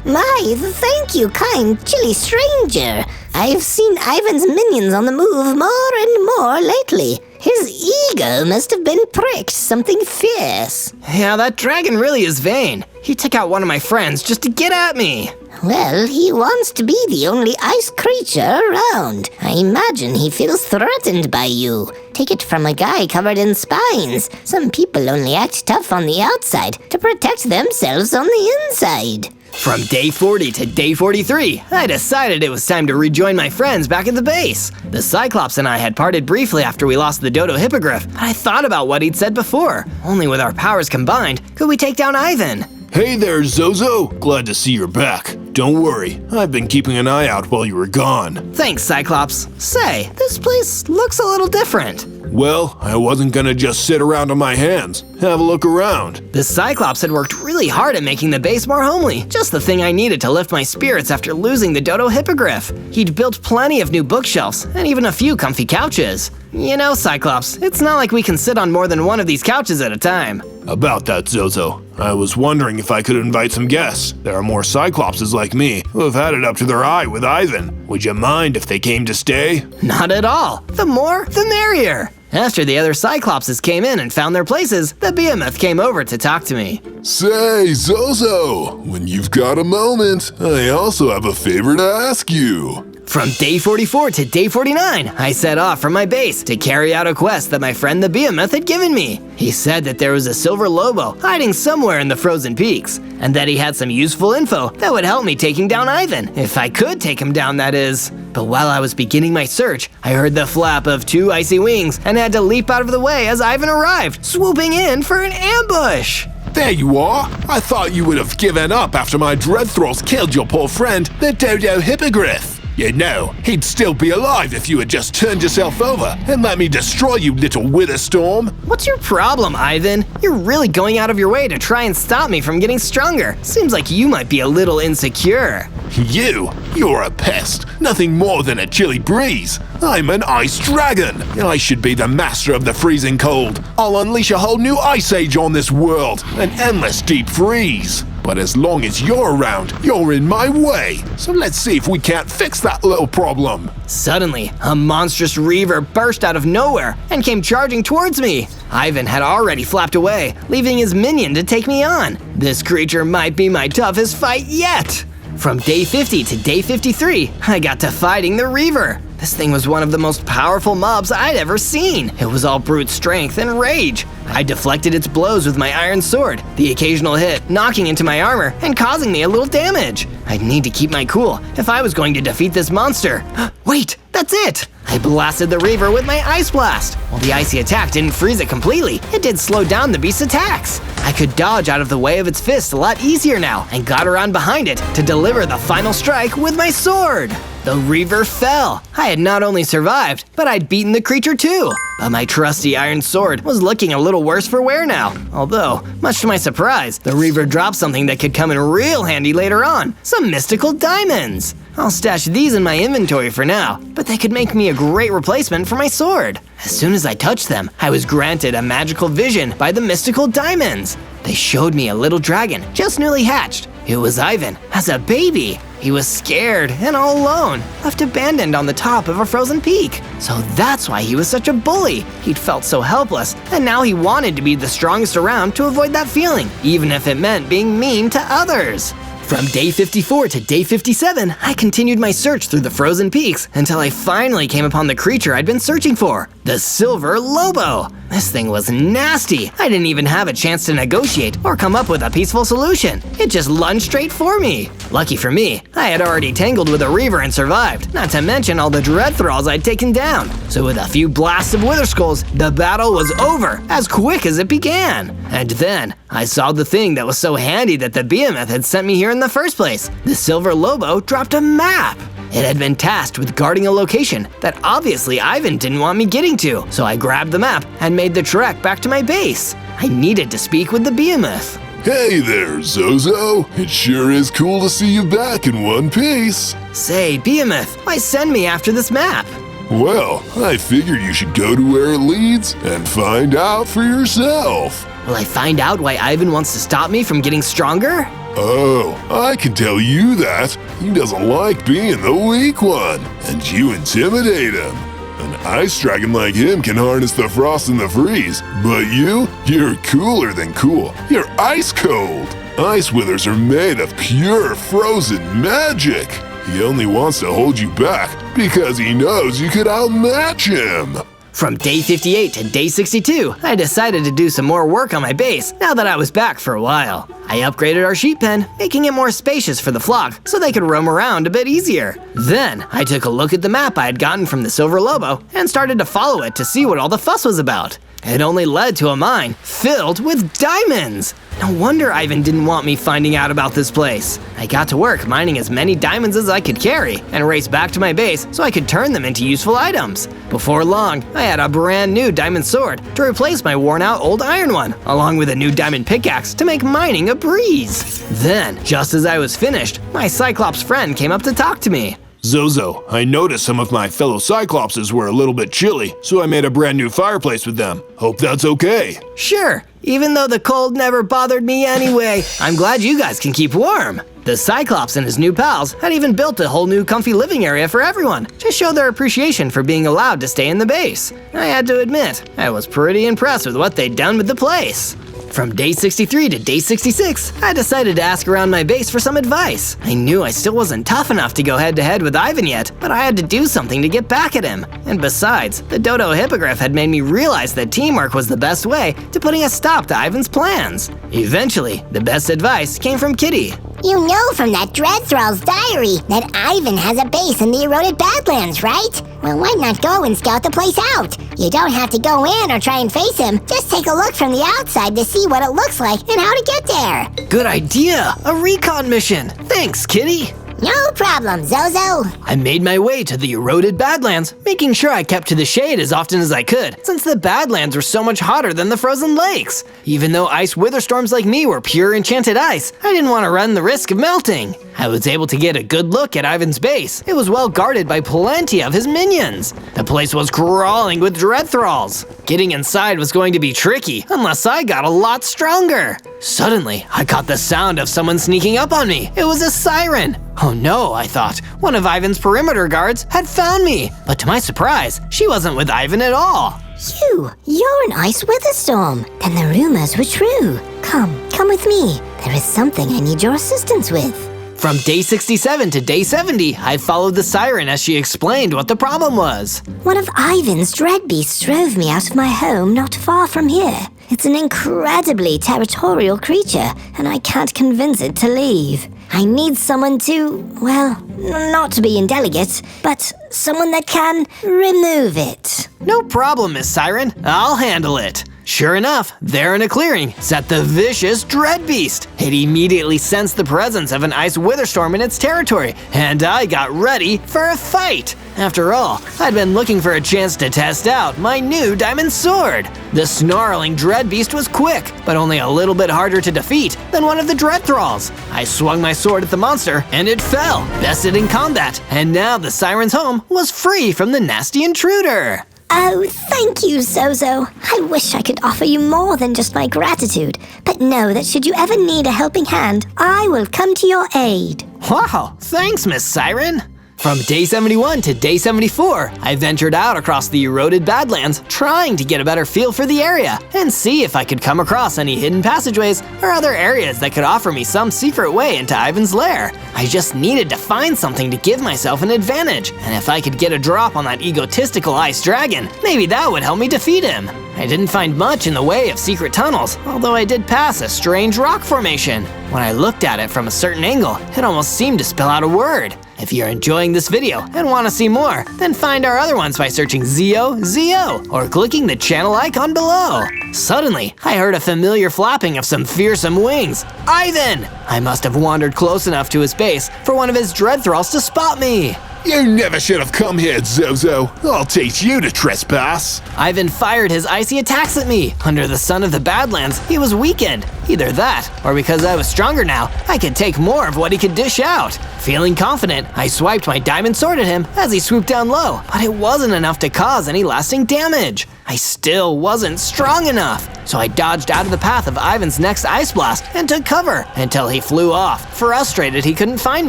thank you, kind, chilly stranger. I've seen Ivan's minions on the move more and more lately. His ego must have been pricked something fierce. Yeah, that dragon really is vain. He took out one of my friends just to get at me. Well, he wants to be the only ice creature around. I imagine he feels threatened by you. Take it from a guy covered in spines. Some people only act tough on the outside to protect themselves on the inside. From day 40 to day 43, I decided it was time to rejoin my friends back at the base. The Cyclops and I had parted briefly after we lost the Dodo Hippogriff, but I thought about what he'd said before. Only with our powers combined could we take down Ivan. Hey there, Zozo. Glad to see you're back. Don't worry, I've been keeping an eye out while you were gone. Thanks, Cyclops. Say, this place looks a little different. Well, I wasn't gonna just sit around on my hands. Have a look around. The Cyclops had worked really hard at making the base more homely, just the thing I needed to lift my spirits after losing the Dodo Hippogriff. He'd built plenty of new bookshelves and even a few comfy couches. You know, Cyclops, it's not like we can sit on more than one of these couches at a time. About that, Zozo, I was wondering if I could invite some guests. There are more Cyclopses like me who have had it up to their eye with Ivan. Would you mind if they came to stay? Not at all. The more, the merrier. After the other Cyclopses came in and found their places, the Behemoth came over to talk to me. Say, Zozo, when you've got a moment, I also have a favor to ask you. From day 44 to day 49, I set off from my base to carry out a quest that my friend the Behemoth had given me. He said that there was a silver Lobo hiding somewhere in the frozen peaks, and that he had some useful info that would help me taking down Ivan, if I could take him down, that is. But while I was beginning my search, I heard the flap of two icy wings and had to leap out of the way as Ivan arrived, swooping in for an ambush. There you are. I thought you would have given up after my dread thralls killed your poor friend, the Dodo Hippogriff. You know, he'd still be alive if you had just turned yourself over and let me destroy you, little Witherstorm. What's your problem, Ivan? You're really going out of your way to try and stop me from getting stronger. Seems like you might be a little insecure. You're a pest. Nothing more than a chilly breeze. I'm an ice dragon. I should be the master of the freezing cold. I'll unleash a whole new ice age on this world, an endless deep freeze. But as long as you're around, you're in my way. So let's see if we can't fix that little problem. Suddenly, a monstrous reaver burst out of nowhere and came charging towards me. Ivan had already flapped away, leaving his minion to take me on. This creature might be my toughest fight yet. From day 50 to day 53, I got to fighting the Reaver. This thing was one of the most powerful mobs I'd ever seen. It was all brute strength and rage. I deflected its blows with my iron sword, the occasional hit knocking into my armor and causing me a little damage. I'd need to keep my cool if I was going to defeat this monster. Wait, that's it! I blasted the Reaver with my Ice Blast. While the icy attack didn't freeze it completely, it did slow down the beast's attacks. I could dodge out of the way of its fists a lot easier now and got around behind it to deliver the final strike with my sword. The Reaver fell. I had not only survived, but I'd beaten the creature too. But my trusty iron sword was looking a little worse for wear now. Although, much to my surprise, the Reaver dropped something that could come in real handy later on. Some mystical diamonds. I'll stash these in my inventory for now, but they could make me a great replacement for my sword. As soon as I touched them, I was granted a magical vision by the mystical diamonds. They showed me a little dragon, just newly hatched. It was Ivan, as a baby. He was scared and all alone, left abandoned on the top of a frozen peak. So that's why he was such a bully. He'd felt so helpless, and now he wanted to be the strongest around to avoid that feeling, even if it meant being mean to others. From day 54 to day 57, I continued my search through the frozen peaks until I finally came upon the creature I'd been searching for, the Silver Lobo. This thing was nasty. I didn't even have a chance to negotiate or come up with a peaceful solution. It just lunged straight for me. Lucky for me, I had already tangled with a Reaver and survived, not to mention all the dread thralls I'd taken down. So with a few blasts of Wither Skulls, the battle was over as quick as it began. And then I saw the thing that was so handy that the Behemoth had sent me here in the first place. The Silver Lobo dropped a map. It had been tasked with guarding a location that obviously Ivan didn't want me getting to, so I grabbed the map and made the trek back to my base. I needed to speak with the Behemoth. Hey there, Zozo. It sure is cool to see you back in one piece. Say, Behemoth, why send me after this map? Well, I figured you should go to where it leads and find out for yourself. Will I find out why Ivan wants to stop me from getting stronger? Oh, I can tell you that. He doesn't like being the weak one, and you intimidate him. An ice dragon like him can harness the frost and the freeze, but you're cooler than cool. You're ice cold. Ice withers are made of pure frozen magic. He only wants to hold you back because he knows you could outmatch him. From day 58 to day 62, I decided to do some more work on my base now that I was back for a while. I upgraded our sheep pen, making it more spacious for the flock so they could roam around a bit easier. Then, I took a look at the map I had gotten from the Silver Lobo and started to follow it to see what all the fuss was about. It only led to a mine filled with diamonds. No wonder Ivan didn't want me finding out about this place. I got to work mining as many diamonds as I could carry and raced back to my base so I could turn them into useful items. Before long, I had a brand new diamond sword to replace my worn out old iron one, along with a new diamond pickaxe to make mining a breeze. Then, just as I was finished, my Cyclops friend came up to talk to me. Zozo, I noticed some of my fellow Cyclopses were a little bit chilly, so I made a brand new fireplace with them. Hope that's okay. Sure, even though the cold never bothered me anyway, I'm glad you guys can keep warm. The Cyclops and his new pals had even built a whole new comfy living area for everyone to show their appreciation for being allowed to stay in the base. I had to admit, I was pretty impressed with what they'd done with the place. From day 63 to day 66, I decided to ask around my base for some advice. I knew I still wasn't tough enough to go head-to-head with Ivan yet, but I had to do something to get back at him. And besides, the Dodo Hippogriff had made me realize that teamwork was the best way to putting a stop to Ivan's plans. Eventually, the best advice came from Kitty. You know from that Dreadthrall's diary that Ivan has a base in the eroded Badlands, right? Well, why not go and scout the place out? You don't have to go in or try and face him. Just take a look from the outside to see what it looks like and how to get there. Good idea! A recon mission! Thanks, Kitty! No problem, Zozo. I made my way to the eroded Badlands, making sure I kept to the shade as often as I could, since the Badlands were so much hotter than the frozen lakes. Even though ice witherstorms like me were pure enchanted ice, I didn't want to run the risk of melting. I was able to get a good look at Ivan's base. It was well guarded by plenty of his minions. The place was crawling with Dreadthralls. Getting inside was going to be tricky unless I got a lot stronger. Suddenly, I caught the sound of someone sneaking up on me. It was a siren. Oh no, I thought. One of Ivan's perimeter guards had found me. But to my surprise, she wasn't with Ivan at all. You're an Ice Witherstorm. Then the rumors were true. Come with me. There is something I need your assistance with. From day 67 to day 70, I followed the siren as she explained what the problem was. One of Ivan's dread beasts drove me out of my home not far from here. It's an incredibly territorial creature, and I can't convince it to leave. I need someone to, well, not to be indelicate, but someone that can remove it. No problem, Miss Siren. I'll handle it. Sure enough, there in a clearing sat the vicious Dread Beast. It immediately sensed the presence of an ice witherstorm in its territory, and I got ready for a fight. After all, I'd been looking for a chance to test out my new diamond sword. The snarling Dread Beast was quick, but only a little bit harder to defeat than one of the Dreadthralls. I swung my sword at the monster, and it fell, bested in combat, and now the Siren's home was free from the nasty intruder. Oh, thank you, Zozo. I wish I could offer you more than just my gratitude, but know that should you ever need a helping hand, I will come to your aid. Wow, thanks, Miss Siren. From day 71 to day 74, I ventured out across the eroded Badlands, trying to get a better feel for the area and see if I could come across any hidden passageways or other areas that could offer me some secret way into Ivan's lair. I just needed to find something to give myself an advantage, and if I could get a drop on that egotistical ice dragon, maybe that would help me defeat him. I didn't find much in the way of secret tunnels, although I did pass a strange rock formation. When I looked at it from a certain angle, it almost seemed to spell out a word. If you're enjoying this video and want to see more, then find our other ones by searching Zozo or clicking the channel icon below. Suddenly, I heard a familiar flapping of some fearsome wings. Ivan! I must have wandered close enough to his base for one of his Dreadthralls to spot me. You never should have come here, Zozo. I'll teach you to trespass. Ivan fired his icy attacks at me. Under the sun of the Badlands, he was weakened. Either that, or because I was stronger now, I could take more of what he could dish out. Feeling confident, I swiped my diamond sword at him as he swooped down low, but it wasn't enough to cause any lasting damage. I still wasn't strong enough, so I dodged out of the path of Ivan's next ice blast and took cover until he flew off, frustrated he couldn't find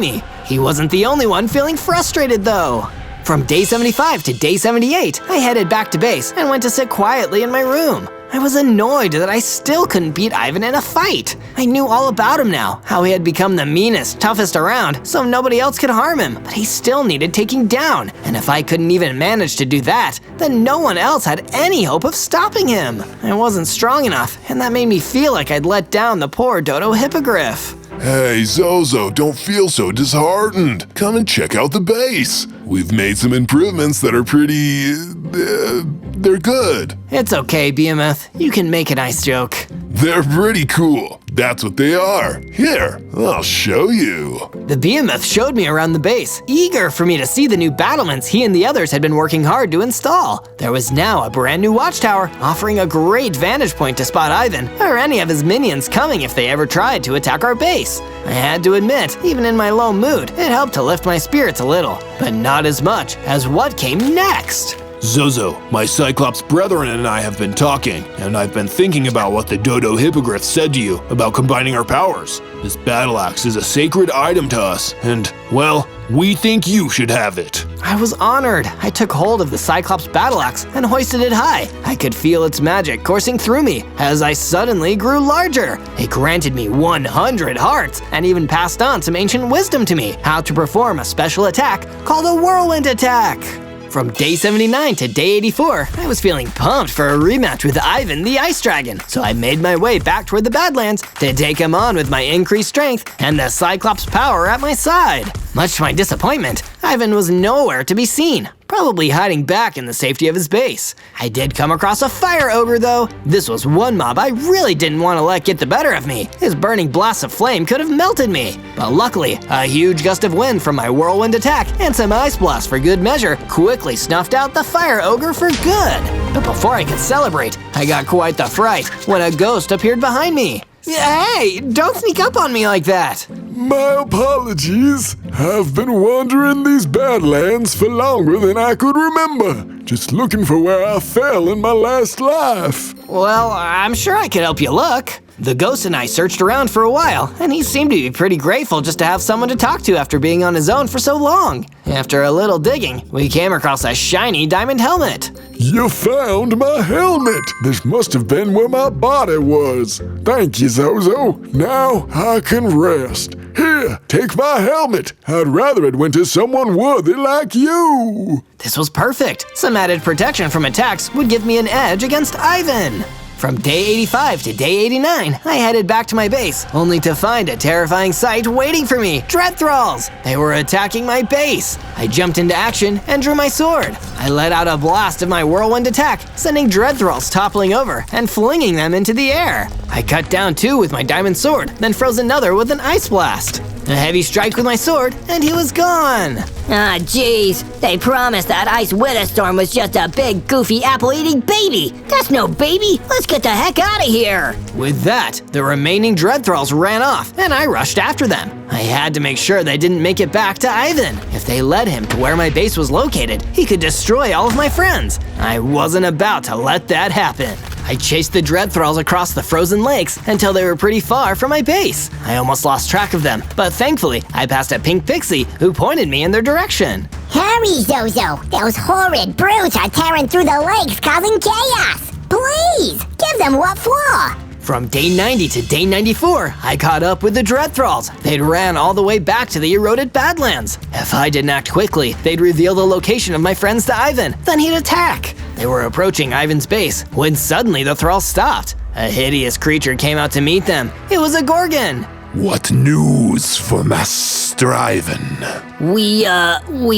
me. He wasn't the only one feeling frustrated though. From day 75 to day 78, I headed back to base and went to sit quietly in my room. I was annoyed that I still couldn't beat Ivan in a fight. I knew all about him now, how he had become the meanest, toughest around, so nobody else could harm him, but he still needed taking down. And if I couldn't even manage to do that, then no one else had any hope of stopping him. I wasn't strong enough, and that made me feel like I'd let down the poor Dodo Hippogriff. Hey, Zozo, don't feel so disheartened. Come and check out the base. We've made some improvements that are pretty... they're good. It's okay, Behemoth. You can make a nice joke. They're pretty cool. That's what they are. Here, I'll show you. The Behemoth showed me around the base, eager for me to see the new battlements he and the others had been working hard to install. There was now a brand new watchtower, offering a great vantage point to spot Ivan or any of his minions coming if they ever tried to attack our base. I had to admit, even in my low mood, it helped to lift my spirits a little, but not as much as what came next. Zozo, my Cyclops brethren and I have been talking, and I've been thinking about what the Dodo Hippogriff said to you about combining our powers. This battle axe is a sacred item to us, and, well, we think you should have it. I was honored. I took hold of the Cyclops battle axe and hoisted it high. I could feel its magic coursing through me as I suddenly grew larger. It granted me 100 hearts and even passed on some ancient wisdom to me, how to perform a special attack called a whirlwind attack. From day 79 to day 84, I was feeling pumped for a rematch with Ivan the Ice Dragon, so I made my way back toward the Badlands to take him on with my increased strength and the Cyclops power at my side. Much to my disappointment, Ivan was nowhere to be seen, probably hiding back in the safety of his base. I did come across a fire ogre though. This was one mob I really didn't want to let get the better of me. His burning blasts of flame could have melted me. But luckily, a huge gust of wind from my whirlwind attack and some ice blasts for good measure quickly snuffed out the fire ogre for good. But before I could celebrate, I got quite the fright when a ghost appeared behind me. Hey, don't sneak up on me like that. My apologies. I've been wandering these Badlands for longer than I could remember, just looking for where I fell in my last life. Well, I'm sure I could help you look. The ghost and I searched around for a while, and he seemed to be pretty grateful just to have someone to talk to after being on his own for so long. After a little digging, we came across a shiny diamond helmet. You found my helmet. This must have been where my body was. Thank you, Zozo. Now I can rest. Here, take my helmet. I'd rather it went to someone worthy like you. This was perfect. Some added protection from attacks would give me an edge against Ivan. From day 85 to day 89, I headed back to my base, only to find a terrifying sight waiting for me, Dread Thralls! They were attacking my base. I jumped into action and drew my sword. I let out a blast of my whirlwind attack, sending Dread Thralls toppling over and flinging them into the air. I cut down two with my diamond sword, then froze another with an ice blast. A heavy strike with my sword, and he was gone. Ah, jeez. They promised that ICE WITHERSTORM was just a big, goofy, apple-eating baby. That's no baby. Let's get the heck out of here. With that, the remaining Dread Thralls ran off, and I rushed after them. I had to make sure they didn't make it back to Ivan. If they led him to where my base was located, he could destroy all of my friends. I wasn't about to let that happen. I chased the Dread Thralls across the frozen lakes until they were pretty far from my base. I almost lost track of them, but thankfully, I passed a pink pixie who pointed me in their direction. Hurry, Zozo! Those horrid brutes are tearing through the lakes, causing chaos! Please, give them what for? From day 90 to day 94, I caught up with the Dread Thralls. They'd ran all the way back to the eroded Badlands. If I didn't act quickly, they'd reveal the location of my friends to Ivan, then he'd attack. They were approaching Ivan's base when suddenly the Thralls stopped. A hideous creature came out to meet them. It was a Gorgon. What news for Master Ivan? We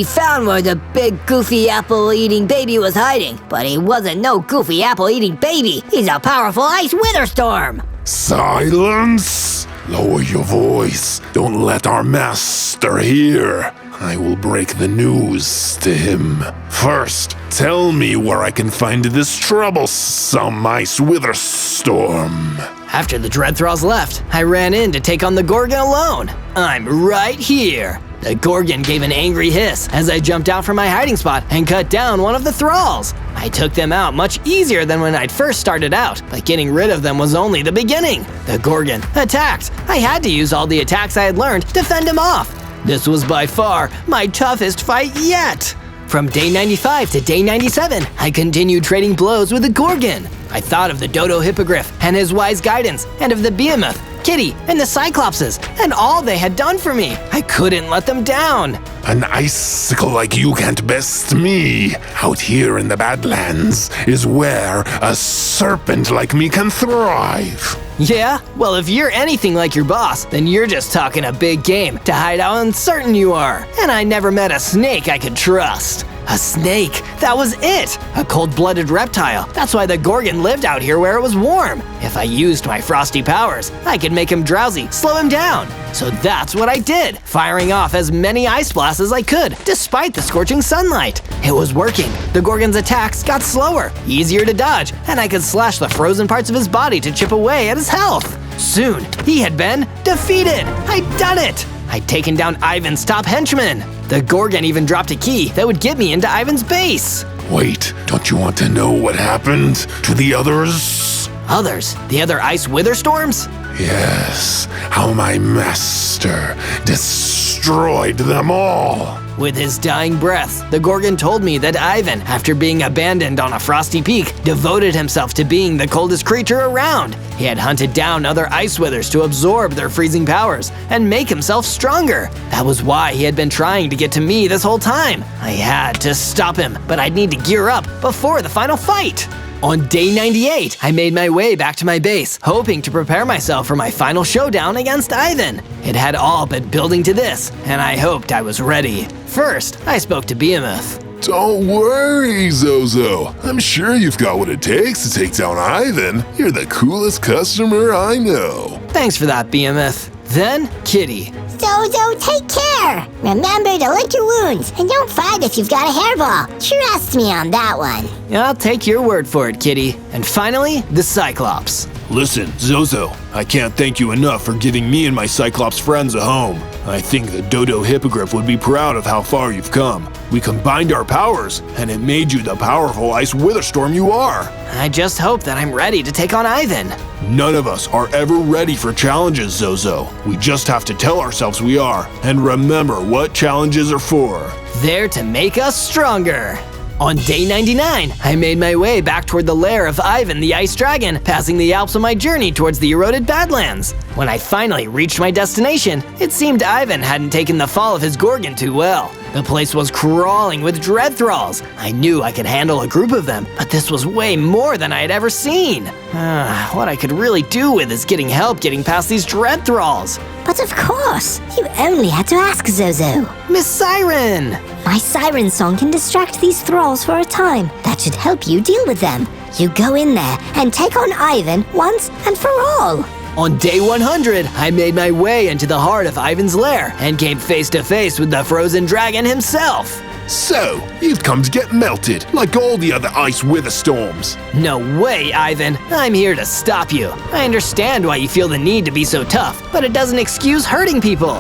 found where the big, goofy, apple-eating baby was hiding. But he wasn't no goofy, apple-eating baby. He's a powerful ICE WITHERSTORM. Silence! Lower your voice. Don't let our master hear. I will break the news to him. First, tell me where I can find this troublesome ICE WITHERSTORM. After the Dread Thralls left, I ran in to take on the Gorgon alone. I'm right here. The Gorgon gave an angry hiss as I jumped out from my hiding spot and cut down one of the Thralls. I took them out much easier than when I'd first started out, but getting rid of them was only the beginning. The Gorgon attacked. I had to use all the attacks I had learned to fend him off. This was by far my toughest fight yet. From day 95 to day 97, I continued trading blows with the Gorgon. I thought of the Dodo Hippogriff and his wise guidance, and of the Behemoth, Kitty, and the Cyclopses, and all they had done for me. I couldn't let them down. An icicle like you can't best me. Out here in the Badlands is where a serpent like me can thrive. Yeah? Well, if you're anything like your boss, then you're just talking a big game to hide how uncertain you are. And I never met a snake I could trust. A snake, that was it! A cold-blooded reptile. That's why the Gorgon lived out here where it was warm. If I used my frosty powers, I could make him drowsy, slow him down. So that's what I did, firing off as many ice blasts as I could, despite the scorching sunlight. It was working. The Gorgon's attacks got slower, easier to dodge, and I could slash the frozen parts of his body to chip away at his health. Soon, he had been defeated. I'd done it. I'd taken down Ivan's top henchman. The Gorgon even dropped a key that would get me into Ivan's base. Wait, don't you want to know what happened to the others? Others? The other Ice Witherstorms? Yes, how my master destroyed them all. With his dying breath, the Gorgon told me that Ivan, after being abandoned on a frosty peak, devoted himself to being the coldest creature around. He had hunted down other ice withers to absorb their freezing powers and make himself stronger. That was why he had been trying to get to me this whole time. I had to stop him, but I'd need to gear up before the final fight. On day 98, I made my way back to my base, hoping to prepare myself for my final showdown against Ivan. It had all been building to this, and I hoped I was ready. First, I spoke to Behemoth. Don't worry, Zozo. I'm sure you've got what it takes to take down Ivan. You're the coolest customer I know. Thanks for that, Behemoth. Then, Kitty. Zozo, take care! Remember to lick your wounds, and don't fight if you've got a hairball. Trust me on that one. I'll take your word for it, Kitty. And finally, the Cyclops. Listen, Zozo, I can't thank you enough for giving me and my Cyclops friends a home. I think the Dodo Hippogriff would be proud of how far you've come. We combined our powers, and it made you the powerful Ice Witherstorm you are. I just hope that I'm ready to take on Ivan. None of us are ever ready for challenges, Zozo. We just have to tell ourselves we are, and remember what challenges are for. There to make us stronger. On day 99, I made my way back toward the lair of Ivan the Ice Dragon, passing the Alps on my journey towards the eroded Badlands. When I finally reached my destination, it seemed Ivan hadn't taken the fall of his Gorgon too well. The place was crawling with dread thralls. I knew I could handle a group of them, but this was way more than I had ever seen. What I could really do with is getting help getting past these dread thralls. But of course, you only had to ask Zozo. Miss Siren! My siren song can distract these thralls for a time. That should help you deal with them. You go in there and take on Ivan once and for all. On day 100, I made my way into the heart of Ivan's lair and came face to face with the frozen dragon himself. So, you've come to get melted, like all the other Ice Witherstorms. No way, Ivan. I'm here to stop you. I understand why you feel the need to be so tough, but it doesn't excuse hurting people.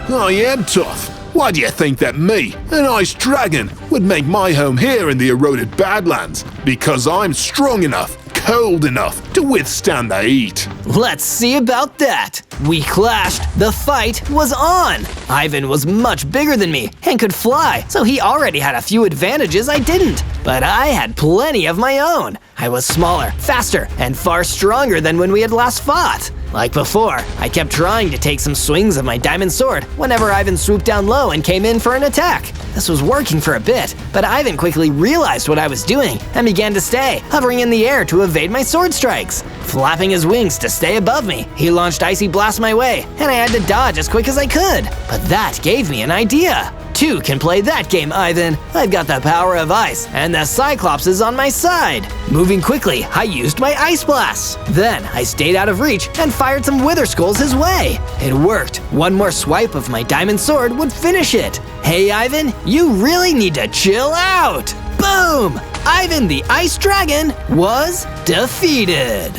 I am tough. Why do you think that me, an ice dragon, would make my home here in the eroded Badlands? Because I'm strong enough, cold enough to withstand the heat. Let's see about that. We clashed. The fight was on. Ivan was much bigger than me and could fly, so he already had a few advantages I didn't. But I had plenty of my own. I was smaller, faster, and far stronger than when we had last fought. Like before, I kept trying to take some swings of my diamond sword whenever Ivan swooped down low and came in for an attack. This was working for a bit, but Ivan quickly realized what I was doing and began to stay, hovering in the air to evade my sword strikes. Flapping his wings to stay above me, he launched icy blasts my way, and I had to dodge as quick as I could. But that gave me an idea. Two can play that game, Ivan. I've got the power of ice, and the Cyclops is on my side. Moving quickly, I used my ice blasts. Then I stayed out of reach and fired some wither skulls his way. It worked. One more swipe of my diamond sword would finish it. Hey, Ivan, you really need to chill out. Boom! Ivan the Ice Dragon was defeated.